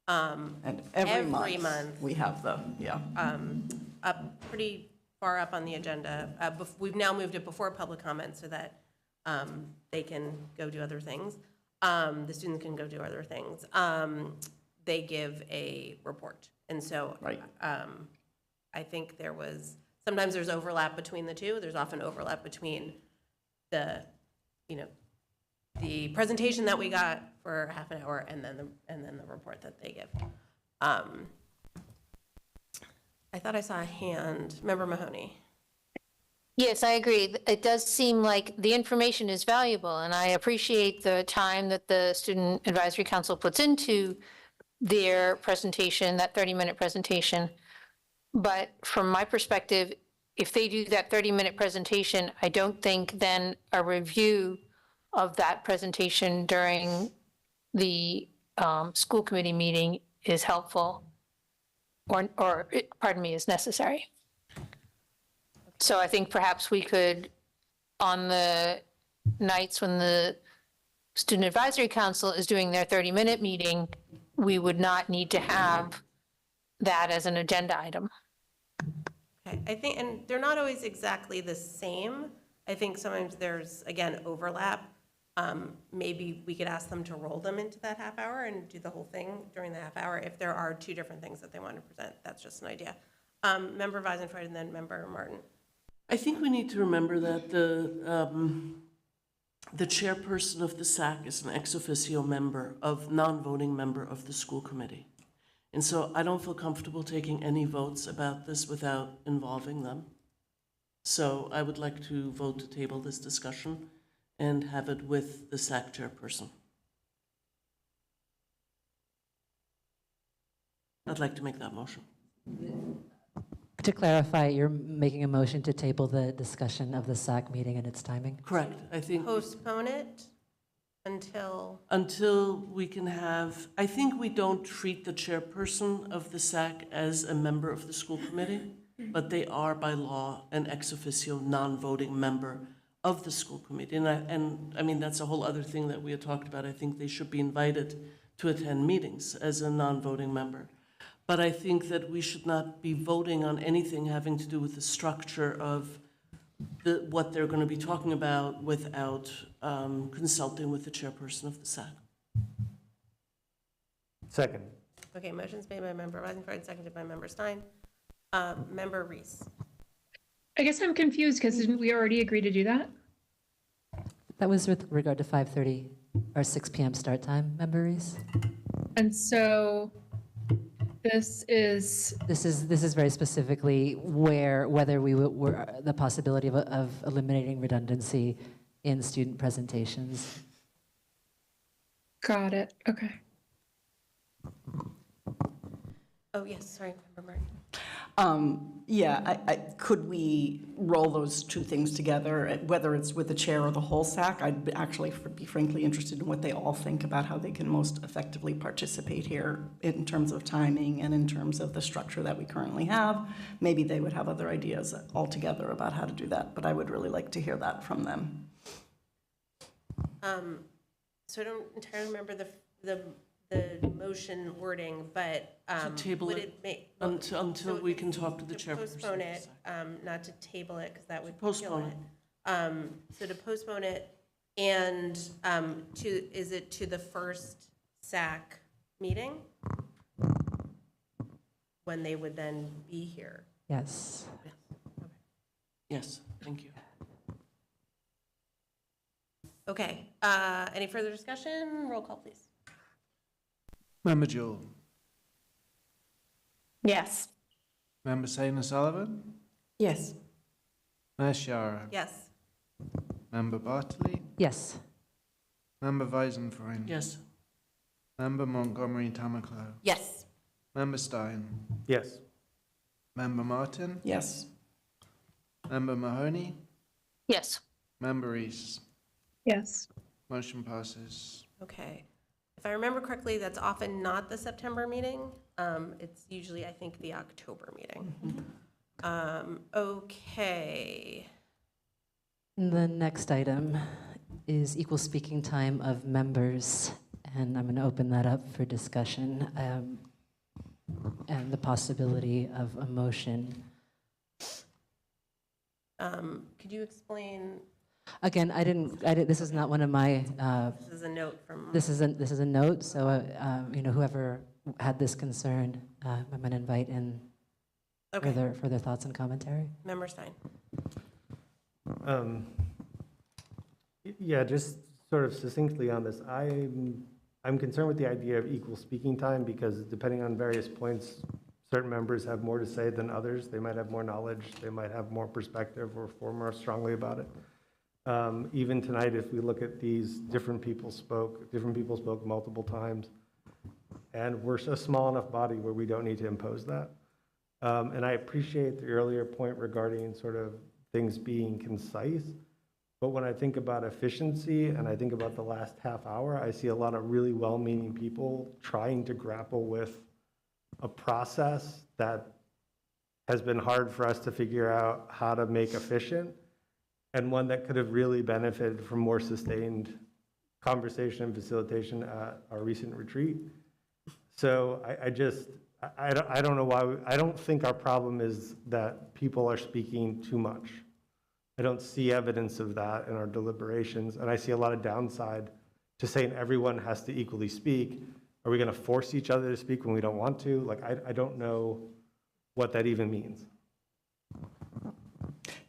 And every month we have up pretty far up on the agenda. We've now moved it before public comment so that they can go do other things. The students can go do other things. They give a report. And so I think sometimes there's overlap between the two. There's often overlap between the presentation that we got for half an hour and then the report that they give. I thought I saw a hand. Member Mahoney. Yes, I agree. It does seem like the information is valuable, and I appreciate the time that the Student Advisory Council puts into their presentation, that 30-minute presentation. But from my perspective, if they do that 30-minute presentation, I don't think then a review of that presentation during the school committee meeting is helpful, or pardon me, is necessary. So I think perhaps we could, on the nights when the Student Advisory Council is doing their 30-minute meeting, we would not need to have that as an agenda item. Okay, I think, and they're not always exactly the same. I think sometimes there's, again, overlap. Maybe we could ask them to roll them into that half hour and do the whole thing during the half hour if there are two different things that they want to present. That's just an idea. Member Weisenfried and then Member Martin. I think we need to remember that the chairperson of the SAC is an ex officio member non-voting member of the school committee. And so I don't feel comfortable taking any votes about this without involving them. So I would like to vote to table this discussion and have it with the SAC chairperson. I'd like to make that motion. To clarify, you're making a motion to table the discussion of the SAC meeting and its timing? Correct. I think Postpone it until we can have, I think we don't treat the chairperson of the SAC as a member of the school committee, but they are by law an ex officio non-voting member of the school committee. And I mean, that's a whole other thing that we had talked about. I think they should be invited to attend meetings as a non-voting member. But I think that we should not be voting on anything having to do with the structure of what they're going to be talking about without consulting with the chairperson of the SAC. Second. Okay, motion's made by Member Weisenfried, seconded by Member Stein. Member Reese. I guess I'm confused because didn't we already agree to do that? That was with regard to 5:30 or 6 p.m. start time, member Reese? And so this is, This is very specifically whether we were the possibility of eliminating redundancy in student presentations. got it, okay. Oh, yes, sorry, Member Murray. Yeah, could we roll those two things together, whether it's with the chair or the whole SAC? I'd actually be frankly interested in what they all think about how they can most effectively participate here in terms of timing and in terms of the structure that we currently have. Maybe they would have other ideas altogether about how to do that, but I would really like to hear that from them. So I don't entirely remember the motion wording, but To table would it it make? until we can talk to the chairperson. Postpone it, not to table it, because that would kill Postpone it. So to postpone it, and is it to the first SAC meeting? When they would then be here? Yes. Yes, thank you. Okay, any further discussion? Roll call, please. Member Jewell. Yes. Member Saina Sullivan. Yes. Mayor Shara. Yes. Member Bartley. Yes. Member Weisenfreund. Yes. Member Montgomery Tamaclow. Yes. Member Stein. Yes. Member Martin. Yes. Member Mahoney. Yes. Member Reese. Yes. Motion passes. Okay. If I remember correctly, that's often not the September meeting. It's usually, I think, the October meeting. Okay. The next item is equal speaking time of members, and I'm going to open that up for discussion and the possibility of a motion. Could you explain? Again, I didn't, this is not one of my, This is a note from. this is a note, so, whoever had this concern, I'm going to invite in Okay. further thoughts and commentary. Member Stein. Yeah, just sort of succinctly on this, I'm concerned with the idea of equal speaking time because depending on various points, certain members have more to say than others. They might have more knowledge, they might have more perspective or feel more strongly about it. Even tonight, if we look at these, different people spoke multiple times, and we're a small enough body where we don't need to impose that. And I appreciate the earlier point regarding sort of things being concise, but when I think about efficiency and I think about the last half hour, I see a lot of really well-meaning people trying to grapple with a process that has been hard for us to figure out how to make efficient, and one that could have really benefited from more sustained conversation and facilitation at our recent retreat. So I don't know why, I don't think our problem is that people are speaking too much. I don't see evidence of that in our deliberations, and I see a lot of downside to saying everyone has to equally speak. Are we gonna force each other to speak when we don't want to? Like, I don't know what that even means.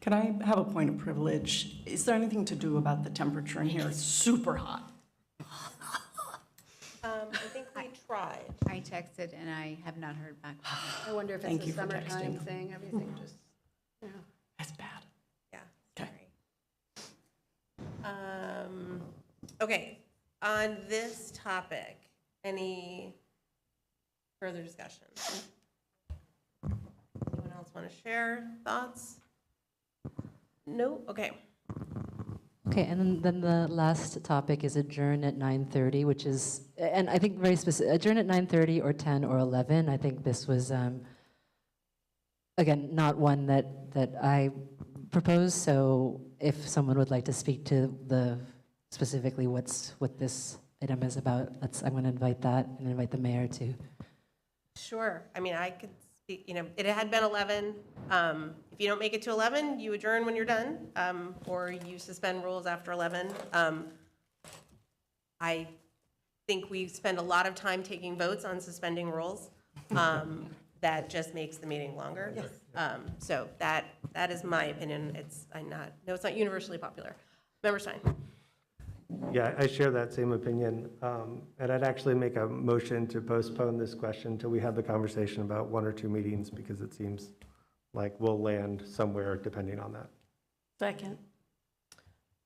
Can I have a point of privilege? Is there anything to do about the temperature in here? It's super hot. I think we tried. I texted and I have not heard back. I wonder if Thank it's you a for summertime texting. thing, everything just, you know. That's bad. Yeah, Okay. sorry. Okay, on this topic, any further discussion? Anyone else want to share thoughts? No? Okay. Okay, and then the last topic is adjourn at 9:30, which is, and I think very specific, adjourn at 9:30 or 10 or 11. I think this was, again, not one that I proposed, so if someone would like to speak to specifically what this item is about, I'm going to invite that and invite the mayor to. Sure. I mean, I could speak, it had been 11. If you don't make it to 11, you adjourn when you're done, or you suspend rules after 11. I think we spend a lot of time taking votes on suspending rules. That just makes the meeting longer. So that is my opinion. No, it's not universally popular. Member Stein. Yeah, I share that same opinion. And I'd actually make a motion to postpone this question until we have the conversation about 1 or 2 meetings, because it seems like we'll land somewhere depending on that. Second.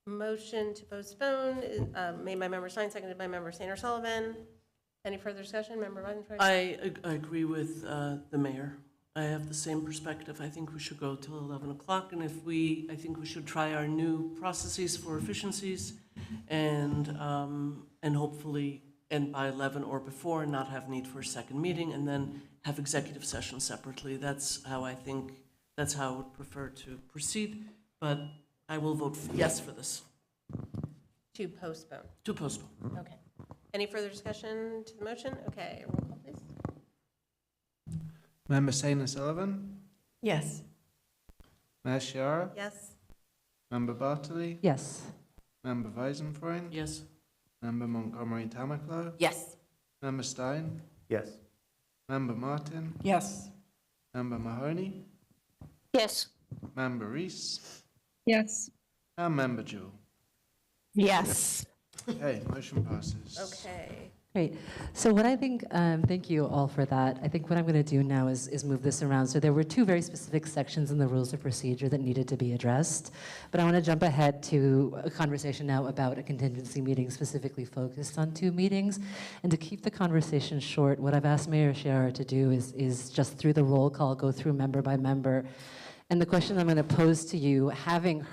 Motion to postpone is made by Member Stein, seconded by Member Sanders Sullivan. Any further discussion? Member Weisenfeld? I agree with the mayor. I have the same perspective. I think we should go till 11 o'clock, and I think we should try our new processes for efficiencies, and hopefully end by 11 or before, and not have need for a second meeting, and then have executive session separately. That's how I would prefer to proceed, but I will vote yes for this. To postpone. To postpone. Okay. Any further discussion to the motion? Okay, roll call, please. Member Sanders Sullivan? Yes. Mayor Chiara? Yes. Member Bartley? Yes. Member Weisenfreund? Yes. Member Montgomery Tamaclo? Yes. Member Stein? Yes. Member Martin? Yes. Member Mahoney? Yes. Member Reese? Yes. And Member Jewell. Yes. Okay, motion passes. Okay. Great. So what I think, thank you all for that. I think what I'm going to do now is move this around. So there were 2 very specific sections in the rules of procedure that needed to be addressed. But I want to jump ahead to a conversation now about a contingency meeting specifically focused on 2 meetings. And to keep the conversation short, what I've asked Mayor Chiara to do is just through the roll call, go through member by member. And the question I'm going to pose to you, having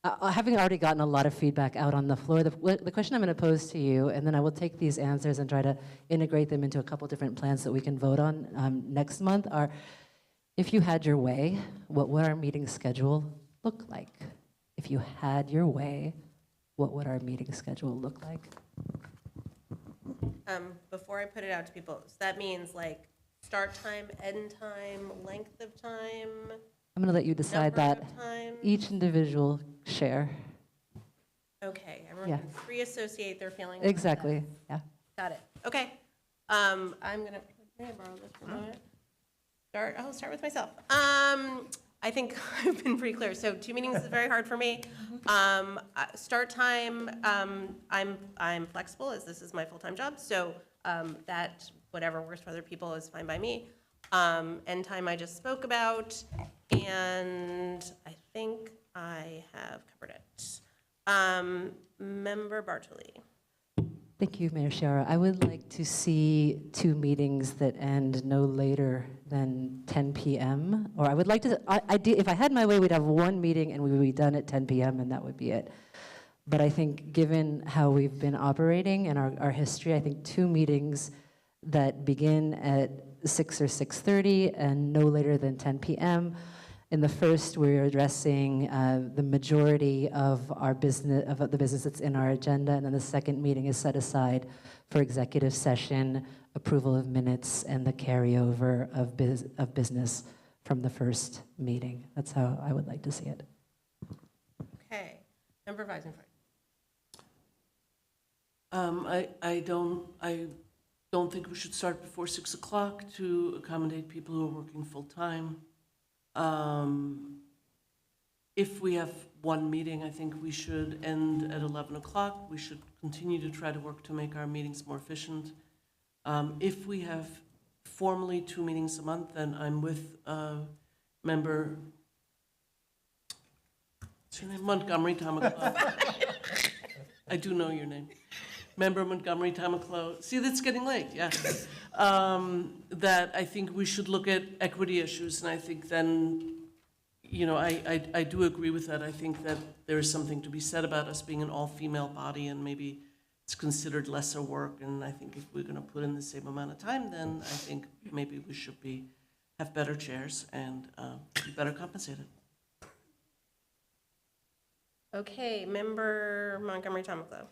already gotten a lot of feedback out on the floor, the question I'm going to pose to you, and then I will take these answers and try to integrate them into a couple different plans that we can vote on next month, are, if you had your way, what would our meeting schedule look like? If you had your way, what would our meeting schedule look like? Before I put it out to people, so that means like start time, end time, length of time? I'm going to let you decide Number that. of times? Each individual share. Okay, everyone Yeah. can free associate their feelings. with Exactly, yeah. that. Got it. Okay. I'm gonna, may I borrow this for a moment? I'll start with myself. I think I've been pretty clear. So 2 meetings is very hard for me. Start time, I'm flexible, as this is my full-time job. So that, whatever works for other people is fine by me. End time I just spoke about, and I think I have covered it. Member Bartoli. Thank you, Mayor Chiara. I would like to see 2 meetings that end no later than 10 p.m. Or I would like to, if I had my way, we'd have 1 meeting and we would be done at 10 p.m. and that would be it. But I think given how we've been operating and our history, I think 2 meetings that begin at 6 or 6:30 and no later than 10 p.m. In the first, we're addressing the majority of our business, of the business that's in our agenda, and then the second meeting is set aside for executive session, approval of minutes, and the carryover of business from the first meeting. That's how I would like to see it. Okay. Member Weisenfeld. I don't think we should start before 6 o'clock to accommodate people who are working full-time. If we have 1 meeting, I think we should end at 11 o'clock. We should continue to try to work to make our meetings more efficient. If we have formally 2 meetings a month, then I'm with member, what's your name? Montgomery Tamaclo. I do know your name. Member Montgomery Tamaclo. See, that's getting late, yeah. That I think we should look at equity issues, and I think then, you know, I do agree with that. I think that there is something to be said about us being an all-female body, and maybe it's considered lesser work, and I think if we're gonna put in the same amount of time, then I think maybe we should have better chairs and be better compensated. Okay, Member Montgomery Tamaclo.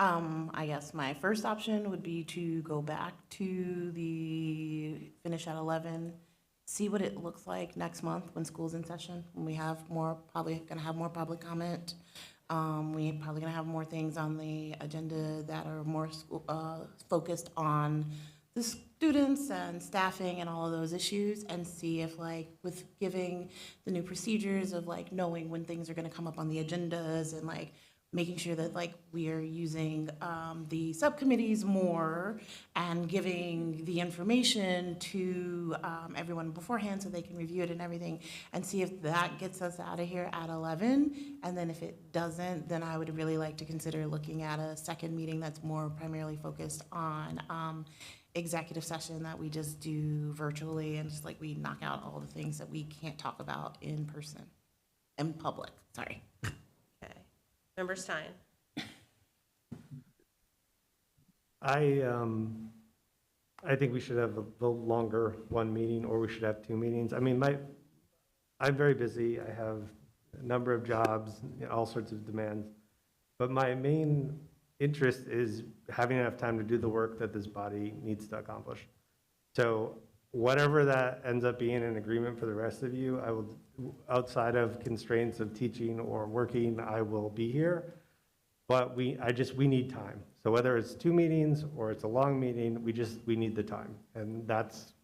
I guess my first option would be to go back to the finish at 11, see what it looks like next month when school's in session, when we have more, probably gonna have more public comment. We probably gonna have more things on the agenda that are more focused on the students and staffing and all of those issues, and see if like with giving the new procedures of like knowing when things are going to come up on the agendas and like making sure that like we are using the subcommittees more and giving the information to everyone beforehand so they can review it and everything, and see if that gets us out of here at 11. And then if it doesn't, then I would really like to consider looking at a second meeting that's more primarily focused on executive session that we just do virtually, and just like we knock out all the things that we can't talk about in person, in public, sorry. Okay. Member Stein? I think we should have the longer one meeting, or we should have two meetings. I mean, I'm very busy. I have a number of jobs, all sorts of demands. But my main interest is having enough time to do the work that this body needs to accomplish. So whatever that ends up being an agreement for the rest of you, I will, outside of constraints of teaching or working, I will be here. But we need time. So whether it's two meetings or it's a long meeting, we need the time. And that's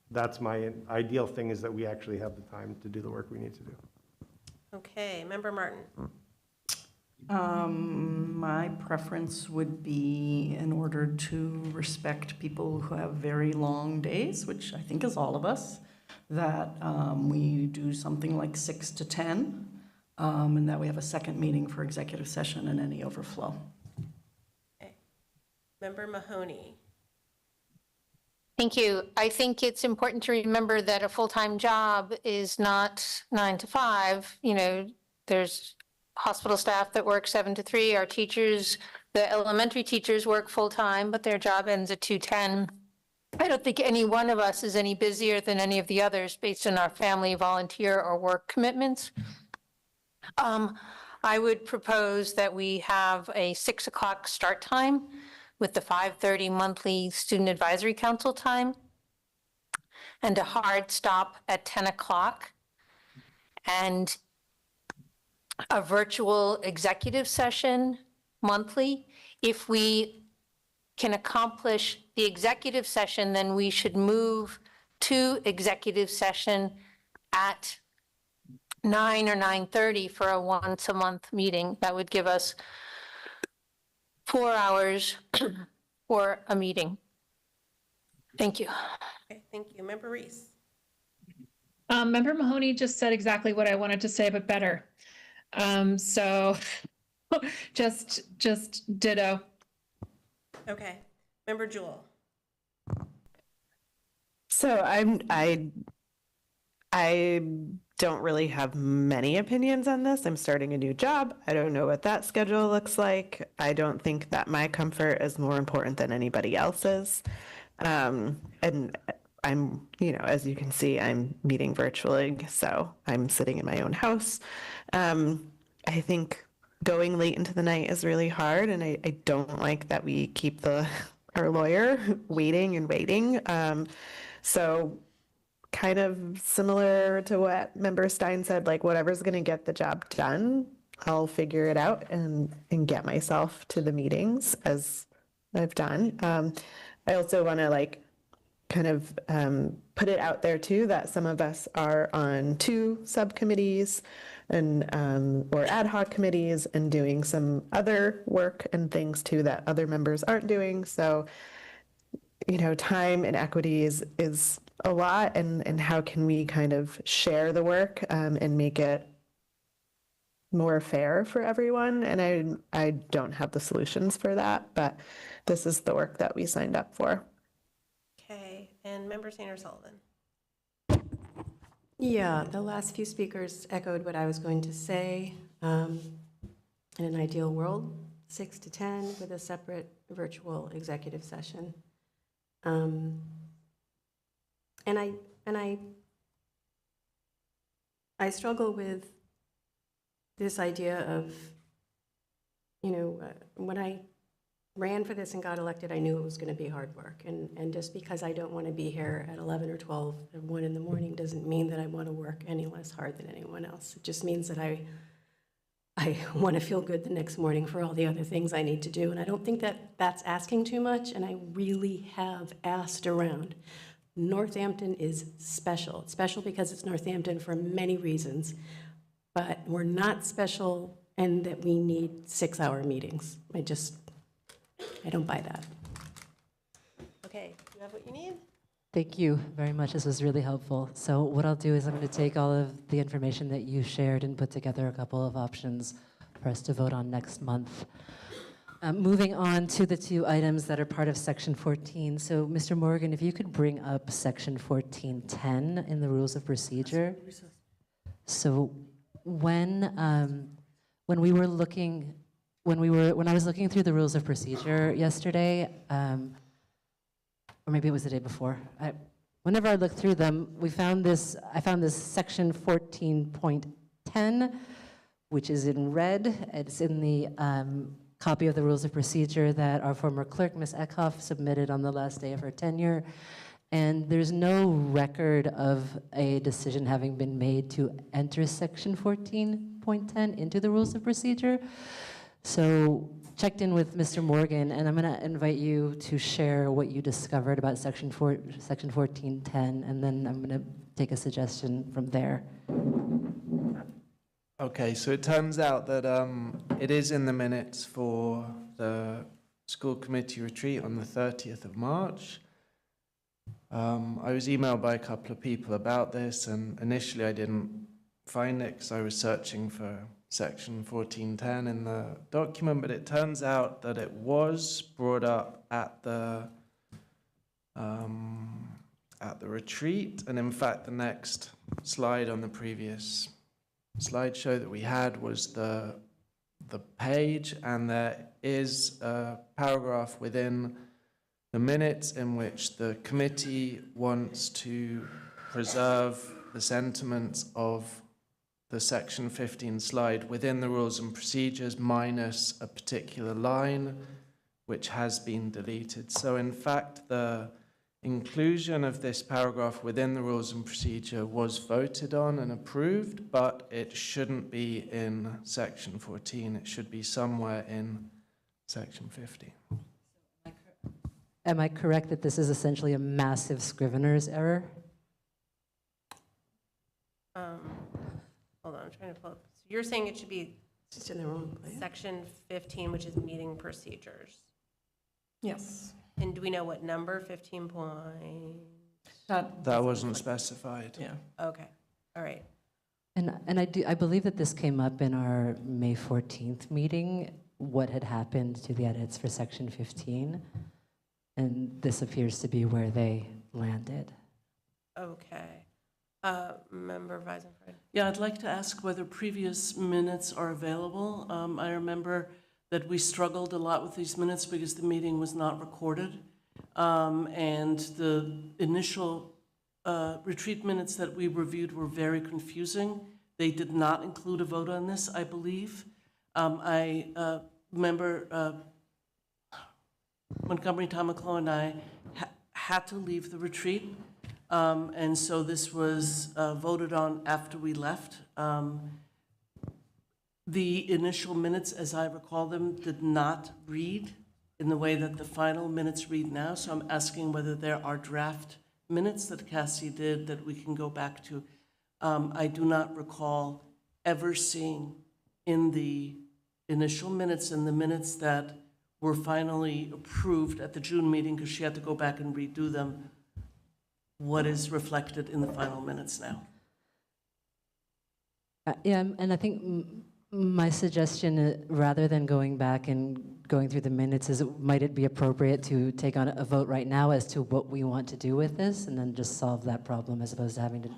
my ideal thing, is that we actually have the time to do the work we need to do. Okay, Member Martin? My preference would be, in order to respect people who have very long days, which I think is all of us, that we do something like 6 to 10, and that we have a second meeting for executive session and any overflow. Okay. Member Mahoney? Thank you. I think it's important to remember that a full-time job is not 9 to 5. You know, there's hospital staff that work 7 to 3. Our teachers, the elementary teachers, work full-time, but their job ends at 2:10. I don't think any one of us is any busier than any of the others based on our family, volunteer, or work commitments. I would propose that we have a 6 o'clock start time with the 5:30 monthly Student Advisory Council time, and a hard stop at 10 o'clock, and a virtual executive session monthly. If we can accomplish the executive session, then we should move to executive session at 9 or 9:30 for a once-a-month meeting. That would give us 4 hours for a meeting. Thank you. Okay, thank you. Member Reese? Member Mahoney just said exactly what I wanted to say, but better. So just ditto. Okay. Member Jewell? So I don't really have many opinions on this. I'm starting a new job. I don't know what that schedule looks like. I don't think that my comfort is more important than anybody else's. And I'm, as you can see, I'm meeting virtually, so I'm sitting in my own house. I think going late into the night is really hard, and I don't like that we keep our lawyer waiting and waiting. So kind of similar to what Member Stein said, like whatever's going to get the job done, I'll figure it out and get myself to the meetings as I've done. I also want to kind of put it out there too that some of us are on 2 subcommittees and or ad hoc committees and doing some other work and things too that other members aren't doing. So, time and equity is a lot, and how can we kind of share the work and make it more fair for everyone? And I don't have the solutions for that, but this is the work that we signed up for. Okay, and Member Sanders-Sullivan? Yeah, the last few speakers echoed what I was going to say. In an ideal world, 6 to 10 with a separate virtual executive session. And I struggle with this idea of, when I ran for this and got elected, I knew it was going to be hard work. And just because I don't want to be here at 11 or 12 or 1 in the morning doesn't mean that I want to work any less hard than anyone else. It just means that I want to feel good the next morning for all the other things I need to do. And I don't think that that's asking too much, and I really have asked around. Northampton is special. It's special because it's Northampton for many reasons, but we're not special in that we need 6-hour meetings. I don't buy that. Okay, you have what you need? Thank you very much. This was really helpful. So what I'll do is I'm going to take all of the information that you shared and put together a couple of options for us to vote on next month. Moving on to the two items that are part of Section 14. So, Mr. Morgan, if you could bring up Section 1410 in the Rules of Procedure. So, when I was looking through the Rules of Procedure yesterday, or maybe it was the day before. Whenever I looked through them, I found this Section 14.10, which is in red. It's in the copy of the Rules of Procedure that our former clerk, Ms. Eckhoff, submitted on the last day of her tenure. And there's no record of a decision having been made to enter Section 14.10 into the Rules of Procedure. So checked in with Mr. Morgan, and I'm going to invite you to share what you discovered about Section 1410, and then I'm going to take a suggestion from there. Okay, so it turns out that it is in the minutes for the school committee retreat on the 30th of March. I was emailed by a couple of people about this, and initially I didn't find it because I was searching for Section 1410 in the document, but it turns out that it was brought up at the retreat, and in fact the next slide on the previous slideshow that we had was the page, and there is a paragraph within the minutes in which the committee wants to preserve the sentiments of the Section 15 slide within the Rules and Procedures minus a particular line which has been deleted. So in fact, the inclusion of this paragraph within the Rules and Procedure was voted on and approved, but it shouldn't be in Section 14. It should be somewhere in Section 15. Am I correct that this is essentially a massive Scrivener's error? Hold on, I'm trying to pull up. So you're saying it should be Just in the wrong place. Section 15, which is meeting procedures. Yes. And do we know what number? 15 point? That wasn't specified. Yeah. Okay, all right. And I believe that this came up in our May 14th meeting, what had happened to the edits for Section 15. And this appears to be where they landed. Okay. Member Weisenfried. Yeah, I'd like to ask whether previous minutes are available. I remember that we struggled a lot with these minutes because the meeting was not recorded. And the initial retreat minutes that we reviewed were very confusing. They did not include a vote on this, I believe. I remember Montgomery Tamaclo and I had to leave the retreat. And so this was voted on after we left. The initial minutes, as I recall them, did not read in the way that the final minutes read now. So I'm asking whether there are draft minutes that Cassie did that we can go back to. I do not recall ever seeing in the initial minutes and the minutes that were finally approved at the June meeting, because she had to go back and redo them, what is reflected in the final minutes now. Yeah, and I think my suggestion, rather than going back and going through the minutes, is might it be appropriate to take on a vote right now as to what we want to do with this, and then just solve that problem as opposed to having to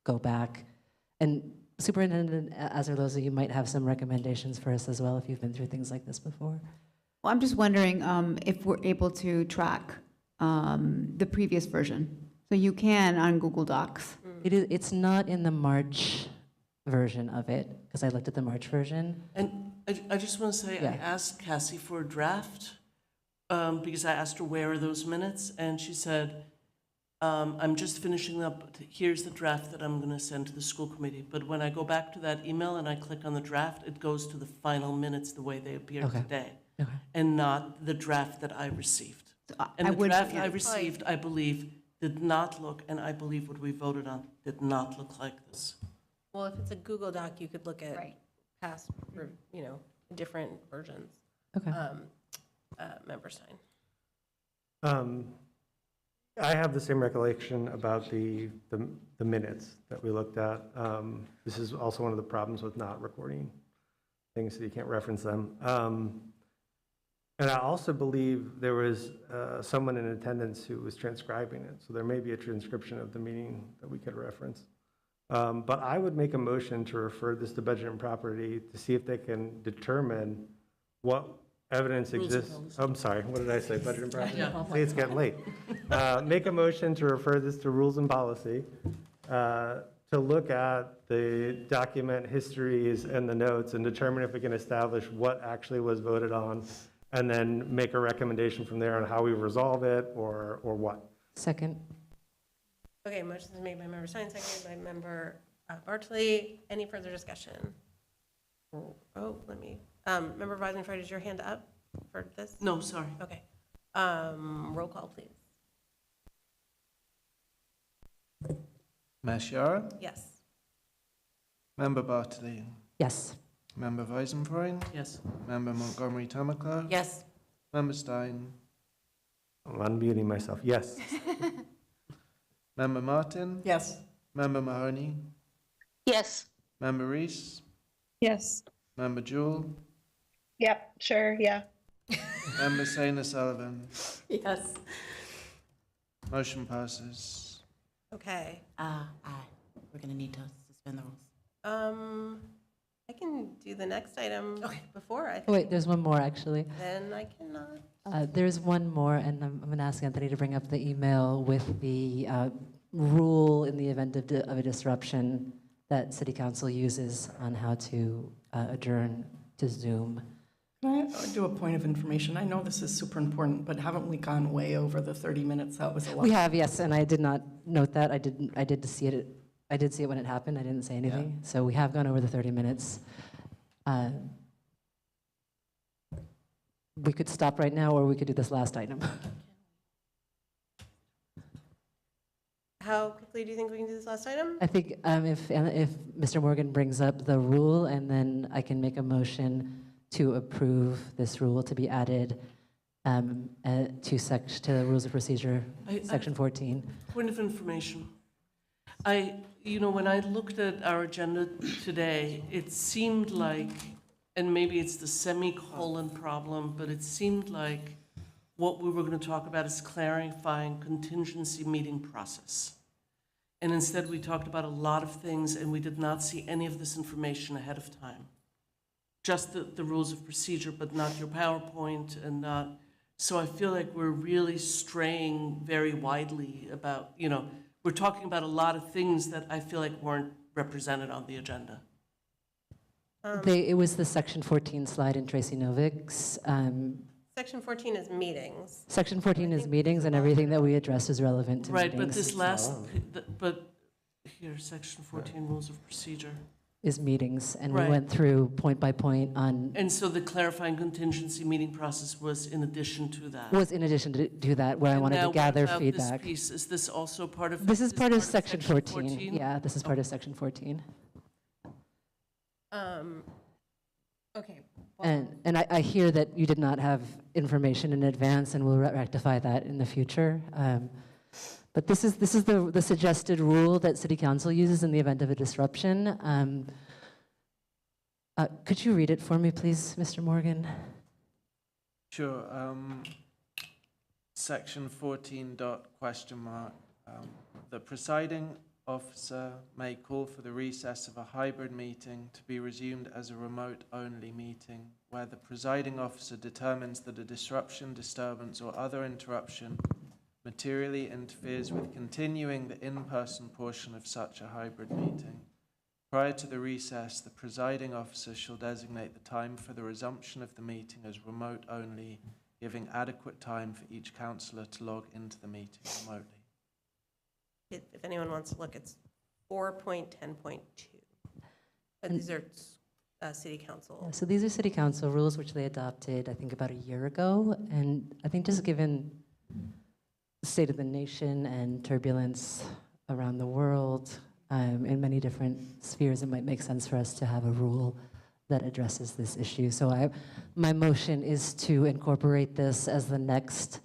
go back. And Superintendent Azarloza, you might have some recommendations for us as well if you've been through things like this before. Well, I'm just wondering if we're able to track the previous version. So you can on Google Docs. It's not in the March version of it, because I looked at the March version. And I just want to say, Yeah. I asked Cassie for a draft because I asked her where are those minutes, and she said I'm just finishing up, here's the draft that I'm gonna send to the school committee. But when I go back to that email and I click on the draft, it goes to the final minutes the way they appear Okay. today. Okay. And not the draft that I received. I And the would- draft yeah. I received, I believe, did not look, and I believe what we voted on did not look like this. Well, if it's a Google Doc, you could look at past, different versions. Okay. Member Stein. I have the same recollection about the minutes that we looked at. This is also one of the problems with not recording things, so you can't reference them. And I also believe there was someone in attendance who was transcribing it, so there may be a transcription of the meeting that we could reference. But I would make a motion to refer this to Budget and Property to see if they can determine what evidence Rules and exists. I'm sorry, what did I say? Budget and Property? Yeah. See, it's getting late. Make a motion to refer this to Rules and Policy to look at the document histories and the notes and determine if we can establish what actually was voted on, and then make a recommendation from there on how we resolve it or what. Second. Okay, motion is made by Member Stein, seconded by Member Bartley. Any further discussion? Member Weisenfried, is your hand up for this? No, sorry. Okay. Roll call, please. Mashiara? Yes. Member Bartley? Yes. Member Weisenfreund? Yes. Member Montgomery Tamaclow? Yes. Member Stein? I'm unmuting myself. Yes. Member Martin? Yes. Member Mahoney? Yes. Member Reese? Yes. Member Jewell? Yep, sure, yeah. Member Saina Sullivan? Yes. Motion passes. Okay. We're going to need to suspend the rules. I can do the next item before I think. Oh, wait, there's one more, actually. Then I cannot. There's one more, and I'm going to ask Anthony to bring up the email with the rule in the event of a disruption that City Council uses on how to adjourn to Zoom. Can I do a point of information? I know this is super important, but haven't we gone way over the 30 minutes? That was a lot. We have, yes, and I did not note that. I did see it. I did see it when it happened. I didn't say anything. So we have gone over the 30 minutes. We could stop right now, or we could do this last item. How quickly do you think we can do this last item? I think if Mr. Morgan brings up the rule, and then I can make a motion to approve this rule to be added to the Rules of Procedure, Section 14. Point of information. When I looked at our agenda today, it seemed like, and maybe it's the semicolon problem, but it seemed like what we were going to talk about is clarifying contingency meeting process. And instead, we talked about a lot of things, and we did not see any of this information ahead of time. Just the rules of procedure, but not your PowerPoint, and not. So I feel like we're really straying very widely about, we're talking about a lot of things that I feel like weren't represented on the agenda. It was the Section 14 slide in Tracy Novik's. Section 14 is meetings. Section 14 is meetings, and everything that we address is relevant to Right, meetings. but this last, but here, Section 14, Rules of Procedure. Is meetings, and we Right. went through point by point on. And so the clarifying contingency meeting process was in addition to that. Was in addition to that, where I And wanted now to what gather about feedback. This piece? Is this also part of? This is part of Section 14. Yeah, this is part of Section 14. Okay. And I hear that you did not have information in advance, and we'll rectify that in the future. But this is the suggested rule that City Council uses in the event of a disruption. Could you read it for me, please, Mr. Morgan? Sure. Section 14 dot question mark. The presiding officer may call for the recess of a hybrid meeting to be resumed as a remote-only meeting, where the presiding officer determines that a disruption, disturbance, or other interruption materially interferes with continuing the in-person portion of such a hybrid meeting. Prior to the recess, the presiding officer shall designate the time for the resumption of the meeting as remote only, giving adequate time for each councillor to log into the meeting remotely. if anyone wants to look, it's 4.10.2. But these are city council. So these are city council rules which they adopted, I think, about a year ago. And I think just given the state of the nation and turbulence around the world in many different spheres, it might make sense for us to have a rule that addresses this issue. So my motion is to incorporate this as the next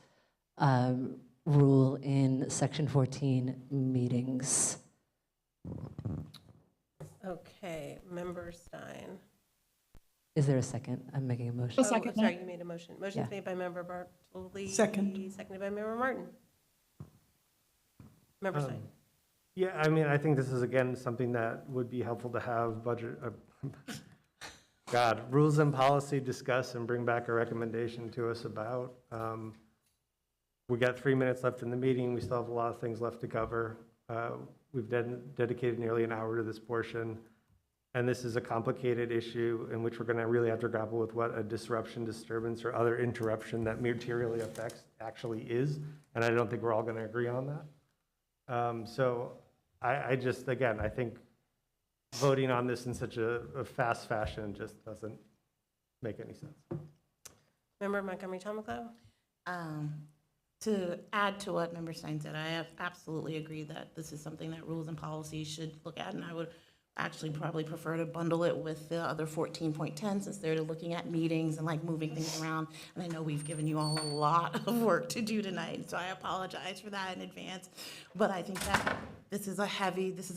rule in section 14 meetings. Okay, Member Stein. Is there a second? I'm making a motion. Oh, I'm sorry, you made a motion. Motion's made by Member Bartley. Second. Seconded by Member Martin. Member Stein. Yeah, I mean, I think this is, again, something that would be helpful to have rules and policy discuss and bring back a recommendation to us about. We got 3 minutes left in the meeting. We still have a lot of things left to cover. We've dedicated nearly an hour to this portion. And this is a complicated issue in which we're going to really have to grapple with what a disruption, disturbance, or other interruption that materially affects actually is. And I don't think we're all going to agree on that. So I just, again, I think voting on this in such a fast fashion just doesn't make any sense. Member Montgomery Tomaclo? To add to what Member Stein said, I absolutely agree that this is something that rules and policies should look at, and I would actually probably prefer to bundle it with the other 14.10 since they're looking at meetings and like moving things around. And I know we've given you all a lot of work to do tonight, so I apologize for that in advance. But I think that this is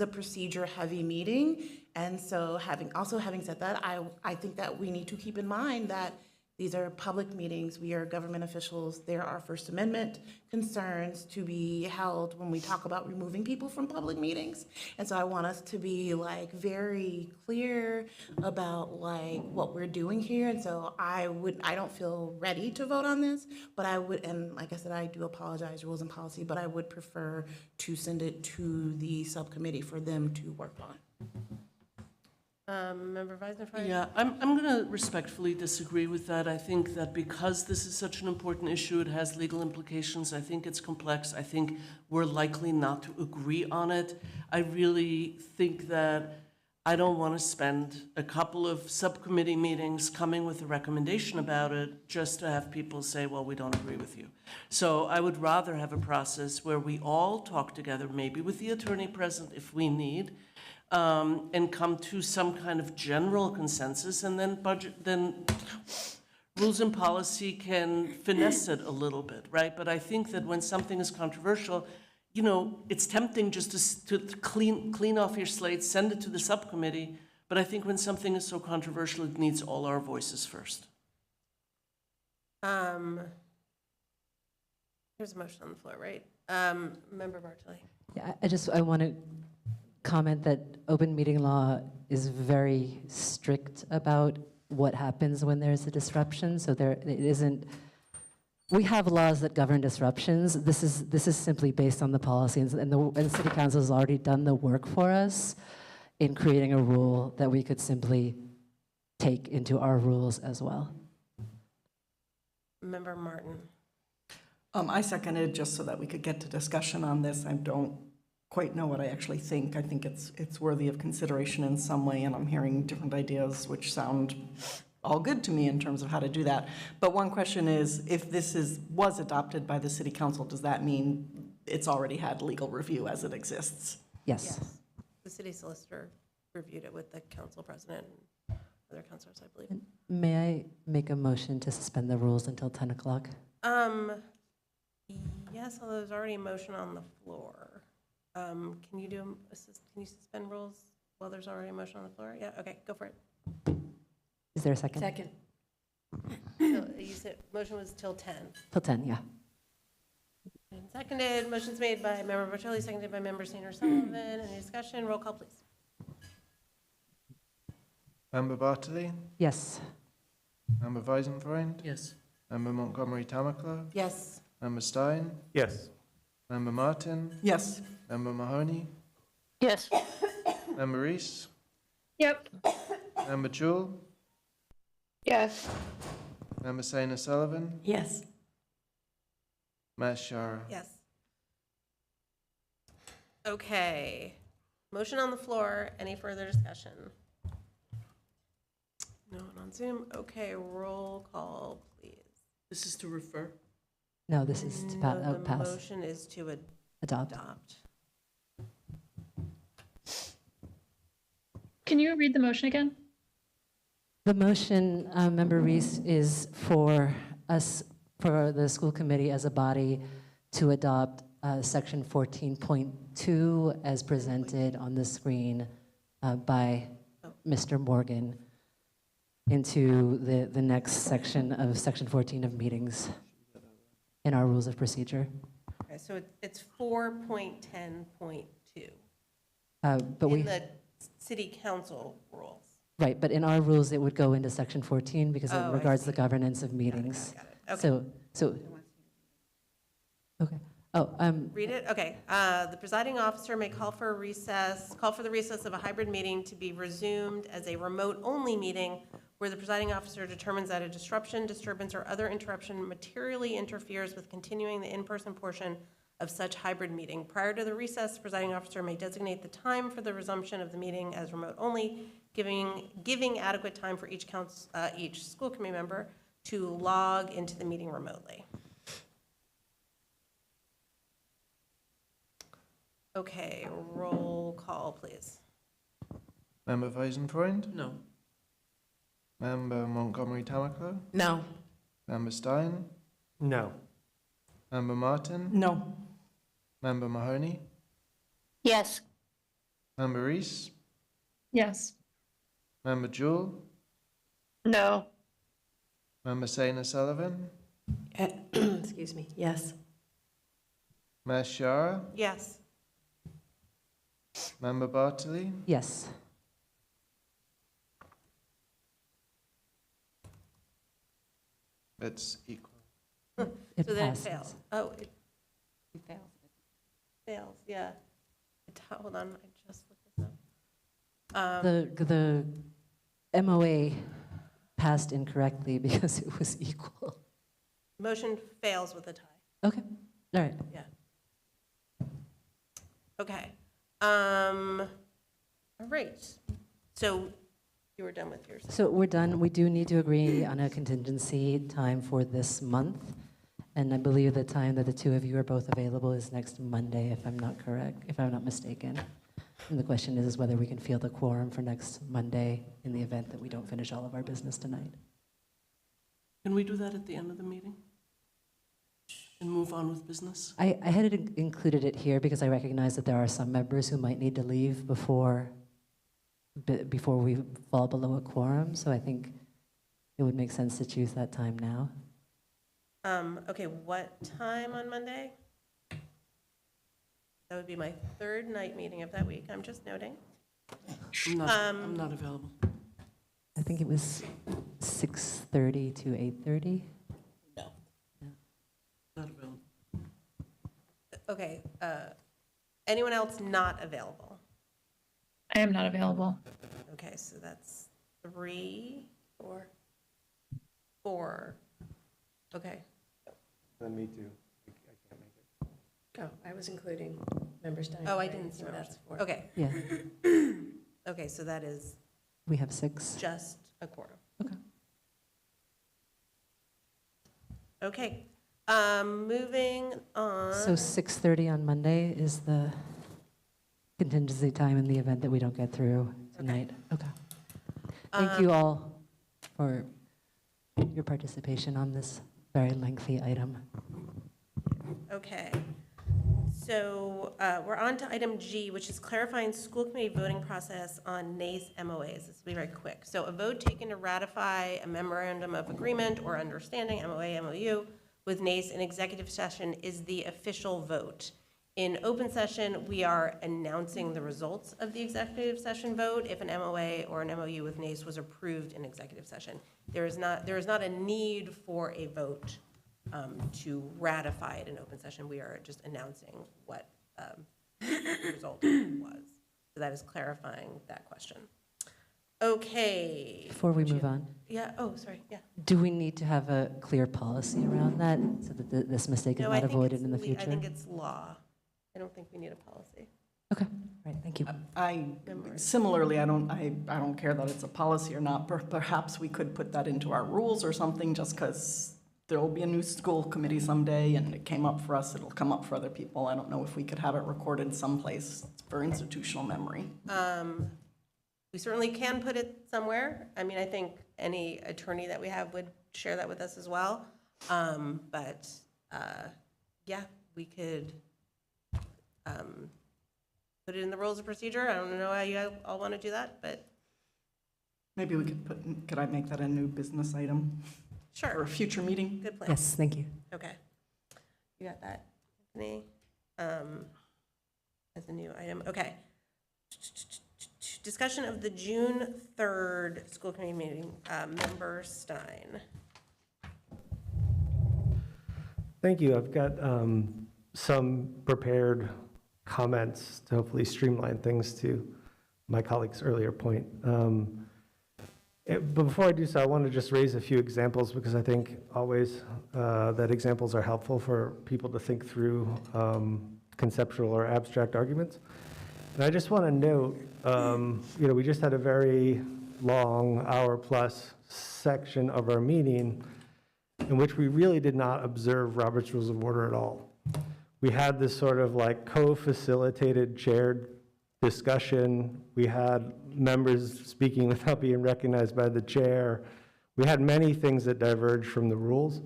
a procedure-heavy meeting, and so having said that, I think that we need to keep in mind that these are public meetings. We are government officials. There are First Amendment concerns to be held when we talk about removing people from public meetings. And so I want us to be like very clear about like what we're doing here. And so I don't feel ready to vote on this, but I would, and like I said, I do apologize, rules and policy, but I would prefer to send it to the subcommittee for them to work on. Member Weisenfeld? Yeah, I'm going to respectfully disagree with that. I think that because this is such an important issue, it has legal implications. I think it's complex. I think we're likely not to agree on it. I really think that I don't want to spend a couple of subcommittee meetings coming with a recommendation about it just to have people say, well, we don't agree with you. So I would rather have a process where we all talk together, maybe with the attorney present if we need, and come to some kind of general consensus, and then rules and policy can finesse it a little bit, right? But I think that when something is controversial, you know, it's tempting just to clean off your slate, send it to the subcommittee. But I think when something is so controversial, it needs all our voices first. Here's a motion on the floor, right? Member Bartley? Yeah, I want to comment that open meeting law is very strict about what happens when there's a disruption. So it isn't. We have laws that govern disruptions. This is simply based on the policy, and the City Council has already done the work for us in creating a rule that we could simply take into our rules as well. Member Martin? I seconded just so that we could get to discussion on this. I don't quite know what I actually think. I think it's worthy of consideration in some way, and I'm hearing different ideas which sound all good to me in terms of how to do that. But one question is, if this was adopted by the City Council, does that mean it's already had legal review as it exists? Yes. The city solicitor reviewed it with the council president and other councilors, I believe. May I make a motion to suspend the rules until 10 o'clock? Yes, although there's already a motion on the floor. Can you suspend rules while there's already a motion on the floor? Yeah, okay, go for it. Is there a second? Second. So you said motion was till 10. Till 10, yeah. And seconded, motion's made by Member Bertelli, seconded by Member Sullivan. Any discussion? Roll call, please. Member Bartley? Yes. Member Weisenfreund? Yes. Member Montgomery Tamaclo? Yes. Member Stein? Yes. Member Martin? Yes. Member Mahoney? Yes. Member Reese? Yep. Member Jewell? Yes. Member Saina Sullivan? Yes. Matt Shara? Yes. Okay. Motion on the floor. Any further discussion? No one on Zoom. Okay, roll call, please. This is to refer. No, this is to No, the pass. motion is to Adopt. Can you read the motion again? The motion, Member Reese, is for us, for the school committee as a body to adopt section 14.2 as presented on the screen by Mr. Morgan into the next section of section 14 of meetings in our rules of procedure. Okay, so it's 4.10.2. But in the city council rules. Right, but in our rules, it would go into section 14 because Oh, it I regards the see. governance of meetings. Got it. Okay. So, okay. Oh, Read it? Okay. The presiding officer may call for the recess of a hybrid meeting to be resumed as a remote-only meeting where the presiding officer determines that a disruption, disturbance, or other interruption materially interferes with continuing the in-person portion of such hybrid meeting. Prior to the recess, the presiding officer may designate the time for the resumption of the meeting as remote-only, giving adequate time for each school committee member to log into the meeting remotely. Okay, roll call, please. Member Weisenfreund? No. Member Montgomery Tamako? No. Member Stein? No. Member Martin? No. Member Mahoney? Yes. Member Reese? Yes. Member Jewell? No. Member Saina Sullivan? Excuse me, yes. Mayor Shara? Yes. Member Bartley? yes. It's equal. It So then it passes. fails. Oh, it fails, yeah. Hold on, I just looked this up. The MOA passed incorrectly because it was equal. Motion fails with a tie. Okay, all right. Yeah. Okay. All right. So you were done with yours. So we're done. We do need to agree on a contingency time for this month. And I believe the time that the two of you are both available is next Monday, if I'm not mistaken. And the question is whether we can field a quorum for next Monday in the event that we don't finish all of our business tonight. Can we do that at the end of the meeting? And move on with business? I had included it here because I recognize that there are some members who might need to leave before we fall below a quorum. So I think it would make sense to choose that time now. Okay, what time on Monday? That would be my third night meeting of that week. I'm just noting. I'm not available. I think it was 6:30 to 8:30. No. Not available. Okay, anyone else not available? I am not available. Okay, so that's 3, 4. Okay. Me too. I can't make it. Oh, I was including members down. Oh, I didn't see so that. that's 4. Okay. Yeah, Okay, so that is we have 6. just a quorum. Okay. Okay, moving on. So 6:30 on Monday is the contingency time in the event that we don't get through tonight. Okay. Thank you all for your participation on this very lengthy item. Okay, so we're on to item G, which is clarifying school committee voting process on NACE MOAs. This will be very quick. So a vote taken to ratify a memorandum of agreement or understanding, MOA, MOU, with NACE in executive session is the official vote. In open session, we are announcing the results of the executive session vote if an MOA or an MOU with NACE was approved in executive session. There is not a need for a vote to ratify it in open session. We are just announcing what the result was. So that is clarifying that question. Okay. Before we move on, Yeah, oh, sorry, yeah. do we need to have a clear policy around that so that this mistake is No, I not think avoided it's in the I future? think it's law. I don't think we need a policy. Right, thank you. Similarly, I don't care that it's a policy or not. Perhaps we could put that into our rules or something, just because there will be a new school committee someday, and it came up for us, it'll come up for other people. I don't know if we could have it recorded someplace for institutional memory. We certainly can put it somewhere. I mean, I think any attorney that we have would share that with us as well. But yeah, we could put it in the rules of procedure. I don't know how you all want to do that, but. Maybe we could I make that a new business item? Sure. For a future meeting? Good plan. Yes, thank you. Okay. You got that, Anthony? As a new item, okay. Discussion of the June 3rd school committee meeting, Member Stein. Thank you. I've got some prepared comments to hopefully streamline things to my colleague's earlier point. But before I do so, I want to just raise a few examples, because I think always that examples are helpful for people to think through conceptual or abstract arguments. And I just want to note, we just had a very long hour-plus section of our meeting in which we really did not observe Robert's Rules of Order at all. We had this sort of like co-facilitated, chaired discussion. We had members speaking without being recognized by the chair. We had many things that diverged from the rules.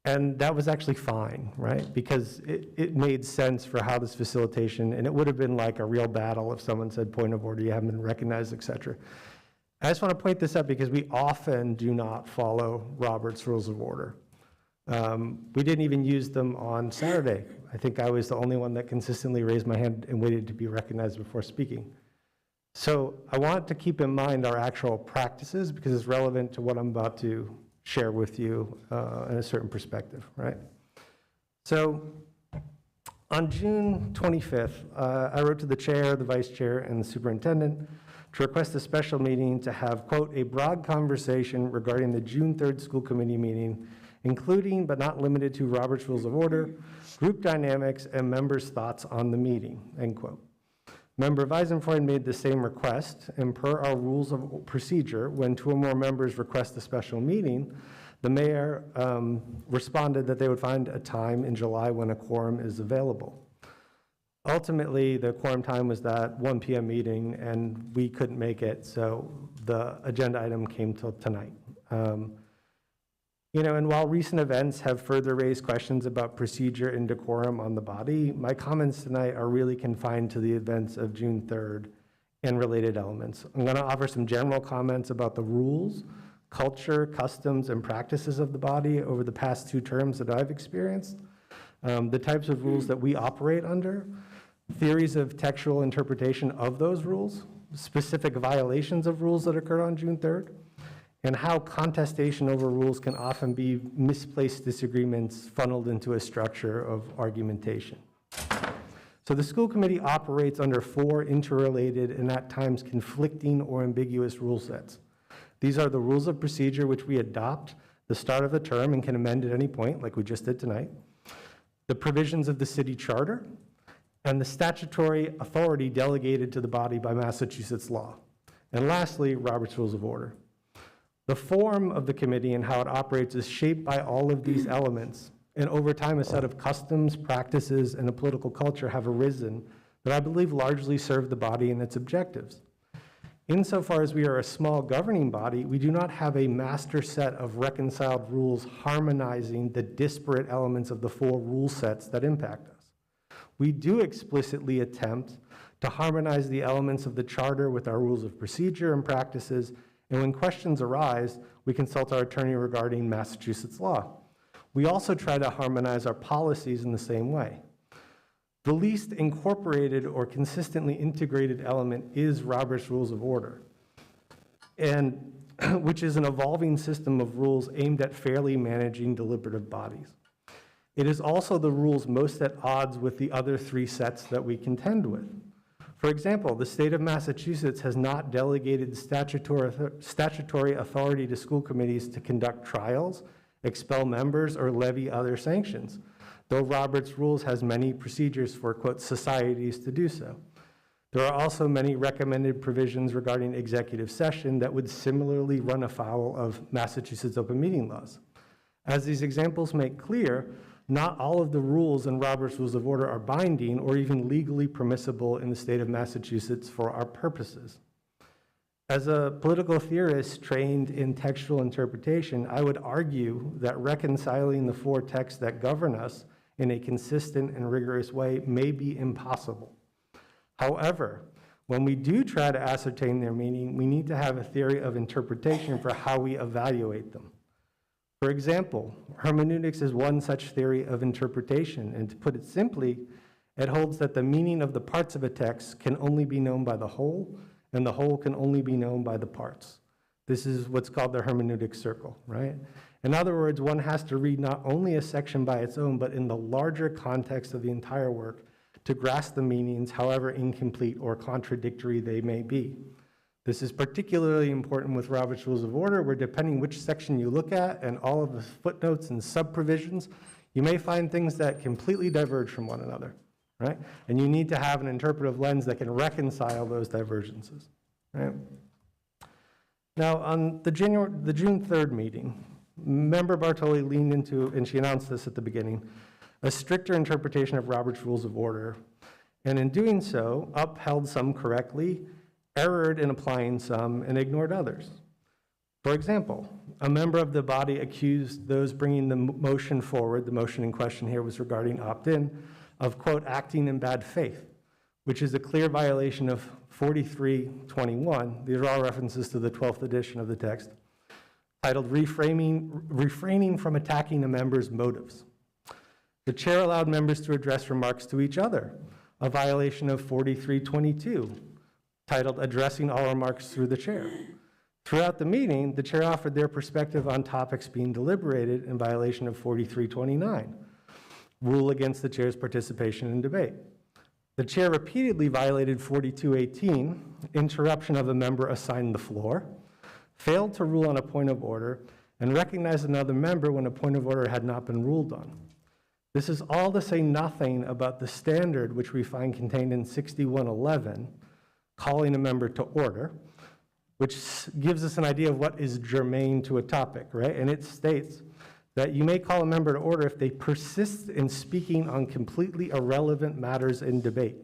And that was actually fine, right? Because it made sense for how this facilitation, and it would have been like a real battle if someone said point of order, you haven't been recognized, et cetera. I just want to point this out because we often do not follow Robert's Rules of Order. We didn't even use them on Saturday. I think I was the only one that consistently raised my hand and waited to be recognized before speaking. So I want to keep in mind our actual practices, because it's relevant to what I'm about to share with you in a certain perspective, right? So on June 25th, I wrote to the chair, the vice chair, and the superintendent to request a special meeting to have, quote, a broad conversation regarding the June 3rd school committee meeting, including but not limited to Robert's Rules of Order, group dynamics, and members' thoughts on the meeting, end quote. Member Weisenfreund made the same request, and per our rules of procedure, when two or more members request a special meeting, the mayor responded that they would find a time in July when a quorum is available. Ultimately, the quorum time was that 1 p.m. meeting, and we couldn't make it, so the agenda item came till tonight. And while recent events have further raised questions about procedure and decorum on the body, my comments tonight are really confined to the events of June 3rd and related elements. I'm going to offer some general comments about the rules, culture, customs, and practices of the body over the past 2 terms that I've experienced, the types of rules that we operate under, theories of textual interpretation of those rules, specific violations of rules that occurred on June 3rd, and how contestation over rules can often be misplaced disagreements funneled into a structure of argumentation. So the school committee operates under 4 interrelated and at times conflicting or ambiguous rule sets. These are the rules of procedure, which we adopt the start of the term and can amend at any point, like we just did tonight, the provisions of the city charter, and the statutory authority delegated to the body by Massachusetts law. And lastly, Robert's Rules of Order. The form of the committee and how it operates is shaped by all of these elements, and over time a set of customs, practices, and a political culture have arisen that I believe largely serve the body and its objectives. Insofar as we are a small governing body, we do not have a master set of reconciled rules harmonizing the disparate elements of the 4 rule sets that impact us. We do explicitly attempt to harmonize the elements of the charter with our rules of procedure and practices, and when questions arise, we consult our attorney regarding Massachusetts law. We also try to harmonize our policies in the same way. The least incorporated or consistently integrated element is Robert's Rules of Order, and which is an evolving system of rules aimed at fairly managing deliberative bodies. It is also the rules most at odds with the other 3 sets that we contend with. For example, the state of Massachusetts has not delegated statutory authority to school committees to conduct trials, expel members, or levy other sanctions. though Robert's Rules has many procedures for, quote, societies to do so. There are also many recommended provisions regarding executive session that would similarly run afoul of Massachusetts open meeting laws. As these examples make clear, not all of the rules in Robert's Rules of Order are binding or even legally permissible in the state of Massachusetts for our purposes. As a political theorist trained in textual interpretation, I would argue that reconciling the four texts that govern us in a consistent and rigorous way may be impossible. However, when we do try to ascertain their meaning, we need to have a theory of interpretation for how we evaluate them. For example, hermeneutics is one such theory of interpretation, and to put it simply, it holds that the meaning of the parts of a text can only be known by the whole, and the whole can only be known by the parts. This is what's called the hermeneutic circle, right? In other words, one has to read not only a section by its own, but in the larger context of the entire work to grasp the meanings, however incomplete or contradictory they may be. This is particularly important with Robert's Rules of Order, where depending which section you look at and all of the footnotes and sub-provisions, you may find things that completely diverge from one another, right? And you need to have an interpretive lens that can reconcile those divergences, right? Now, on the June 3rd meeting, Member Bartoli leaned into, and she announced this at the beginning, a stricter interpretation of Robert's Rules of Order, and in doing so, upheld some correctly, erred in applying some, and ignored others. For example, a member of the body accused those bringing the motion forward, the motion in question here was regarding opt-in, of, quote, acting in bad faith, which is a clear violation of 4321. These are all references to the 12th edition of the text, titled Refraining from Attacking a Member's Motives. The chair allowed members to address remarks to each other, a violation of 4322, titled Addressing All Remarks Through the Chair. Throughout the meeting, the chair offered their perspective on topics being deliberated in violation of 4329, rule against the chair's participation in debate. The chair repeatedly violated 4218, interruption of a member assigned the floor, failed to rule on a point of order, and recognized another member when a point of order had not been ruled on. This is all to say nothing about the standard which we find contained in 6111, calling a member to order, which gives us an idea of what is germane to a topic, right? And it states that you may call a member to order if they persist in speaking on completely irrelevant matters in debate.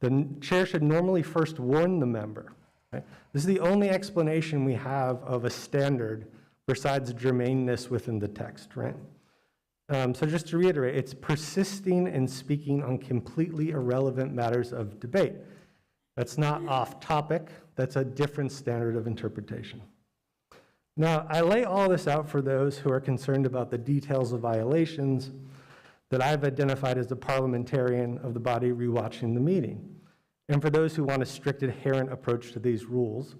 The chair should normally first warn the member. Right? This is the only explanation we have of a standard besides germaneness within the text, right? So just to reiterate, it's persisting in speaking on completely irrelevant matters of debate. That's not off topic, that's a different standard of interpretation. Now, I lay all this out for those who are concerned about the details of violations that I've identified as a parliamentarian of the body rewatching the meeting. And for those who want a strict adherent approach to these rules,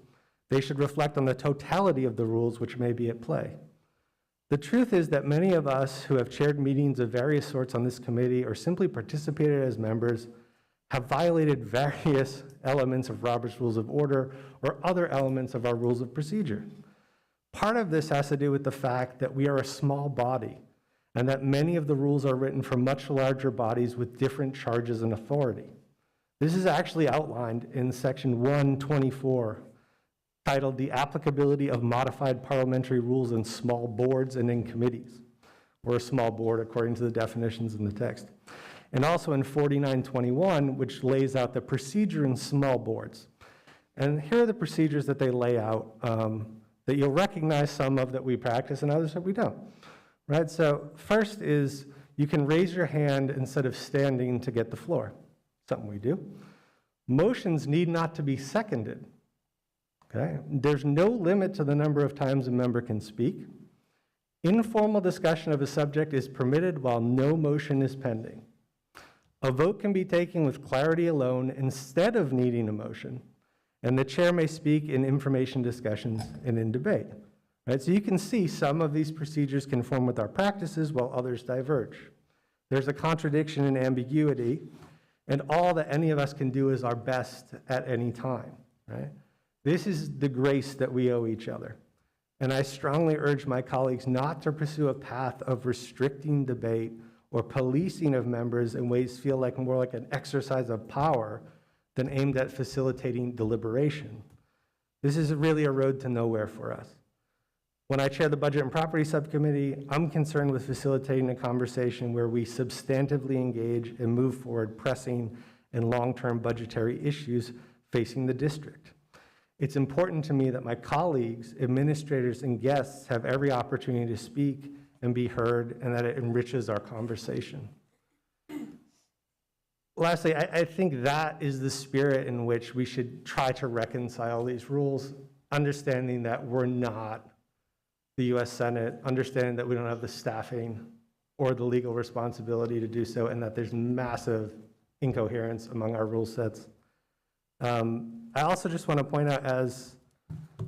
they should reflect on the totality of the rules which may be at play. The truth is that many of us who have chaired meetings of various sorts on this committee or simply participated as members have violated various elements of Robert's Rules of Order or other elements of our rules of procedure. Part of this has to do with the fact that we are a small body and that many of the rules are written for much larger bodies with different charges and authority. This is actually outlined in section 124, titled The Applicability of Modified Parliamentary Rules in Small Boards and in Committees, or a small board according to the definitions in the text. And also in 4921, which lays out the procedure in small boards. And here are the procedures that they lay out that you'll recognize some of that we practice and others that we don't, right? So first is you can raise your hand instead of standing to get the floor, something we do. Motions need not to be seconded, okay? There's no limit to the number of times a member can speak. Informal discussion of a subject is permitted while no motion is pending. A vote can be taken with clarity alone instead of needing a motion, and the chair may speak in information discussions and in debate. Right? So you can see some of these procedures conform with our practices while others diverge. There's a contradiction and ambiguity, and all that any of us can do is our best at any time. Right? This is the grace that we owe each other. And I strongly urge my colleagues not to pursue a path of restricting debate or policing of members in ways feel like more like an exercise of power than aimed at facilitating deliberation. This is really a road to nowhere for us. When I chair the Budget and Property Subcommittee, I'm concerned with facilitating a conversation where we substantively engage and move forward pressing and long-term budgetary issues facing the district. It's important to me that my colleagues, administrators, and guests have every opportunity to speak and be heard, and that it enriches our conversation. Lastly, I think that is the spirit in which we should try to reconcile these rules, understanding that we're not the US Senate, understanding that we don't have the staffing or the legal responsibility to do so, and that there's massive incoherence among our rule sets. I also just want to point out, as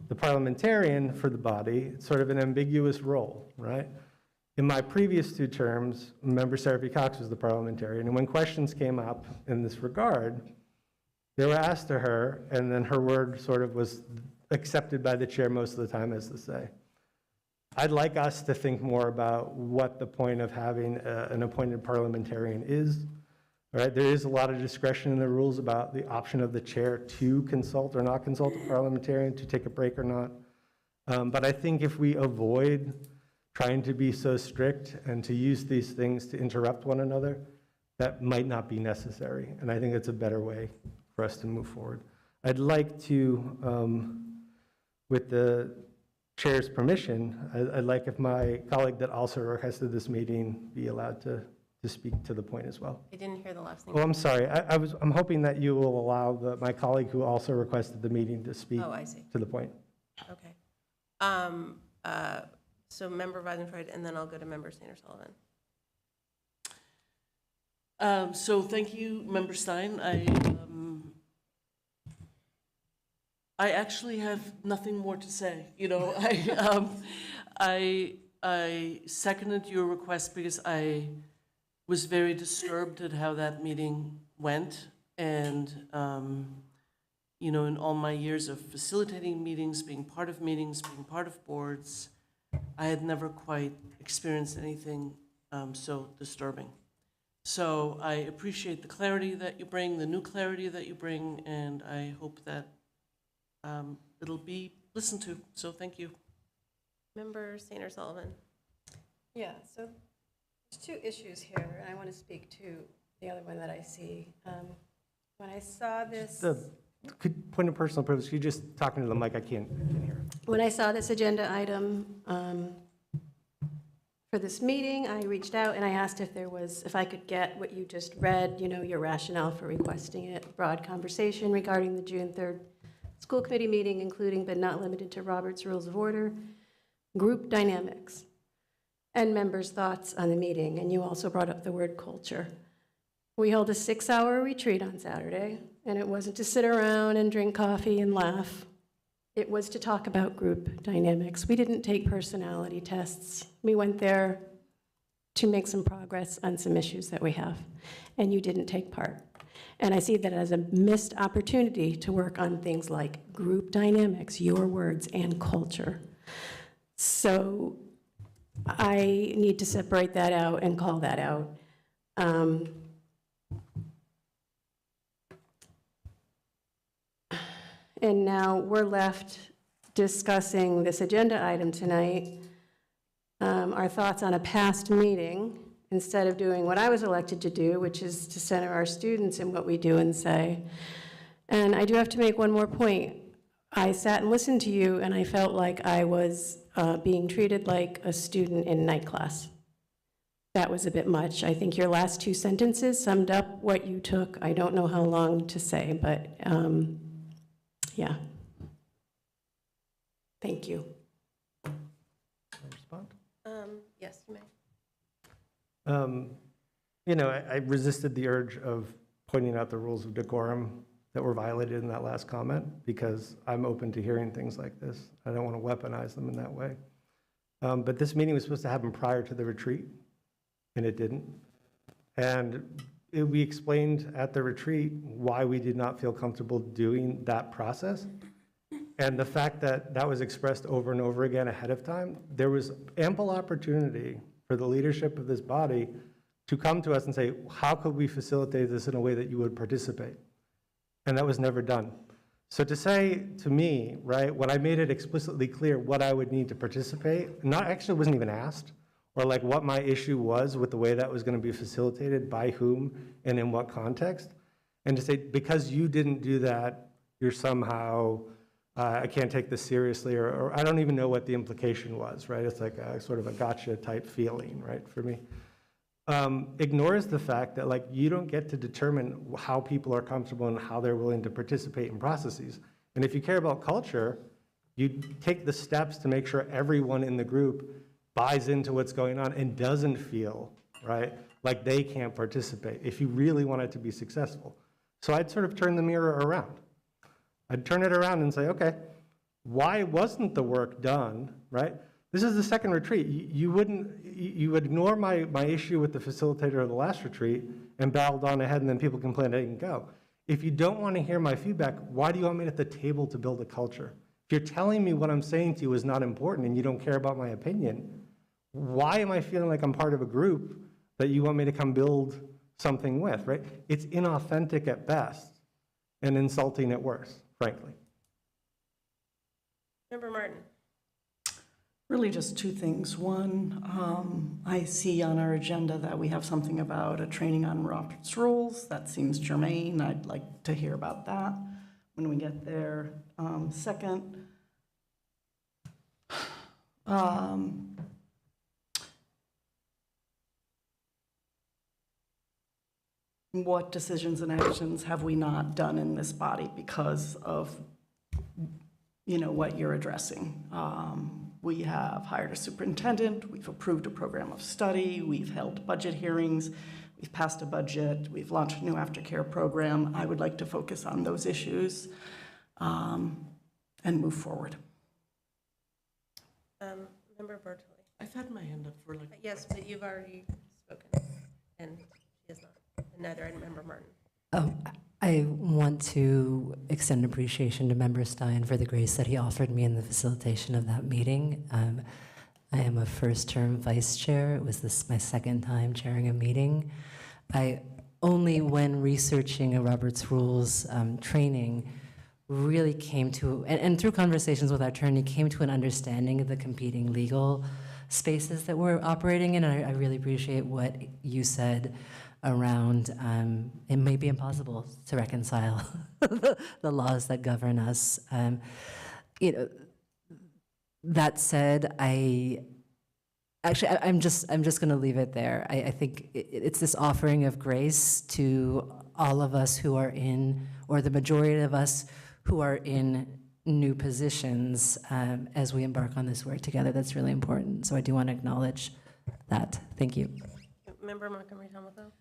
the parliamentarian for the body, it's sort of an ambiguous role, right? In my previous 2 terms, Member Sarah B. Cox was the parliamentarian, and when questions came up in this regard, they were asked to her, and then her word sort of was accepted by the chair most of the time, as to say. I'd like us to think more about what the point of having an appointed parliamentarian is. All right, there is a lot of discretion in the rules about the option of the chair to consult or not consult a parliamentarian, to take a break or not. But I think if we avoid trying to be so strict and to use these things to interrupt one another, that might not be necessary. And I think it's a better way for us to move forward. I'd like to, with the chair's permission, I'd like if my colleague that also requested this meeting be allowed to speak to the point as well. I didn't hear the last thing. Oh, I'm sorry. I'm hoping that you will allow my colleague who also requested the meeting to speak Oh, I see. to the point. Okay. So Member Weisenfreud, and then I'll go to Member Sanders Sullivan. So thank you, Member Stein. I actually have nothing more to say. You know, I seconded your request because I was very disturbed at how that meeting went, and you know, in all my years of facilitating meetings, being part of boards, I had never quite experienced anything so disturbing. So I appreciate the clarity that you bring, the new clarity that you bring, and I hope that it'll be listened to. So thank you. Member Sanders Sullivan. Yeah, so there's 2 issues here, and I want to speak to the other one that I see. When I saw this... Point of personal privilege, you just talking to the mic, I can't hear. When I saw this agenda item for this meeting, I reached out and I asked if I could get what you just read, you know, your rationale for requesting it, broad conversation regarding the June 3rd school committee meeting, including but not limited to Robert's Rules of Order, group dynamics, and members' thoughts on the meeting. And you also brought up the word culture. We held a 6-hour retreat on Saturday, and it wasn't to sit around and drink coffee and laugh. It was to talk about group dynamics. We didn't take personality tests. We went there to make some progress on some issues that we have, and you didn't take part. And I see that as a missed opportunity to work on things like group dynamics, your words, and culture. So I need to separate that out and call that out. And now we're left discussing this agenda item tonight, our thoughts on a past meeting, instead of doing what I was elected to do, which is to center our students in what we do and say. And I do have to make one more point. I sat and listened to you, and I felt like I was being treated like a student in night class. That was a bit much. I think your last 2 sentences summed up what you took. I don't know how long to say, but yeah. Thank you. Can I respond? Yes, you may. You know, I resisted the urge of pointing out the rules of decorum that were violated in that last comment, because I'm open to hearing things like this. I don't want to weaponize them in that way. But this meeting was supposed to happen prior to the retreat, and it didn't. And we explained at the retreat why we did not feel comfortable doing that process. And the fact that that was expressed over and over again ahead of time, there was ample opportunity for the leadership of this body to come to us and say, how could we facilitate this in a way that you would participate? And that was never done. So to say to me, right, when I made it explicitly clear what I would need to participate, not actually wasn't even asked, or like what my issue was with the way that was going to be facilitated, by whom, and in what context, and to say, because you didn't do that, you're somehow, I can't take this seriously, or I don't even know what the implication was, right? It's like a sort of a gotcha type feeling, right, for me. Ignores the fact that like you don't get to determine how people are comfortable and how they're willing to participate in processes. And if you care about culture, you take the steps to make sure everyone in the group buys into what's going on and doesn't feel, right, like they can't participate if you really want it to be successful. So I'd sort of turn the mirror around. I'd turn it around and say, okay, why wasn't the work done, right? This is the second retreat. You would ignore my issue with the facilitator of the last retreat and battled on ahead, and then people complained I didn't go. If you don't want to hear my feedback, why do you want me at the table to build a culture? If you're telling me what I'm saying to you is not important and you don't care about my opinion, why am I feeling like I'm part of a group that you want me to come build something with, right? It's inauthentic at best and insulting at worst, frankly. Member Martin. Really just two things. One, I see on our agenda that we have something about a training on Robert's rules. That seems germane. I'd like to hear about that when we get there. Second, what decisions and actions have we not done in this body because of, you know, what you're addressing? We have hired a superintendent, we've approved a program of study, we've held budget hearings, we've passed a budget, we've launched a new aftercare program. I would like to focus on those issues and move forward. Member Bertoli. I've had my hand up for like. Yes, but you've already spoken, and she has not, and neither had Member Martin. Oh, I want to extend appreciation to Member Stein for the grace that he offered me in the facilitation of that meeting. I am a first-term vice chair. It was my second time chairing a meeting. I only, when researching a Robert's Rules training, really came to, and through conversations with our attorney, came to an understanding of the competing legal spaces that we're operating in. And I really appreciate what you said around it may be impossible to reconcile the laws that govern us. You know, that said, I'm just going to leave it there. I think it's this offering of grace to all of us who are in, or the majority of us who are in new positions as we embark on this work together. That's really important. So I do want to acknowledge that. Thank you. Member Montgomery Tomaco.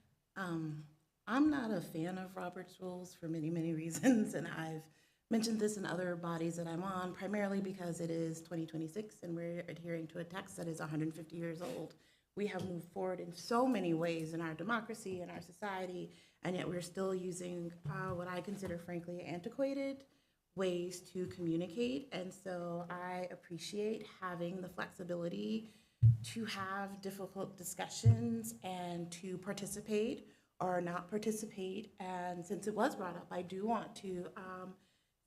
I'm not a fan of Robert's Rules for many, many reasons, and I've mentioned this in other bodies that I'm on, primarily because it is 2026 and we're adhering to a text that is 150 years old. We have moved forward in so many ways in our democracy and our society, and yet we're still using what I consider, frankly, antiquated ways to communicate. And so I appreciate having the flexibility to have difficult discussions and to participate or not participate. And since it was brought up, I do want to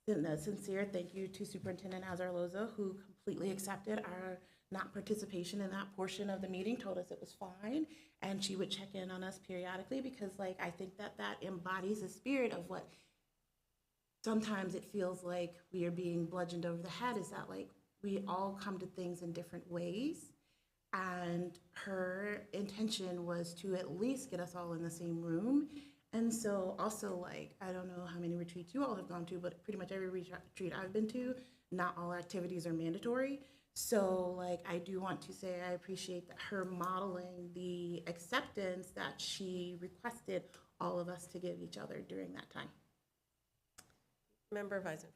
send a sincere thank you to Superintendent Azarloza, who completely accepted our not participation in that portion of the meeting, told us it was fine, and she would check in on us periodically, because like I think that embodies the spirit of what sometimes it feels like we are being bludgeoned over the head, is that like we all come to things in different ways. And her intention was to at least get us all in the same room. And so also, like, I don't know how many retreats you all have gone to, but pretty much every retreat I've been to, not all activities are mandatory. So like, I do want to say I appreciate that her modeling the acceptance that she requested all of us to give each other during that time. Member Weisenfeld.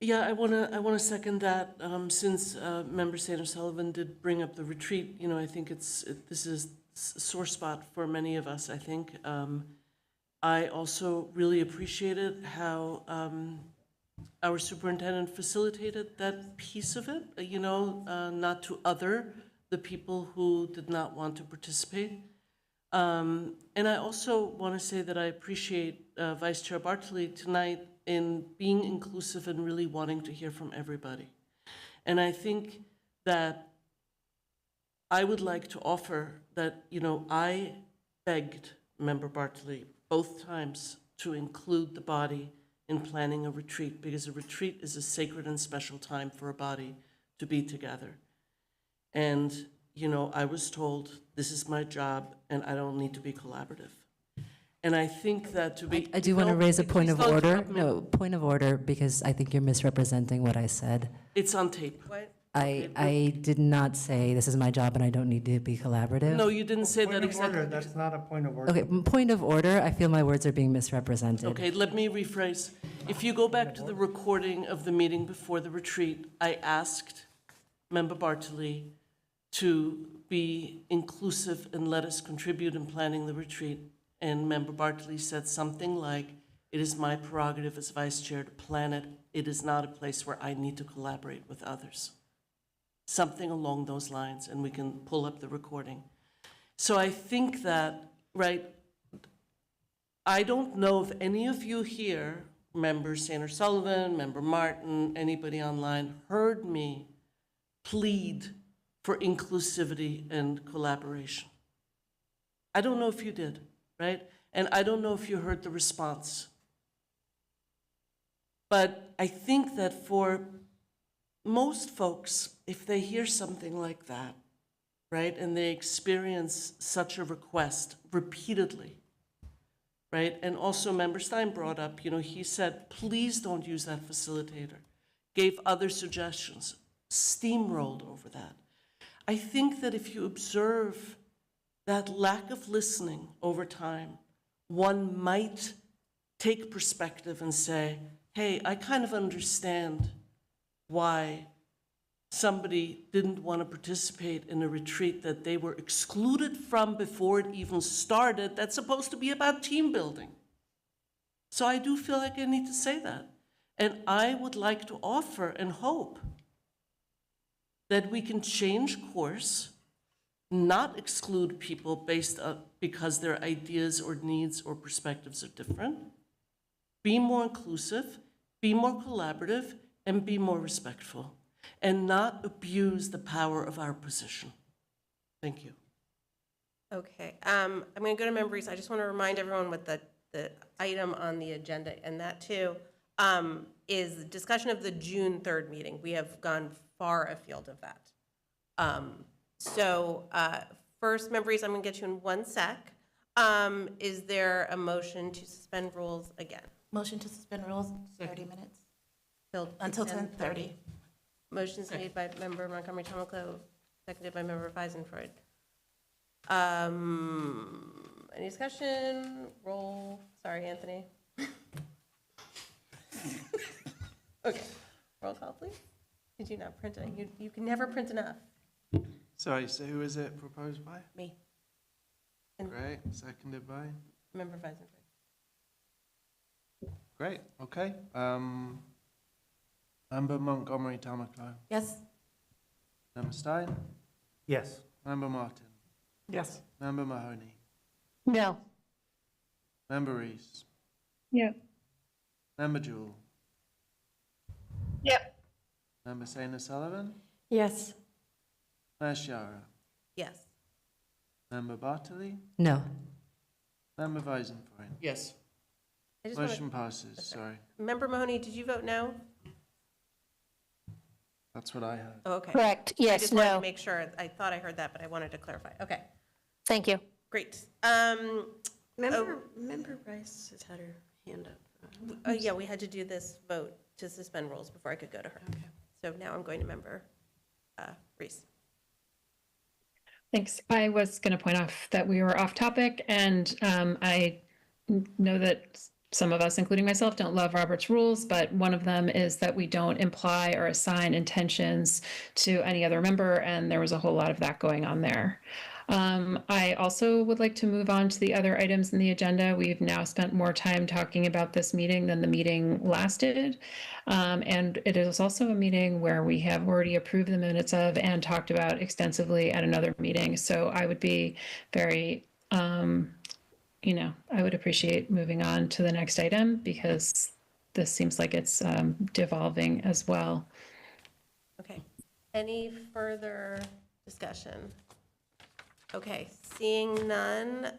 Yeah, I wanna second that. Since Member Sanders Sullivan did bring up the retreat, you know, I think this is a sore spot for many of us. I think I also really appreciated how our superintendent facilitated that piece of it. You know, not to other the people who did not want to participate. And I also want to say that I appreciate Vice Chair Bartley tonight in being inclusive and really wanting to hear from everybody. And I think that I would like to offer that, I begged Member Bartley both times to include the body in planning a retreat, because a retreat is a sacred and special time for a body to be together. And, I was told, this is my job and I don't need to be collaborative. And I think that to be... I do want to raise a point please of don't order. interrupt me. No, point of order, because I think you're misrepresenting what I said. It's on tape. What? I did not say this is my job and I don't need to be collaborative. No, you didn't say that Point of exactly. order, that's not a point of order. Okay, point of order, I feel my words are being misrepresented. Okay, let me rephrase. If you go back to the recording of the meeting before the retreat, I asked Member Bartley to be inclusive and let us contribute in planning the retreat. And Member Bartley said something like, it is my prerogative as vice chair to plan it. It is not a place where I need to collaborate with others. Something along those lines, and we can pull up the recording. So I think that, right, I don't know if any of you here, Member Sanders Sullivan, Member Martin, anybody online, heard me plead for inclusivity and collaboration. I don't know if you did, right? And I don't know if you heard the response. But I think that for most folks, if they hear something like that, right, and they experience such a request repeatedly, right, and also Member Stein brought up, he said, please don't use that facilitator, gave other suggestions, steamrolled over that. I think that if you observe that lack of listening over time, one might take perspective and say, hey, I kind of understand why somebody didn't want to participate in a retreat that they were excluded from before it even started. That's supposed to be about team building. So I do feel like I need to say that. And I would like to offer and hope that we can change course, not exclude people based on because their ideas or needs or perspectives are different, be more inclusive, be more collaborative, and be more respectful, and not abuse the power of our position. Thank you. Okay, I'm going to go to members. I just want to remind everyone what the item on the agenda, and that too is discussion of the June 3rd meeting. We have gone far afield of that. First, members, I'm going to get you in one sec. Is there a motion to suspend rules again? Motion to suspend rules, 30 minutes. Until 10:30. Motion's made by Member Montgomery Tomoko, seconded by Member Weisenfreud. Any discussion? Roll. Sorry, Anthony. Okay. Roll call, please. Did you not print it? You can never print enough. Sorry, so who is it proposed by? Me. And Great, seconded by? Member Weisenfreud. Great, okay. Member Montgomery Tamako. Yes. Member Stein? Yes. Member Martin? Yes. Member Mahoney? No. Member Reese? Yeah. Member Jewell? Yep. Member Saina Sullivan? Yes. Mayor Shara? Yes. Member Bartley? No. Member Weisenfreund? Yes. I just Motion wanna- passes, sorry. Member Mahoney, did you vote no? That's what I heard. Oh, okay. Correct. I Yes, just wanted no. to make sure. I thought I heard that, but I wanted to clarify. Okay, Thank you. great. Member Rice has had her hand up. Yeah, we had to do this vote to suspend rules before I could go to her. So now I'm going to Member Reese. Thanks. I was going to point off that we were off topic, and I know that some of us, including myself, don't love Robert's rules, but one of them is that we don't imply or assign intentions to any other member, and there was a whole lot of that going on there. I also would like to move on to the other items in the agenda. We've now spent more time talking about this meeting than the meeting lasted. And it is also a meeting where we have already approved the minutes of and talked about extensively at another meeting. So I would be very I would appreciate moving on to the next item because this seems like it's devolving as well. Okay. Any further discussion? Okay, seeing none,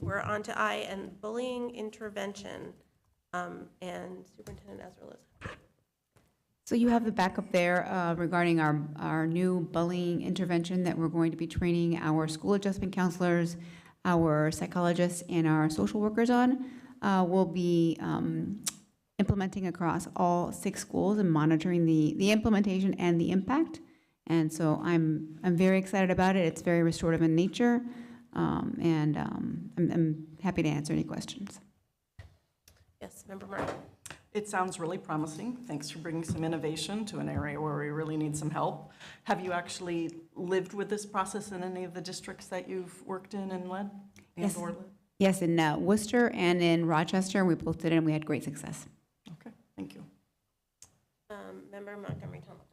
we're on to I and bullying intervention. And Superintendent Ezra-Liz. So you have the backup there regarding our new bullying intervention that we're going to be training our school adjustment counselors, our psychologists, and our social workers on. We'll be implementing across all 6 schools and monitoring the implementation and the impact. And so I'm very excited about it. It's very restorative in nature, and I'm happy to answer any questions. Yes, Member Martin. It sounds really promising. Thanks for bringing some innovation to an area where we really need some help. Have you actually lived with this process in any of the districts that you've worked in and led? Yes. And or led? Yes, in Worcester and in Rochester, we both did it and we had great success. Okay, thank you. Member Montgomery Thomas.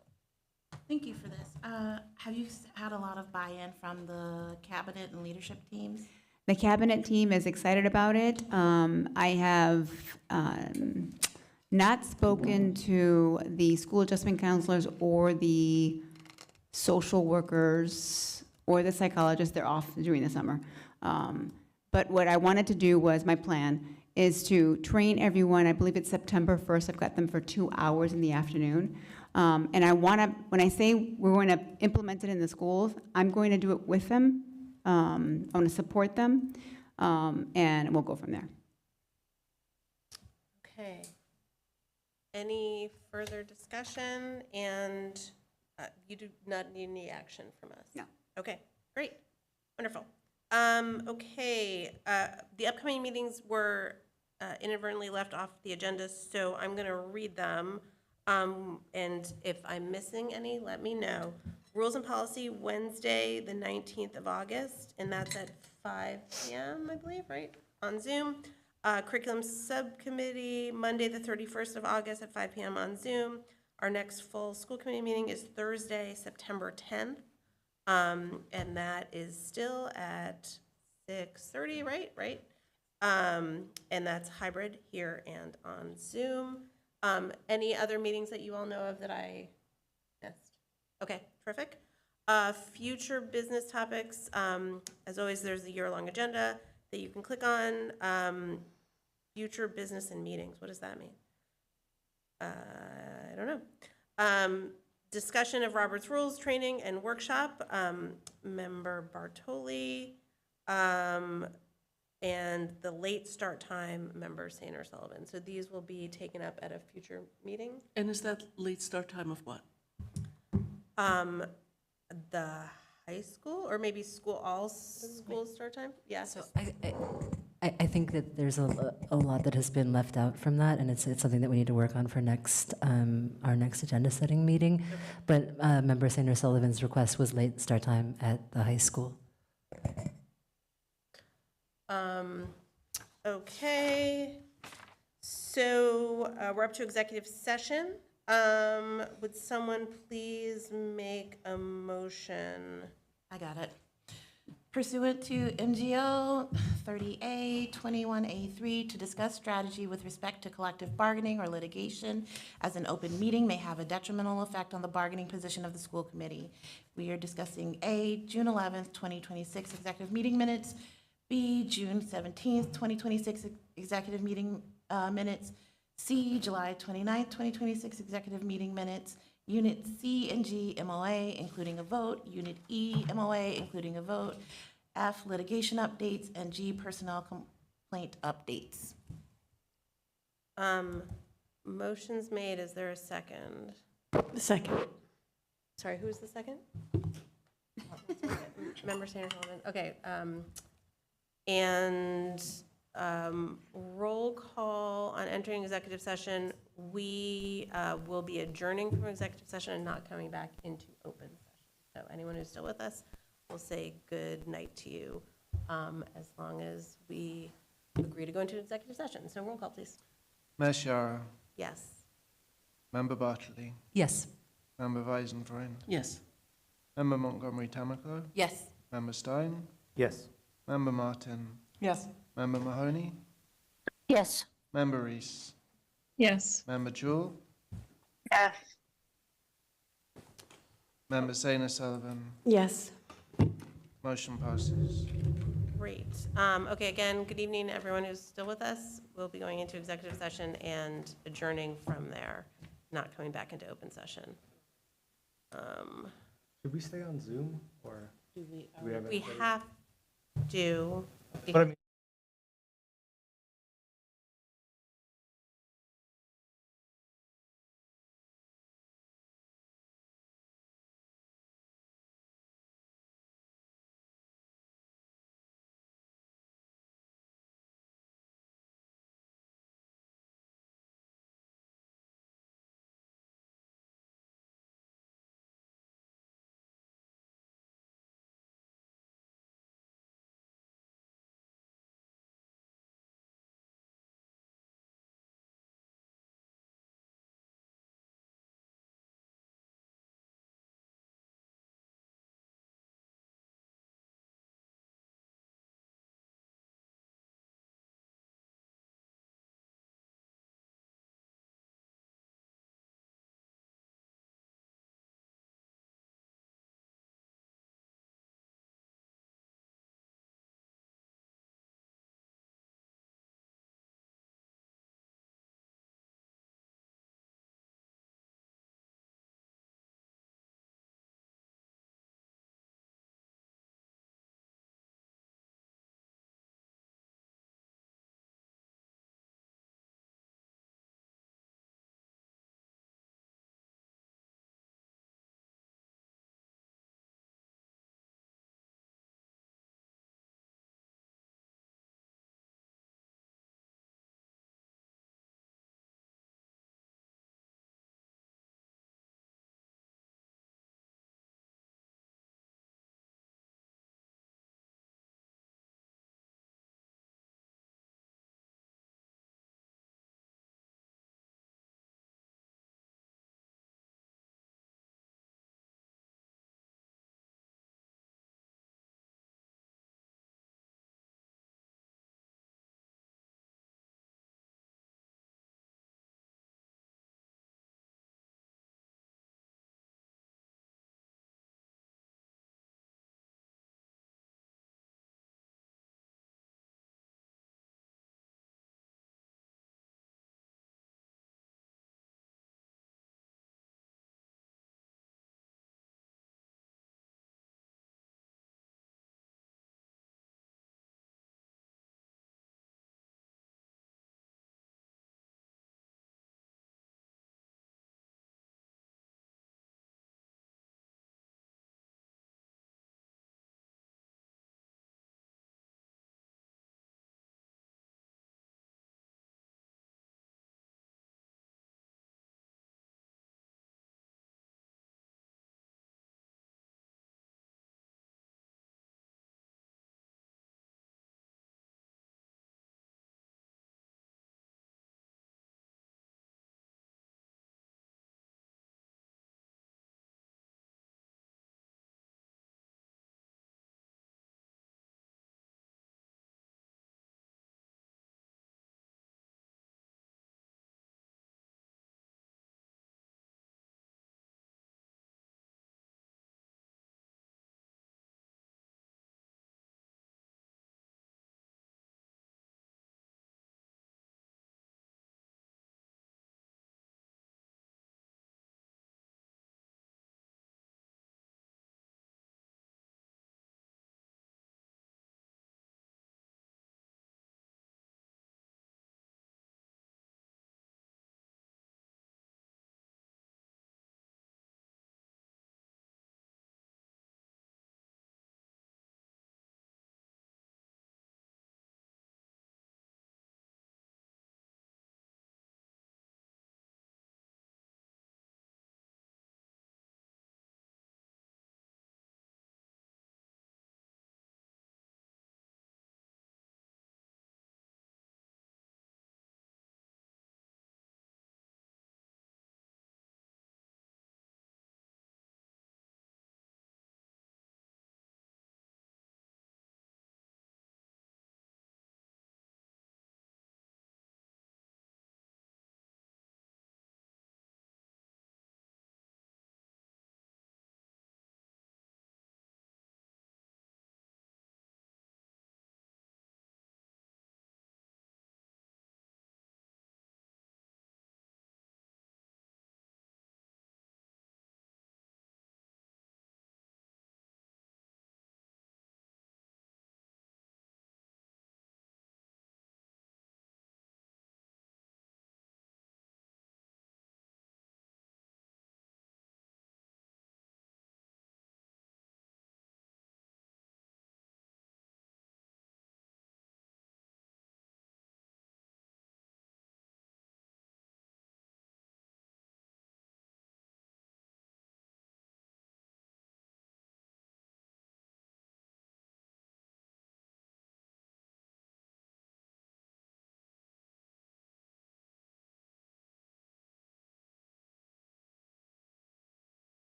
Thank you for this. Have you had a lot of buy-in from the cabinet and leadership teams? The cabinet team is excited about it. I have not spoken to the school adjustment counselors or the social workers or the psychologists. They're off during the summer. But what I wanted to do was, my plan is to train everyone. I believe it's September 1st. I've got them for 2 hours in the afternoon. And I want to, when I say we're going to implement it in the schools, I'm going to do it with them. I want to support them, and we'll go from there. Okay. Any further discussion? And you do not need any action from us? No. Okay, great, wonderful. Okay, the upcoming meetings were inadvertently left off the agenda, so I'm going to read them. And if I'm missing any, let me know. Rules and Policy, Wednesday, the 19th of August, and that's at 5 p.m., I believe, right, on Zoom. Curriculum Subcommittee, Monday, the 31st of August at 5 p.m. on Zoom. Our next full school committee meeting is Thursday, September 10th, and that is still at 6:30, right? And that's hybrid here and on Zoom. Any other meetings that you all know of that I missed? Okay, terrific. Future business topics, as always, there's a year-long agenda that you can click on. Future business and meetings, what does that mean? I don't know. Discussion of Robert's Rules training and workshop, Member Bartoli, and the late start time, Member Sainer Sullivan. So these will be taken up at a future meeting. And is that late start time of what? The high school, or maybe all schools start time? Yeah. So I think that there's a lot that has been left out from that, and it's something that we need to work on for next our next agenda setting meeting. But Member Sander Sullivan's request was late start time at the high school. Okay. So we're up to executive session. Would someone please make a motion? I got it. Pursuant to MGL 30A 21A3, to discuss strategy with respect to collective bargaining or litigation as an open meeting may have a detrimental effect on the bargaining position of the school committee. We are discussing A, June 11th, 2026 executive meeting minutes, B, June 17th, 2026 executive meeting minutes, C, July 29th, 2026 executive meeting minutes, Unit C and G MOA, including a vote, Unit E MOA, including a vote, F, litigation updates, and G, personnel complaint updates. Motion's made. Is there a second? Second. Sorry, who's the second? Member Sanders Sullivan. Okay. And roll call on entering executive session. We will be adjourning from executive session and not coming back into open session. So anyone who's still with us, we'll say good night to you as long as we agree to go into executive session. So roll call, please. Meshara. Yes. Member Bartley. Yes. Member Weisenfreund. Yes. Member Montgomery Tamako. Yes. Member Stein. Yes. Member Martin, Yes. Member Mahoney, Yes. Member Reese, Yes. Member Jewell, Yes. Member Saina Sullivan. Yes. Motion passes. Great. Okay, again, good evening, everyone who's still with us. We'll be going into executive session and adjourning from there, not coming back into open session. Should we stay on Zoom or? We have to. But I mean,